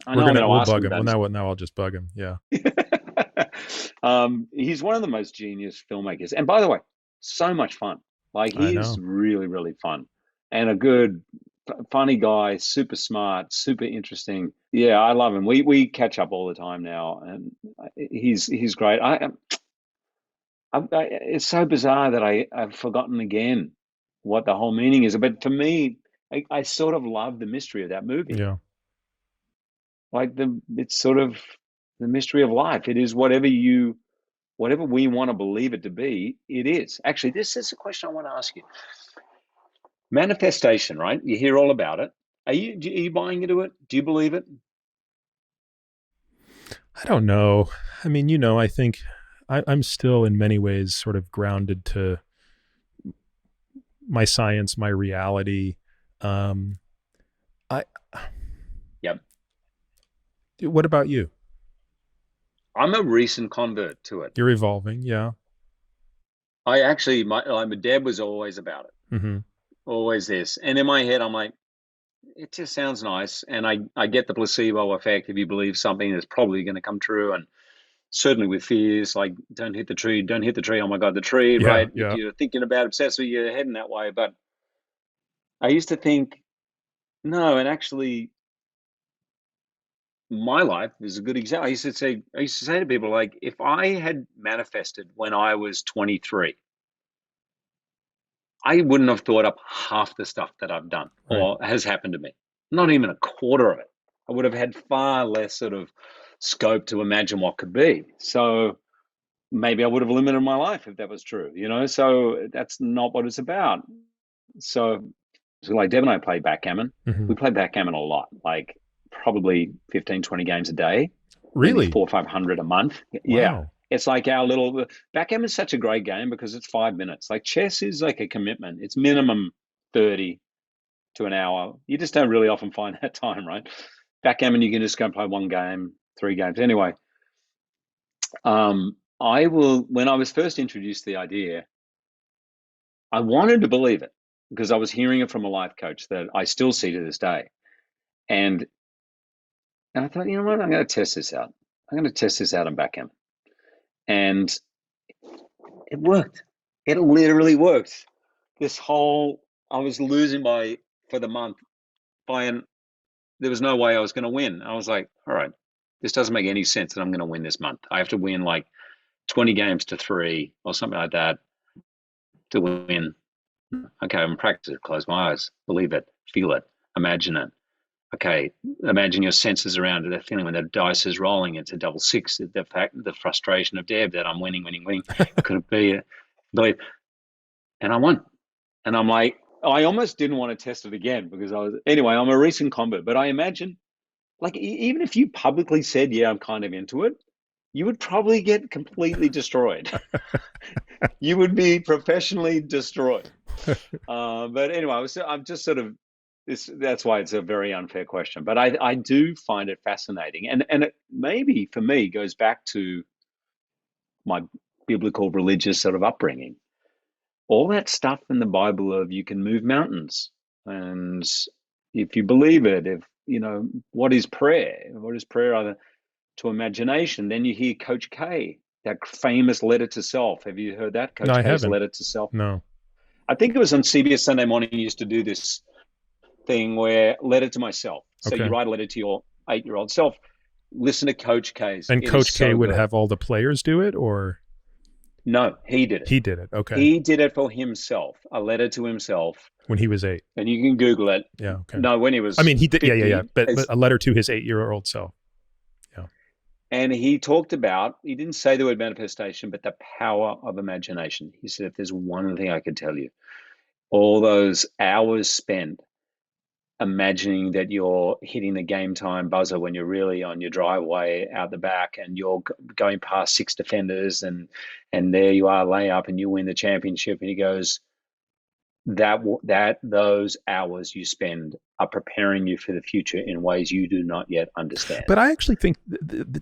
[SPEAKER 1] We'll bug him. Well, now I'll just bug him. Yeah.
[SPEAKER 2] He's one of the most genius filmmakers, and by the way, so much fun. Like, he is really, really fun, and a good, funny guy. Super smart, super interesting. Yeah, I love him. We catch up all the time now, and he's great. It's so bizarre that I've forgotten again what the whole meaning is. But for me, I sort of love the mystery of that movie.
[SPEAKER 1] Yeah.
[SPEAKER 2] Like, it's sort of the mystery of life. It is whatever we want to believe it to be, it is. Actually, this is a question I want to ask you. Manifestation, right? You hear all about it. Are you buying into it? Do you believe it?
[SPEAKER 1] I don't know. I mean, I think I'm still in many ways sort of grounded to my science, my reality.
[SPEAKER 2] Yep.
[SPEAKER 1] What about you?
[SPEAKER 2] I'm a recent convert to it.
[SPEAKER 1] You're evolving, yeah.
[SPEAKER 2] I actually, my dad was always about it.
[SPEAKER 1] Mm-hmm.
[SPEAKER 2] Always this. And in my head, I'm like, it just sounds nice. And I get the placebo effect. If you believe something, it's probably going to come true. And certainly with fears, like, don't hit the tree. Oh my God, the tree, right?
[SPEAKER 1] Yeah.
[SPEAKER 2] If you're thinking about obsessively, you're heading that way. But I used to think, no, and actually my life is a good example. I used to say to people, like, if I had manifested when I was 23, I wouldn't have thought up half the stuff that I've done
[SPEAKER 1] Right.
[SPEAKER 2] or has happened to me. Not even a quarter of it. I would have had far less sort of scope to imagine what could be. So maybe I would have limited my life if that was true, you know? So that's not what it's about. So like Deb and I play backgammon.
[SPEAKER 1] Hmm.
[SPEAKER 2] We play backgammon a lot, like probably 15, 20 games a day, maybe
[SPEAKER 1] Really?
[SPEAKER 2] 400 or 500 a month. Yeah.
[SPEAKER 1] Wow.
[SPEAKER 2] It's like our little backgammon is such a great game because it's 5 minutes. Like chess is like a commitment. It's minimum 30 to an hour. You just don't really often find that time, right? Backgammon, you can just go and play one game, 3 games. Anyway, when I was first introduced to the idea, I wanted to believe it because I was hearing it from a life coach that I still see to this day. And I thought, you know what, I'm going to test this out. I'm going to test this out in backgammon. And it worked. It literally worked. I was losing for the month there was no way I was going to win. I was like, all right, this doesn't make any sense that I'm going to win this month. I have to win like 20 games to 3 or something like that to win. Okay, I'm practicing. Close my eyes, believe it, feel it, imagine it. Okay, imagine your senses around it. That feeling when the dice is rolling, it's a double six. The frustration of Deb that I'm winning. Could it be? Believe, and I won. And I'm like, I almost didn't want to test it again because anyway, I'm a recent convert, but I imagine, like, even if you publicly said, yeah, I'm kind of into it, you would probably get completely destroyed. You would be professionally destroyed. But anyway, I'm just sort of that's why it's a very unfair question. But I do find it fascinating, and it maybe for me goes back to my biblical religious sort of upbringing. All that stuff in the Bible of you can move mountains, and if you believe it, if you know what is prayer, other to imagination, then you hear Coach K, that famous letter to self. Have you heard that?
[SPEAKER 1] No,
[SPEAKER 2] Coach
[SPEAKER 1] I
[SPEAKER 2] K's
[SPEAKER 1] haven't.
[SPEAKER 2] letter to self.
[SPEAKER 1] No.
[SPEAKER 2] I think it was on CBS Sunday Morning. He used to do this thing where letter to myself. So you
[SPEAKER 1] Okay.
[SPEAKER 2] write a letter to your 8-year-old self. Listen to Coach K's.
[SPEAKER 1] And
[SPEAKER 2] It is
[SPEAKER 1] Coach K
[SPEAKER 2] so
[SPEAKER 1] would
[SPEAKER 2] good.
[SPEAKER 1] have all the players do it, or
[SPEAKER 2] No, he did it.
[SPEAKER 1] he did it? Okay.
[SPEAKER 2] He did it for himself, a letter to himself.
[SPEAKER 1] When he was 8.
[SPEAKER 2] And you can Google it.
[SPEAKER 1] Yeah. Okay.
[SPEAKER 2] No, when he
[SPEAKER 1] I
[SPEAKER 2] was
[SPEAKER 1] mean, he did. Yeah, yeah, yeah.
[SPEAKER 2] 50.
[SPEAKER 1] But a letter to his 8-year-old self. Yeah.
[SPEAKER 2] And he talked about, he didn't say the word manifestation, but the power of imagination. He said, if there's one thing I could tell you, all those hours spent imagining that you're hitting the game time buzzer when you're really on your driveway out the back and you're going past 6 defenders and there you are, lay up and you win the championship. And he goes, that those hours you spend are preparing you for the future in ways you do not yet understand.
[SPEAKER 1] But I actually think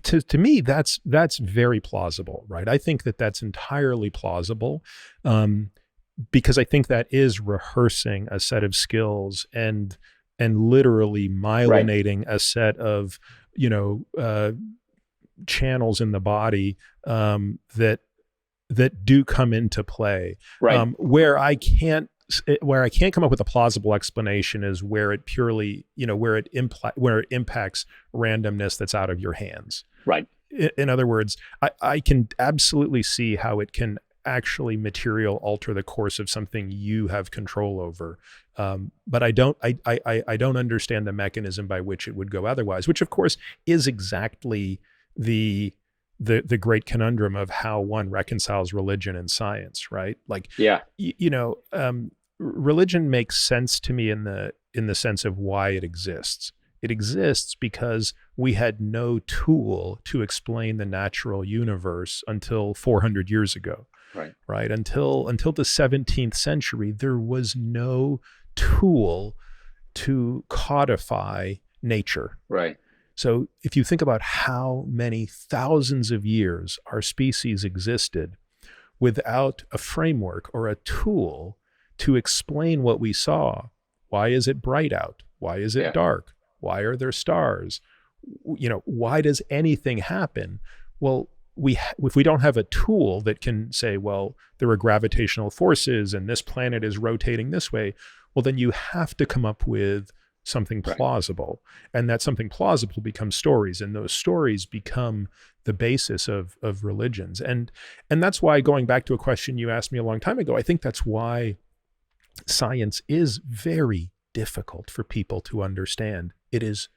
[SPEAKER 1] to me that's very plausible, right? I think that that's entirely plausible, because I think that is rehearsing a set of skills and literally myelinating a set of channels in the body that do come into play.
[SPEAKER 2] Right.
[SPEAKER 1] Where I can't come up with a plausible explanation is where it purely, where it impacts randomness that's out of your hands.
[SPEAKER 2] Right.
[SPEAKER 1] In other words, I can absolutely see how it can actually material alter the course of something you have control over. But I don't understand the mechanism by which it would go otherwise, which of course is exactly the great conundrum of how one reconciles religion and science, right? Like,
[SPEAKER 2] yeah,
[SPEAKER 1] religion makes sense to me in the sense of why it exists. It exists because we had no tool to explain the natural universe until 400 years ago. Right. Until the 17th century, there was no tool to codify nature.
[SPEAKER 2] Right.
[SPEAKER 1] So if you think about how many thousands of years our species existed without a framework or a tool to explain what we saw, why is it bright out? Why is it dark? Why are there stars? Why does anything happen? Well, if we don't have a tool that can say, well, there are gravitational forces and this planet is rotating this way, well, then you have to come up with something
[SPEAKER 2] Right.
[SPEAKER 1] plausible. And that something plausible becomes stories. And those stories become the basis of religions. And that's why, going back to a question you asked me a long time ago, I think that's why science is very difficult for people to understand. It is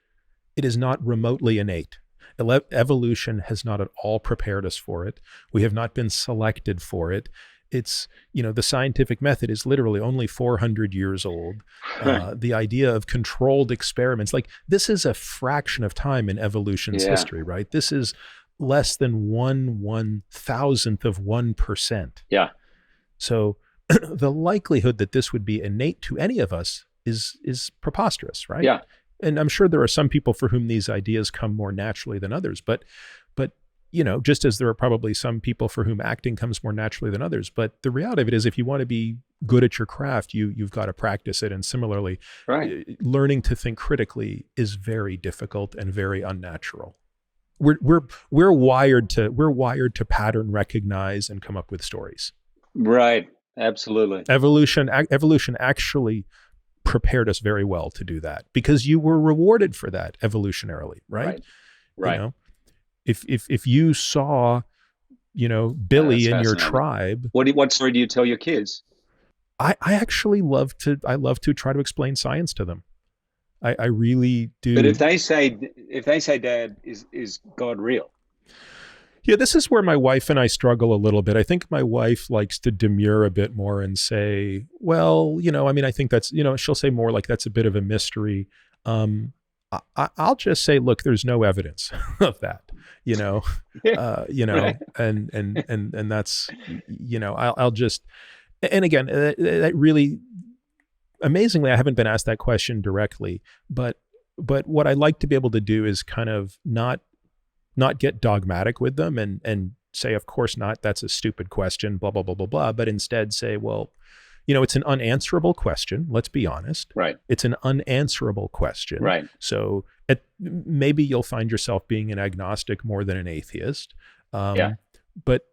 [SPEAKER 1] not remotely innate. Evolution has not at all prepared us for it. We have not been selected for it. It's, the scientific method is literally only 400 years old. The idea of controlled experiments, like, this is a fraction of time in evolution's
[SPEAKER 2] Yeah.
[SPEAKER 1] history, right? This is less than 1/1000th of 1%.
[SPEAKER 2] Yeah.
[SPEAKER 1] So the likelihood that this would be innate to any of us is preposterous, right?
[SPEAKER 2] Yeah.
[SPEAKER 1] And I'm sure there are some people for whom these ideas come more naturally than others, but just as there are probably some people for whom acting comes more naturally than others. But the reality of it is, if you want to be good at your craft, you've got to practice it. And similarly,
[SPEAKER 2] Right.
[SPEAKER 1] learning to think critically is very difficult and very unnatural. We're wired to pattern recognize and come up with stories.
[SPEAKER 2] Right. Absolutely.
[SPEAKER 1] Evolution actually prepared us very well to do that, because you were rewarded for that evolutionarily, right?
[SPEAKER 2] Right.
[SPEAKER 1] You know, if you saw, Billy in your tribe.
[SPEAKER 2] What story do you tell your kids?
[SPEAKER 1] I actually love to try to explain science to them. I really do.
[SPEAKER 2] But if they say, Dad, is God real?
[SPEAKER 1] Yeah, this is where my wife and I struggle a little bit. I think my wife likes to demur a bit more and say, well, I think that's, she'll say more like, that's a bit of a mystery. I'll just say, look, there's no evidence of that,
[SPEAKER 2] Right.
[SPEAKER 1] and that's, I'll just, and again, that really, amazingly, I haven't been asked that question directly, but what I like to be able to do is kind of not get dogmatic with them and say, of course not, that's a stupid question, blah, blah, blah, blah, blah, but instead say, well, it's an unanswerable question. Let's be honest.
[SPEAKER 2] Right.
[SPEAKER 1] It's an unanswerable question.
[SPEAKER 2] Right.
[SPEAKER 1] So maybe you'll find yourself being an agnostic more than an atheist.
[SPEAKER 2] Yeah.
[SPEAKER 1] But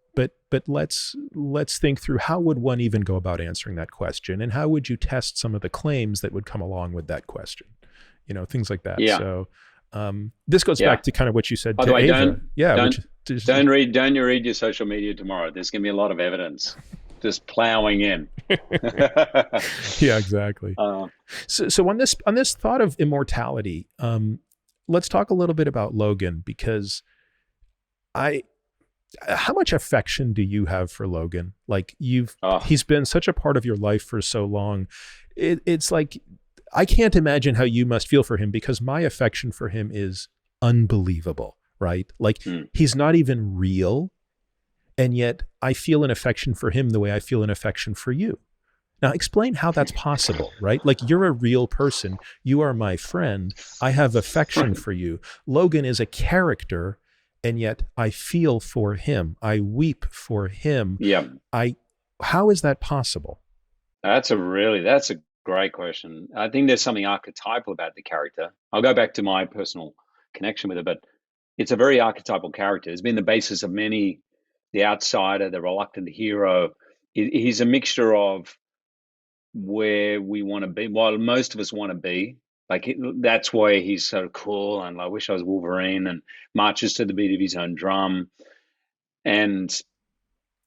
[SPEAKER 1] let's think through, how would one even go about answering that question, and how would you test some of the claims that would come along with that question? Things like that.
[SPEAKER 2] Yeah.
[SPEAKER 1] So this goes back to kind of what you said
[SPEAKER 2] By
[SPEAKER 1] to
[SPEAKER 2] the way,
[SPEAKER 1] Ava.
[SPEAKER 2] don't read your social media tomorrow. There's going to be a lot of evidence just plowing in.
[SPEAKER 1] Yeah, exactly. So on this thought of immortality, let's talk a little bit about Logan, because how much affection do you have for Logan? Like, he's been such a part of your life for so long. It's like, I can't imagine how you must feel for him, because my affection for him is unbelievable, right? Like, he's not even real. And yet I feel an affection for him the way I feel an affection for you. Now, explain how that's possible, right? Like, you're a real person. You are my friend. I have affection for you. Logan is a character, and yet I feel for him. I weep for him.
[SPEAKER 2] Yeah.
[SPEAKER 1] How is that possible?
[SPEAKER 2] That's a great question. I think there's something archetypal about the character. I'll go back to my personal connection with it, but it's a very archetypal character. It's been the basis of many, the outsider, the reluctant hero. He's a mixture of where we want to be, while most of us want to be. Like, that's why he's so cool, and I wish I was Wolverine, and marches to the beat of his own drum. And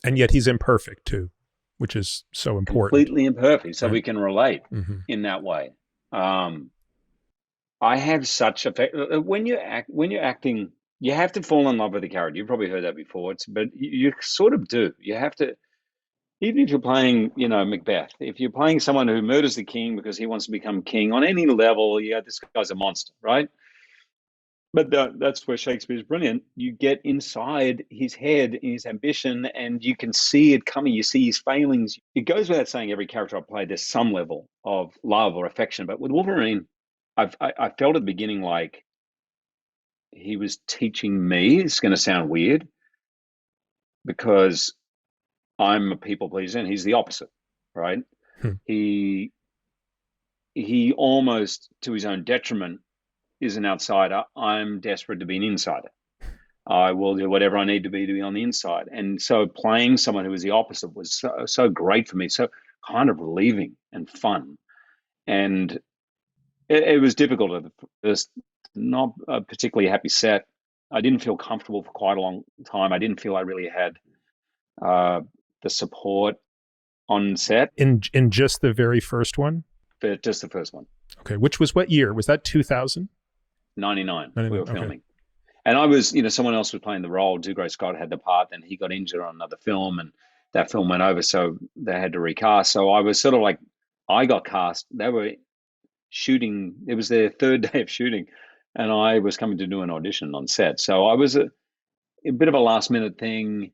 [SPEAKER 1] yet he's imperfect too, which is so important.
[SPEAKER 2] Completely imperfect, so we can relate in that way. I have such affect when you're acting. You have to fall in love with the character. You've probably heard that before. But you sort of do. You have to, even if you're playing, Macbeth. If you're playing someone who murders the king because he wants to become king on any level, this guy's a monster, right? But that's where Shakespeare's brilliant. You get inside his head, his ambition, and you can see it coming. You see his failings. It goes without saying, every character I play, there's some level of love or affection. But with Wolverine, I felt at the beginning like he was teaching me. It's going to sound weird, because I'm a people pleaser and he's the opposite, right? He almost, to his own detriment, is an outsider. I'm desperate to be an insider. I will do whatever I need to be on the inside. And so playing someone who was the opposite was so great for me, so kind of relieving and fun. And it was difficult at the first, not a particularly happy set. I didn't feel comfortable for quite a long time. I didn't feel I really had uh, the support on set,
[SPEAKER 1] In just the very first one?
[SPEAKER 2] but just the first one.
[SPEAKER 1] Okay, which was what year? Was that 2000?
[SPEAKER 2] 99, we
[SPEAKER 1] 99.
[SPEAKER 2] were
[SPEAKER 1] Okay.
[SPEAKER 2] filming. And I was, someone else was playing the role. Dougray Scott had the part, and he got injured on another film, and that film went over, so they had to recast. So I was sort of like, I got cast. They were shooting. It was their third day of shooting, and I was coming to do an audition on set. So I was a bit of a last minute thing.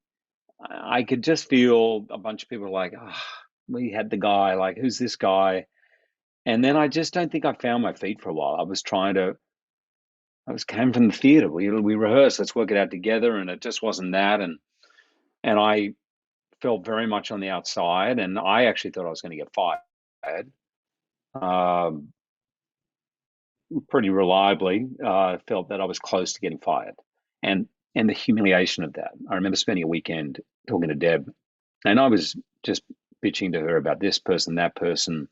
[SPEAKER 2] I could just feel a bunch of people like, oh, we had the guy, like, who's this guy? And then I just don't think I found my feet for a while. Came from the theater. We rehearsed, let's work it out together, and it just wasn't that. And I felt very much on the outside, and I actually thought I was going to get fired. Pretty reliably, felt that I was close to getting fired, and the humiliation of that. I remember spending a weekend talking to Deb, and I was just bitching to her about this person, that person,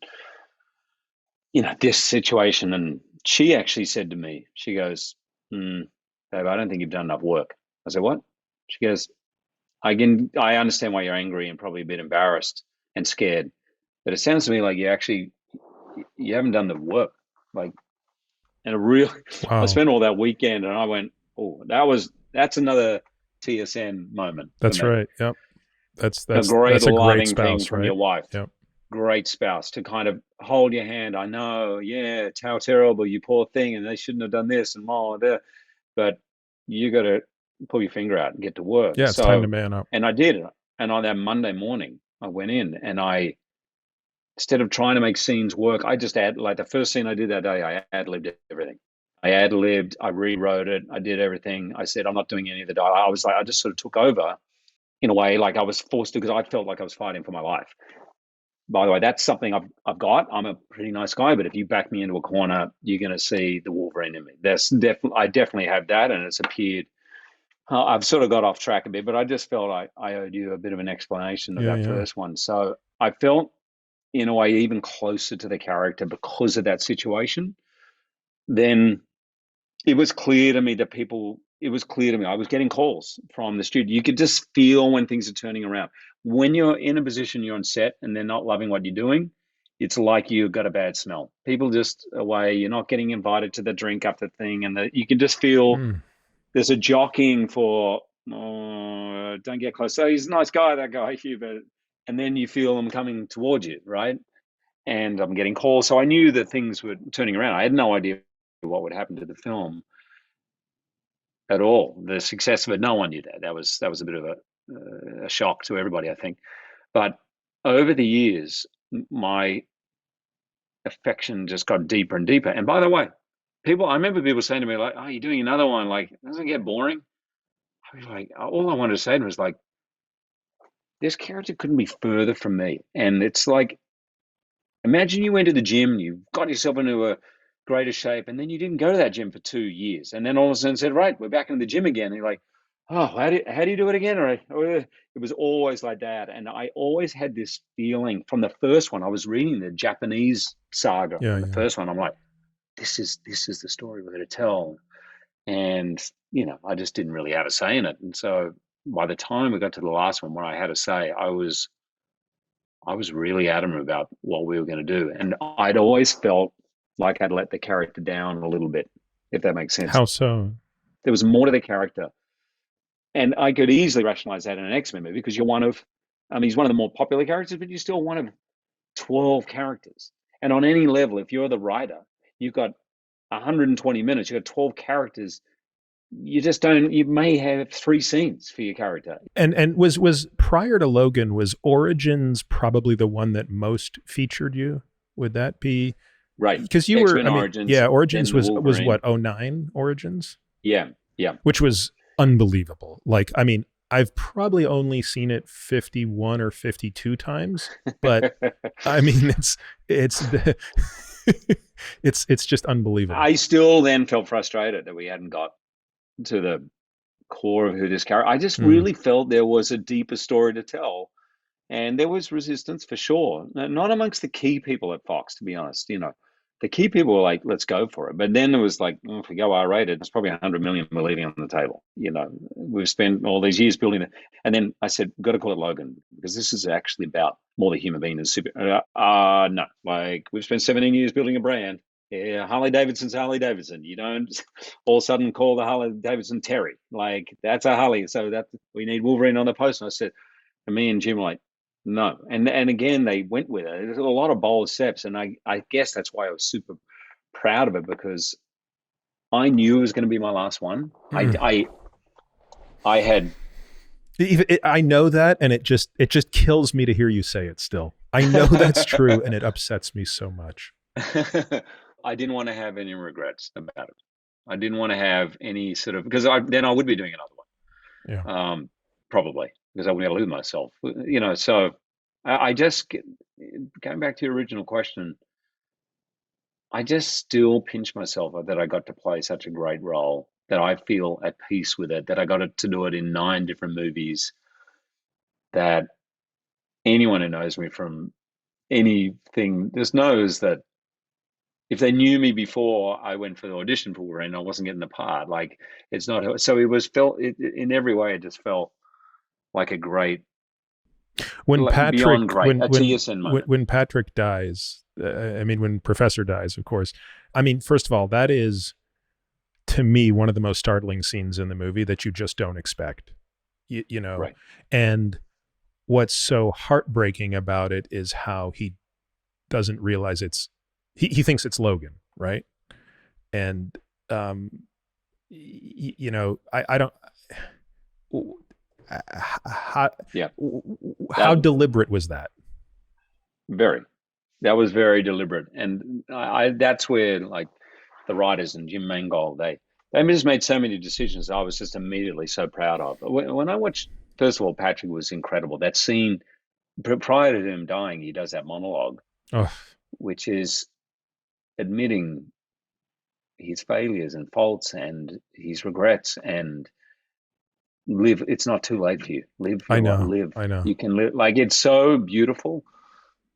[SPEAKER 2] this situation. And she actually said to me, she goes, "Babe, I don't think you've done enough work." I said, "What?" She goes, I understand why you're angry and probably a bit embarrassed and scared, but it sounds to me like you haven't done the work. Like, and I
[SPEAKER 1] Wow.
[SPEAKER 2] spent all that weekend, and I went, "Oh, that's another TSN moment for
[SPEAKER 1] That's
[SPEAKER 2] me."
[SPEAKER 1] right. Yep. That's
[SPEAKER 2] A great
[SPEAKER 1] a great
[SPEAKER 2] loving thing
[SPEAKER 1] spouse,
[SPEAKER 2] from
[SPEAKER 1] right?
[SPEAKER 2] your wife.
[SPEAKER 1] Yep.
[SPEAKER 2] Great spouse to kind of hold your hand. I know, yeah, it's how terrible, you poor thing, and they shouldn't have done this and more there, but you got to pull your finger out and get to work.
[SPEAKER 1] Yeah, it's time to
[SPEAKER 2] So,
[SPEAKER 1] man up.
[SPEAKER 2] and I did. And on that Monday morning, I went in, and instead of trying to make scenes work, I just like the first scene I did that day, I ad-libbed everything. I ad-libbed, I rewrote it, I did everything. I said, I'm not doing any of the dialogue. I was like, I just sort of took over in a way, like I was forced to, because I felt like I was fighting for my life. By the way, that's something I've got. I'm a pretty nice guy, but if you back me into a corner, you're going to see the Wolverine in me. I definitely have that, and it's appeared. I've sort of got off track a bit, but I just felt I owed you a bit of an explanation of
[SPEAKER 1] Yeah,
[SPEAKER 2] that
[SPEAKER 1] yeah.
[SPEAKER 2] first one. So I felt, in a way, even closer to the character because of that situation. Then it was clear to me I was getting calls from the studio. You could just feel when things are turning around. When you're in a position, you're on set and they're not loving what you're doing, it's like you've got a bad smell. People just away, you're not getting invited to the drink after thing, and you can just feel
[SPEAKER 1] Mm.
[SPEAKER 2] there's a jockeying for, oh, don't get close. So he's a nice guy, that guy, Hugh, but and then you feel them coming towards you, right? And I'm getting calls. So I knew that things were turning around. I had no idea what would happen to the film at all. The success of it, no one knew that. That was a bit of a shock to everybody, I think. But over the years, my affection just got deeper and deeper. And by the way, I remember people saying to me like, "Oh, you're doing another one? Like, doesn't it get boring?" I was like, all I wanted to say to him was like, this character couldn't be further from me. And it's like, imagine you went to the gym, you got yourself into a greater shape, and then you didn't go to that gym for 2 years, and then all of a sudden said, "Right, we're back in the gym again." And you're like, "Oh, how do you do it again?" Or it was always like that, and I always had this feeling from the first one. I was reading the Japanese saga
[SPEAKER 1] Yeah,
[SPEAKER 2] on the
[SPEAKER 1] yeah.
[SPEAKER 2] first one. I'm like, this is the story we're going to tell, and I just didn't really have a say in it. And so by the time we got to the last one, where I had a say, I was really adamant about what we were going to do. And I'd always felt like I'd let the character down a little bit, if that makes sense.
[SPEAKER 1] How so?
[SPEAKER 2] There was more to the character. And I could easily rationalize that in an X-Men movie because he's one of the more popular characters, but you're still one of 12 characters. And on any level, if you're the writer, you've got 120 minutes, you've got 12 characters. You may have 3 scenes for your character.
[SPEAKER 1] And was prior to Logan, was Origins probably the one that most featured you? Would that be
[SPEAKER 2] Right.
[SPEAKER 1] because you were?
[SPEAKER 2] X-Men
[SPEAKER 1] I mean,
[SPEAKER 2] Origins,
[SPEAKER 1] yeah, Origins
[SPEAKER 2] then
[SPEAKER 1] was
[SPEAKER 2] Wolverine.
[SPEAKER 1] what, 09 Origins,
[SPEAKER 2] Yeah. Yeah.
[SPEAKER 1] which was unbelievable. Like, I mean, I've probably only seen it 51 or 52 times, but I mean, it's it's just unbelievable.
[SPEAKER 2] I still then felt frustrated that we hadn't got to the core of who this character. I just
[SPEAKER 1] Mm.
[SPEAKER 2] really felt there was a deeper story to tell, And there was resistance for sure, not amongst the key people at Fox, to be honest. The key people were like, let's go for it. But then it was like, if we go R-rated, it's probably 100 million we're leaving on the table. We've spent all these years building it. And then I said, we've got to call it Logan, because this is actually about more the human being than super. No, like, we've spent 17 years building a brand. Yeah, Harley Davidson's Harley Davidson. You don't all of a sudden call the Harley Davidson Terry. Like, that's a Harley. So that we need Wolverine on the post. And I said, and me and Jim were like, no. And again, they went with it. There's a lot of bold steps. And I guess that's why I was super proud of it, because I knew it was going to be my last one. I had.
[SPEAKER 1] I know that, and it just kills me to hear you say it still. I know that's true, and it upsets me so much.
[SPEAKER 2] I didn't want to have any regrets about it. I didn't want to have any sort of, because then I would be doing another one.
[SPEAKER 1] Yeah.
[SPEAKER 2] Probably, because I wouldn't lose myself. So I just, going back to your original question, I just still pinch myself that I got to play such a great role, that I feel at peace with it, that I got to do it in 9 different movies, that anyone who knows me from anything just knows that if they knew me before I went for the audition for Wolverine, I wasn't getting the part. Like, it's not, so it was in every way, it just felt like a great,
[SPEAKER 1] when Patrick,
[SPEAKER 2] beyond great, a TSN moment.
[SPEAKER 1] When Patrick dies, when Professor dies, of course. First of all, that is, to me, one of the most startling scenes in the movie that you just don't expect.
[SPEAKER 2] Right.
[SPEAKER 1] And what's so heartbreaking about it is how he doesn't realize he thinks it's Logan, right? And I don't. How deliberate was that?
[SPEAKER 2] Very. That was very deliberate, and that's where, like, the writers and Jim Mangold, they just made so many decisions I was just immediately so proud of. When I watched, first of all, Patrick was incredible. That scene prior to him dying, he does that monologue, which is admitting his failures and faults and his regrets, and live. It's not too late for you. Live.
[SPEAKER 1] I know.
[SPEAKER 2] You can live. Like, it's so beautiful,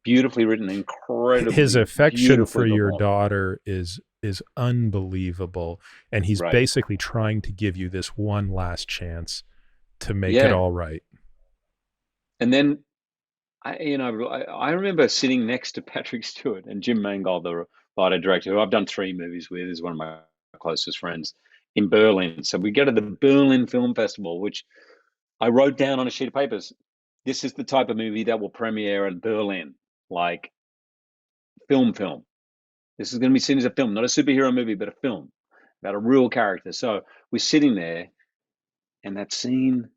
[SPEAKER 2] beautifully written, incredible.
[SPEAKER 1] His affection for your daughter is unbelievable, and he's basically trying to give you this one last chance to make it all right.
[SPEAKER 2] And then I remember sitting next to Patrick Stewart and Jim Mangold, the writer director, who I've done 3 movies with, is one of my closest friends, in Berlin. So we go to the Berlin Film Festival, which I wrote down on a sheet of paper. This is the type of movie that will premiere at Berlin, like film. This is going to be seen as a film, not a superhero movie, but a film about a real character. So we're sitting there, and that scene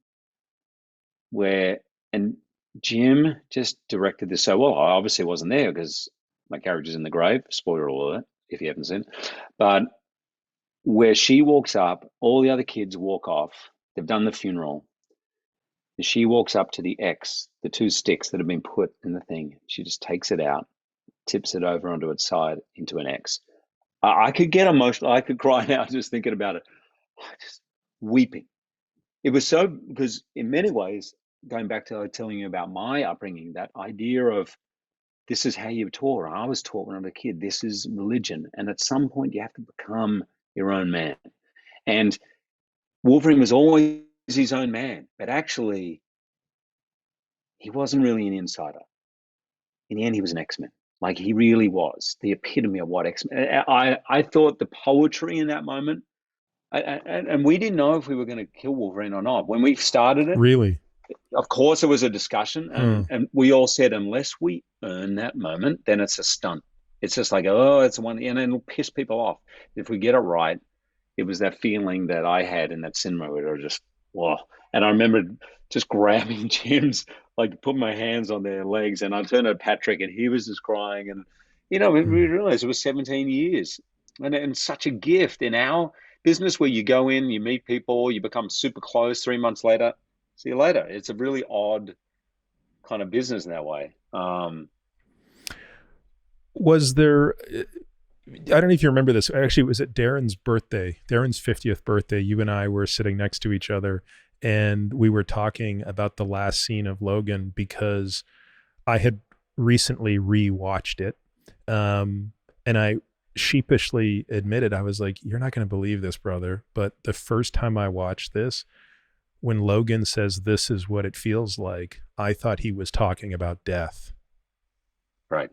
[SPEAKER 2] and Jim just directed this so well. I obviously wasn't there because my character's in the grave. Spoiler alert, if you haven't seen it. But where she walks up, all the other kids walk off. They've done the funeral. And she walks up to the X, the 2 sticks that have been put in the thing. She just takes it out, tips it over onto its side into an X. I could get emotional. I could cry now just thinking about it. Just weeping. It was so, because in many ways, going back to telling you about my upbringing, that idea of this is how you're taught. I was taught when I was a kid, this is religion. And at some point, you have to become your own man. And Wolverine was always his own man, but actually, he wasn't really an insider. In the end, he was an X-Men. Like, he really was the epitome of what X-Men. I thought the poetry in that moment, and we didn't know if we were going to kill Wolverine or not. When we started it,
[SPEAKER 1] really,
[SPEAKER 2] of course, there was a discussion, and we all said, unless we earn that moment, then it's a stunt. It's just like, oh, it's one, and it'll piss people off. If we get it right, it was that feeling that I had in that cinema where I just, whoa. And I remember just grabbing Jim's, like, put my hands on their legs, and I turned to Patrick, and he was just crying. And, we realized it was 17 years and such a gift in our business, where you go in, you meet people, you become super close. 3 months later, see you later. It's a really odd kind of business in that way.
[SPEAKER 1] Was there, I don't know if you remember this. Actually, it was at Darren's birthday, Darren's 50th birthday. You and I were sitting next to each other, and we were talking about the last scene of Logan because I had recently rewatched it. And I sheepishly admitted, I was like, you're not going to believe this, brother. But the first time I watched this, when Logan says, this is what it feels like, I thought he was talking about death.
[SPEAKER 2] Right.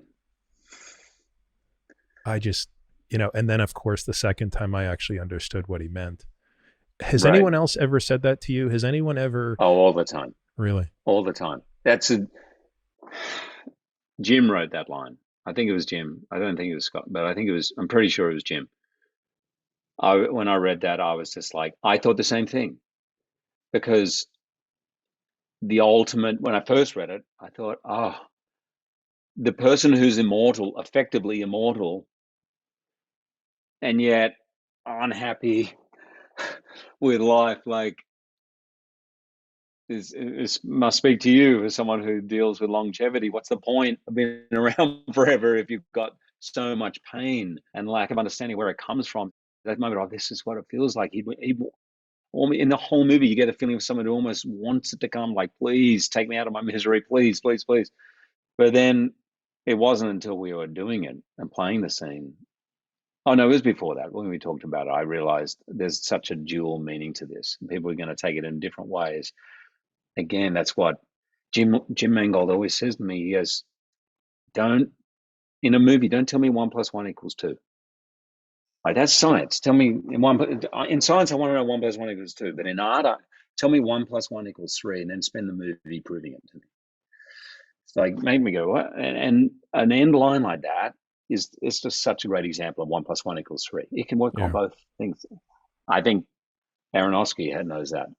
[SPEAKER 1] I just, and then of course, the second time I actually understood what he meant. Has
[SPEAKER 2] Right.
[SPEAKER 1] anyone else ever said that to you? Has anyone ever?
[SPEAKER 2] Oh, all the time.
[SPEAKER 1] Really?
[SPEAKER 2] All the time. Jim wrote that line. I think it was Jim. I don't think it was Scott, but I'm pretty sure it was Jim. When I read that, I was just like, I thought the same thing, because when I first read it, I thought, the person who's immortal, effectively immortal, and yet unhappy with life, like, is must speak to you as someone who deals with longevity. What's the point of being around forever if you've got so much pain and lack of understanding where it comes from? That moment, this is what it feels like. In the whole movie, you get a feeling of someone who almost wants it to come, like, please take me out of my misery, please, please, please. But then it wasn't until we were doing it and playing the scene. Oh, no, it was before that. When we talked about it, I realized there's such a dual meaning to this. People are going to take it in different ways. Again, that's what Jim Mangold always says to me. He goes, in a movie, don't tell me 1 + 1 = 2. Like, that's science. Tell me in science, I want to know 1 + 1 = 2. But in art, tell me 1 + 1 = 3, and then spend the movie proving it to me. It's like, make me go, what? And an end line like that it's just such a great example of 1 + 1 = 3. It can work on both things. I think Aronofsky knows that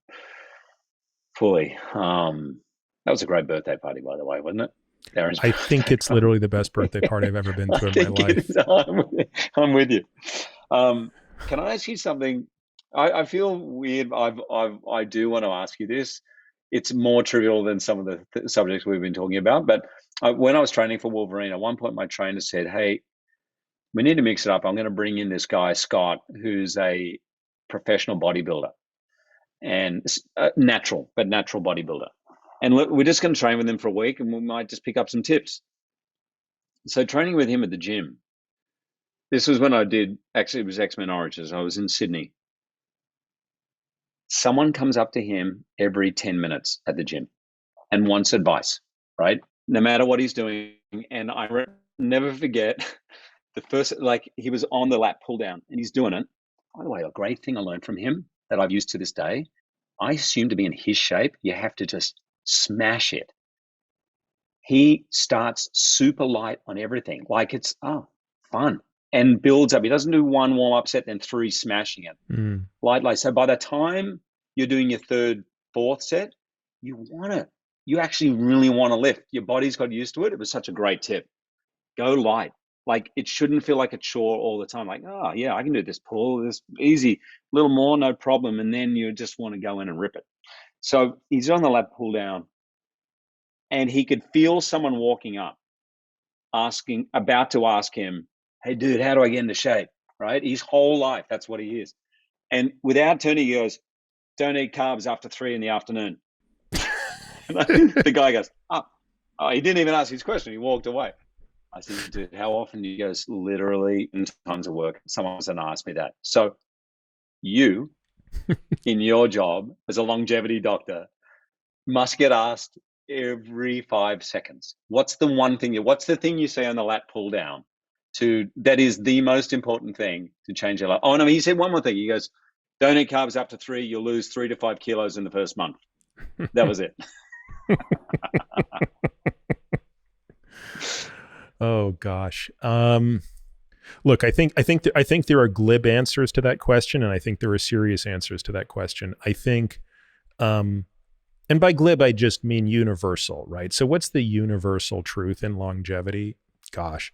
[SPEAKER 2] fully. That was a great birthday party, by the way, wasn't it? Darren's
[SPEAKER 1] I think it's literally the best birthday party I've ever been to in my life.
[SPEAKER 2] I'm with you. Can I ask you something? I feel weird. I do want to ask you this. It's more trivial than some of the subjects we've been talking about. But when I was training for Wolverine, at one point my trainer said, "Hey, we need to mix it up. I'm going to bring in this guy, Scott, who's a professional bodybuilder and natural bodybuilder. And look, we're just going to train with him for a week, and we might just pick up some tips." So training with him at the gym, this was when it was X-Men Origins. I was in Sydney. Someone comes up to him every 10 minutes at the gym and wants advice, right? No matter what he's doing. And I never forget the first, like, he was on the lat pull down and he's doing it. By the way, a great thing I learned from him that I've used to this day, I assume to be in his shape, you have to just smash it. He starts super light on everything. Like, it's fun, and builds up. He doesn't do 1 warm-up set, then 3 smashing it. Light. So by the time you're doing your 3rd, 4th set, you actually really want to lift. Your body's got used to it. It was such a great tip. Go light. Like, it shouldn't feel like a chore all the time. Like, yeah, I can do this pull, this easy, a little more, no problem. And then you just want to go in and rip it. So he's on the lat pull down, and he could feel someone walking up, about to ask him, "Hey, dude, how do I get into shape?" Right? His whole life, that's what he is. And without turning, he goes, "Don't eat carbs after 3 in the afternoon." The guy goes, he didn't even ask his question. He walked away. I said, "Dude, how often?" He goes, "Literally in times of work, someone's going to ask me that." So you, in your job as a longevity doctor, must get asked every 5 seconds. What's the thing you say on the lat pull down that is the most important thing to change your life? Oh, no, he said one more thing. He goes, "Don't eat carbs after 3. You'll lose 3 to 5 kilos in the first month." That was it.
[SPEAKER 1] Oh gosh. Look, I think there are glib answers to that question, and I think there are serious answers to that question. I think, and by glib, I just mean universal, right? So what's the universal truth in longevity? Gosh.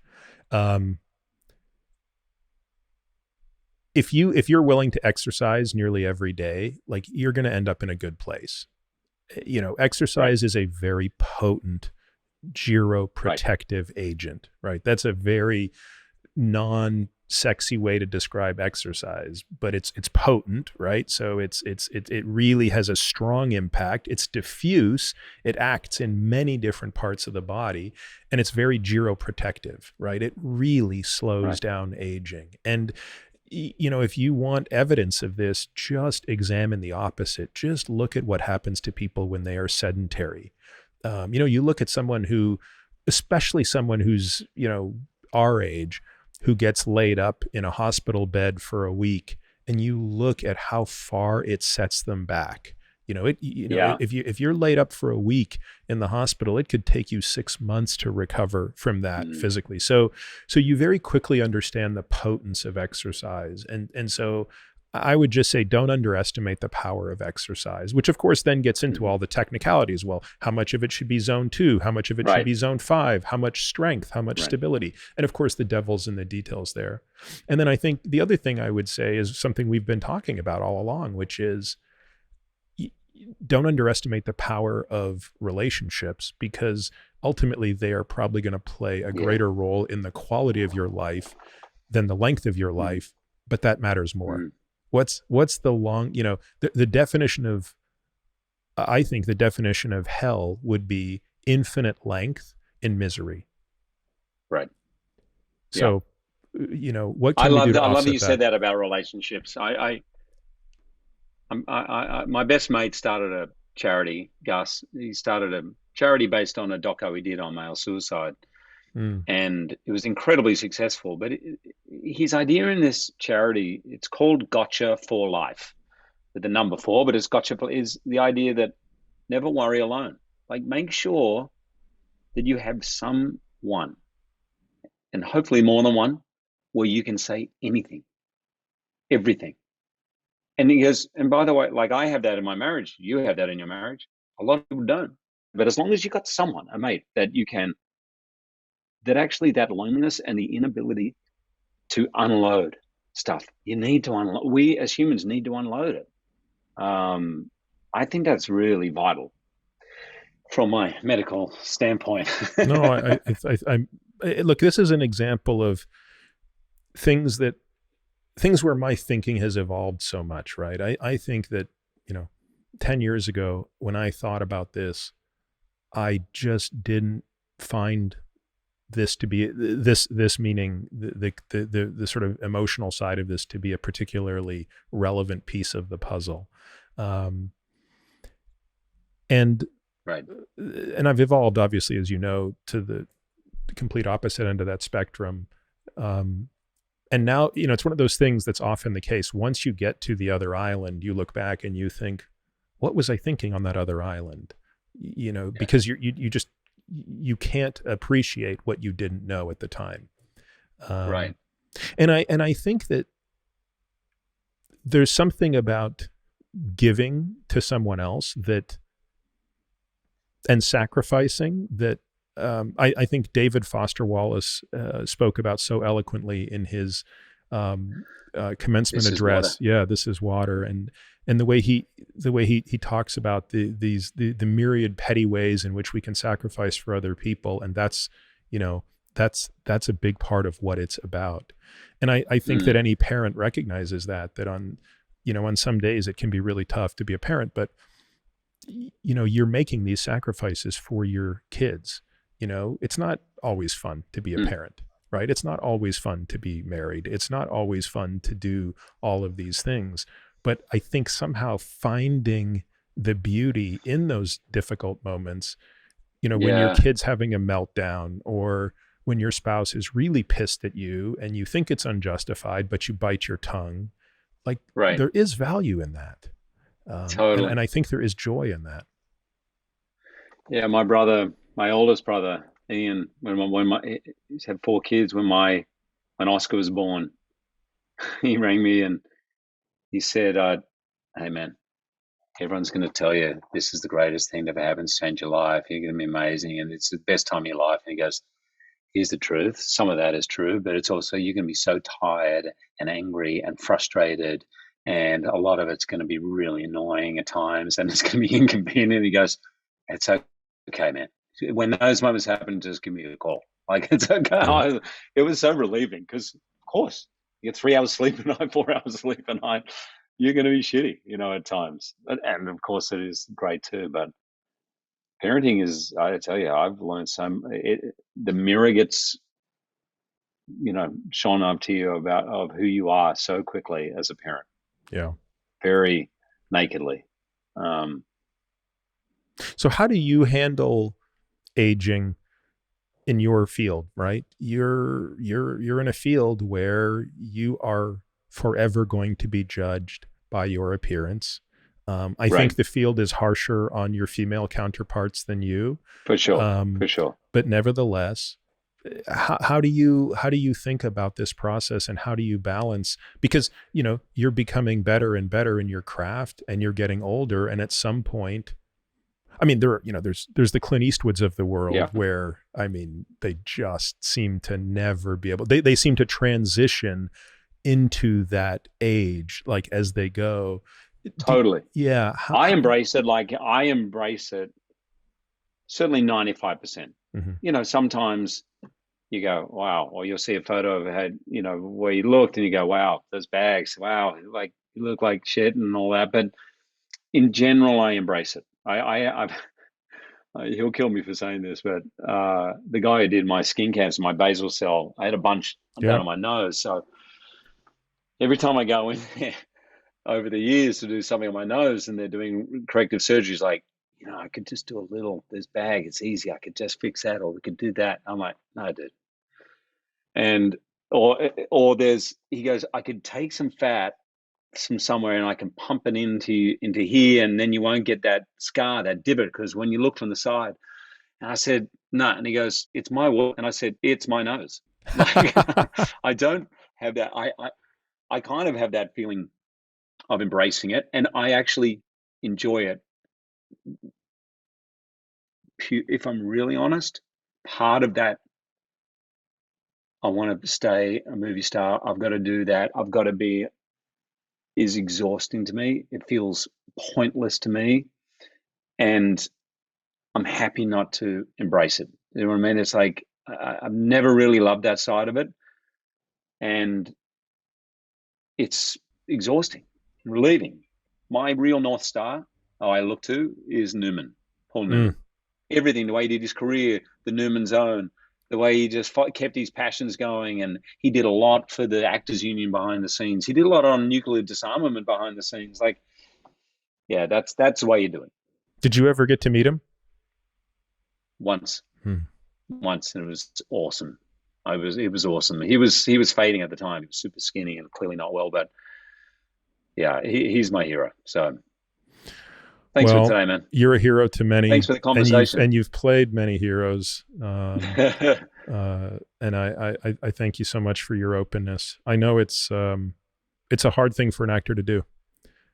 [SPEAKER 1] If you're willing to exercise nearly every day, like, you're going to end up in a good place. Exercise is a very potent geroprotective agent, right? That's a very non sexy way to describe exercise, but it's potent, right? So it really has a strong impact. It's diffuse. It acts in many different parts of the body, and it's very geroprotective, right? It really slows
[SPEAKER 2] Right.
[SPEAKER 1] down aging. And if you want evidence of this, just examine the opposite. Just look at what happens to people when they are sedentary. You look at someone who, especially someone who's, our age, who gets laid up in a hospital bed for a week, and you look at how far it sets them back.
[SPEAKER 2] Yeah.
[SPEAKER 1] If you're laid up for a week in the hospital, it could take you 6 months to recover from that physically. So you very quickly understand the potence of exercise. And so I would just say, don't underestimate the power of exercise, which of course then gets into all the technicalities. Well, how much of it should be zone 2? How much of it should be zone 5? How much strength? How much stability? And of course, the devil's in the details there. And then I think the other thing I would say is something we've been talking about all along, which is, don't underestimate the power of relationships, because ultimately they are probably going to play a greater role in the quality of your life than the length of your life, but that matters more. What's the long, the definition of, I think the definition of hell would be infinite length in misery.
[SPEAKER 2] Right.
[SPEAKER 1] So, what can we do to
[SPEAKER 2] I love
[SPEAKER 1] offset
[SPEAKER 2] that you
[SPEAKER 1] that?
[SPEAKER 2] said that about relationships. My best mate started a charity, Gus. He started a charity based on a doco he did on male suicide. And it was incredibly successful. But his idea in this charity, it's called Gotcha for Life, with the number 4, but it's Gotcha is the idea that never worry alone. Like, make sure that you have someone, and hopefully more than one, where you can say anything, everything. And he goes, and by the way, like, I have that in my marriage. You have that in your marriage. A lot of people don't. But as long as you've got someone, a mate, that you can, that actually that loneliness and the inability to unload stuff, you need to unload. We as humans need to unload it. I think that's really vital from my medical standpoint.
[SPEAKER 1] No, I look, this is an example of things where my thinking has evolved so much, right? I think that, 10 years ago when I thought about this, I just didn't find this to be this meaning the sort of emotional side of this to be a particularly relevant piece of the puzzle. And
[SPEAKER 2] Right.
[SPEAKER 1] And I've evolved, obviously, as you know, to the complete opposite end of that spectrum. And now, it's one of those things that's often the case. Once you get to the other island, you look back and you think, what was I thinking on that other island? Because you can't appreciate what you didn't know at the time.
[SPEAKER 2] Right.
[SPEAKER 1] And I think that there's something about giving to someone else and sacrificing that I think David Foster Wallace spoke about so eloquently in his commencement address. Yeah, This Is Water, and the way he talks about the myriad petty ways in which we can sacrifice for other people, and that's a big part of what it's about. And I think that any parent recognizes that on some days it can be really tough to be a parent, but you're making these sacrifices for your kids. It's not always fun to be a parent, right? It's not always fun to be married. It's not always fun to do all of these things. But I think somehow finding the beauty in those difficult moments, when your kid's having a meltdown, or when your spouse is really pissed at you and you think it's unjustified, but you bite your tongue, like, there is value in that.
[SPEAKER 2] Totally.
[SPEAKER 1] And I think there is joy in that.
[SPEAKER 2] Yeah, my oldest brother, Ian, he's had 4 kids. When Oscar was born, he rang me and he said, "Hey man, everyone's going to tell you this is the greatest thing that ever happened to change your life. You're going to be amazing, and it's the best time of your life." And he goes, "Here's the truth. Some of that is true, but it's also, you're going to be so tired and angry and frustrated, and a lot of it's going to be really annoying at times, and it's going to be inconvenient." He goes, "It's okay, man. When those moments happen, just give me a call. Like, it's okay."
[SPEAKER 1] Yeah.
[SPEAKER 2] It was so relieving because, of course, You get 3 hours sleep a night, 4 hours sleep a night, you're going to be shitty, at times. And of course, it is great too. But parenting is, I tell you, I've learned the mirror gets, shone up to you of who you are so quickly as a parent.
[SPEAKER 1] Yeah.
[SPEAKER 2] Very nakedly.
[SPEAKER 1] So how do you handle aging in your field, right? You're in a field where you are forever going to be judged by your appearance. I think the field is harsher on your female counterparts than you.
[SPEAKER 2] For sure.
[SPEAKER 1] But nevertheless, how do you think about this process, and how do you balance? Because, you're becoming better and better in your craft, and you're getting older. And at some point, I mean, there's the Clint Eastwoods of the world where, I mean, they just seem to never be able, they seem to transition into that age, like as they go.
[SPEAKER 2] Totally.
[SPEAKER 1] Yeah.
[SPEAKER 2] I embrace it. Certainly 95%. Mm-hmm. Sometimes you go, wow, or you'll see a photo of it, where you looked and you go, wow, those bags, wow, like you look like shit and all that. But in general, I embrace it. He'll kill me for saying this, but the guy who did my skin cancer, my basal cell, I had a bunch down on my nose. So every time I go in there over the years to do something on my nose and they're doing corrective surgery, it's like, I could just do a little, this bag, it's easy. I could just fix that, or we could do that. I'm like, no, dude. And, or he goes, I could take some fat from somewhere and I can pump it into here, and then you won't get that scar, that divot, because when you look from the side. And I said, no. And he goes, it's my work. And I said, it's my nose. I don't have that. I kind of have that feeling of embracing it, and I actually enjoy it. If I'm really honest, part of that, I want to stay a movie star. I've got to do that. I've got to be, is exhausting to me. It feels pointless to me. And I'm happy not to embrace it. You know what I mean? It's like, I've never really loved that side of it. And it's exhausting, relieving. My real North Star, I look to, is Paul Newman. Everything, the way he did his career, the Newman Zone, the way he just kept his passions going. And he did a lot for the Actors Union behind the scenes. He did a lot on nuclear disarmament behind the scenes. Like, yeah, that's the way you do it.
[SPEAKER 1] Did you ever get to meet him?
[SPEAKER 2] Once, and it was awesome. It was awesome. He was fading at the time. He was super skinny and clearly not well, but yeah, he's my hero. So thanks for today, man.
[SPEAKER 1] You're a hero to many.
[SPEAKER 2] Thanks for the conversation.
[SPEAKER 1] And you've played many heroes. And I thank you so much for your openness. I know it's a hard thing for an actor to do,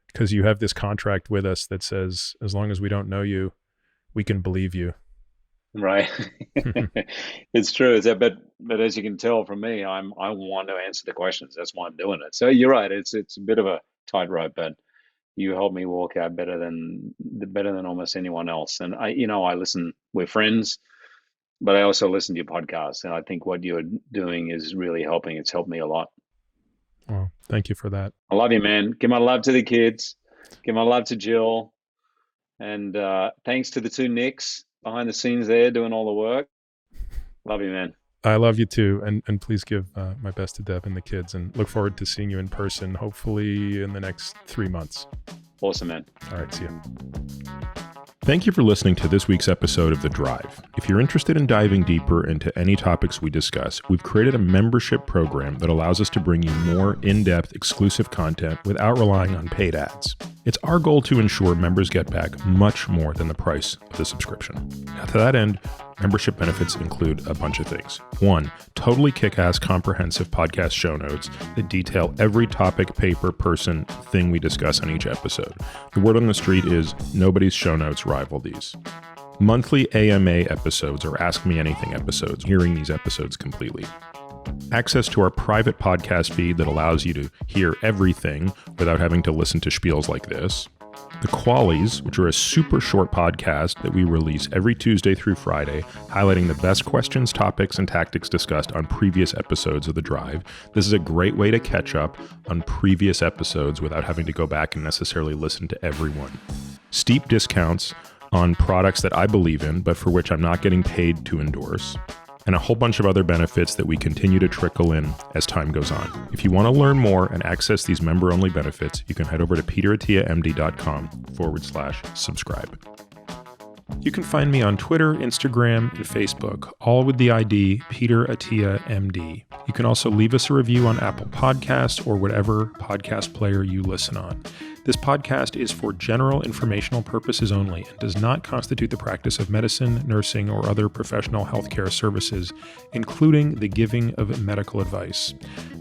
[SPEAKER 1] because you have this contract with us that says, as long as we don't know you, we can believe you.
[SPEAKER 2] Right. It's true. But as you can tell from me, I want to answer the questions. That's why I'm doing it. So you're right. It's a bit of a tightrope, but you help me walk out better than almost anyone else. And I listen. We're friends, but I also listen to your podcast, and I think what you're doing is really helping. It's helped me a lot.
[SPEAKER 1] Well, thank you for that.
[SPEAKER 2] I love you, man. Give my love to the kids. Give my love to Jill, and thanks to the two Nicks behind the scenes there doing all the work. Love you, man.
[SPEAKER 1] I love you too. And please give my best to Deb and the kids, and look forward to seeing you in person, hopefully in the next 3 months.
[SPEAKER 2] Awesome, man.
[SPEAKER 1] All right. See you. Thank you for listening to this week's episode of The Drive. If you're interested in diving deeper into any topics we discuss, we've created a membership program that allows us to bring you more in-depth, exclusive content without relying on paid ads. It's our goal to ensure members get back much more than the price of the subscription. Now, to that end, membership benefits include a bunch of things. 1, totally kick-ass comprehensive podcast show notes that detail every topic, paper, person, thing we discuss on each episode. The word on the street is nobody's show notes rival these. Monthly AMA episodes, or Ask Me Anything episodes, hearing these episodes completely. Access to our private podcast feed that allows you to hear everything without having to listen to spiels like this. The Qualies, which are a super short podcast that we release every Tuesday through Friday, highlighting the best questions, topics, and tactics discussed on previous episodes of The Drive. This is a great way to catch up on previous episodes without having to go back and necessarily listen to everyone. Steep discounts on products that I believe in, but for which I'm not getting paid to endorse, and a whole bunch of other benefits that we continue to trickle in as time goes on. If you want to learn more and access these member-only benefits, you can head over to peterattiamd.com/subscribe. You can find me on Twitter, Instagram, and Facebook, all with the ID Peter Attia MD. You can also leave us a review on Apple Podcasts or whatever podcast player you listen on. This podcast is for general informational purposes only and does not constitute the practice of medicine, nursing, or other professional healthcare services, including the giving of medical advice.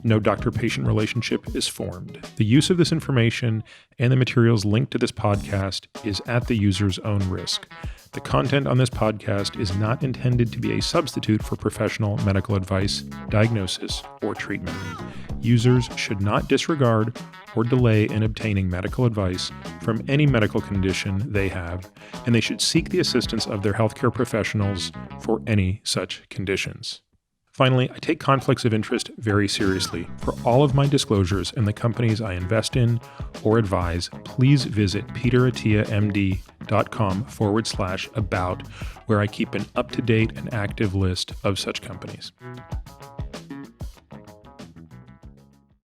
[SPEAKER 1] No doctor-patient relationship is formed. The use of this information and the materials linked to this podcast is at the user's own risk. The content on this podcast is not intended to be a substitute for professional medical advice, diagnosis, or treatment. Users should not disregard or delay in obtaining medical advice from any medical condition they have, and they should seek the assistance of their healthcare professionals for any such conditions. Finally, I take conflicts of interest very seriously. For all of my disclosures and the companies I invest in or advise, please visit peterattiamd.com/about, where I keep an up-to-date and active list of such companies.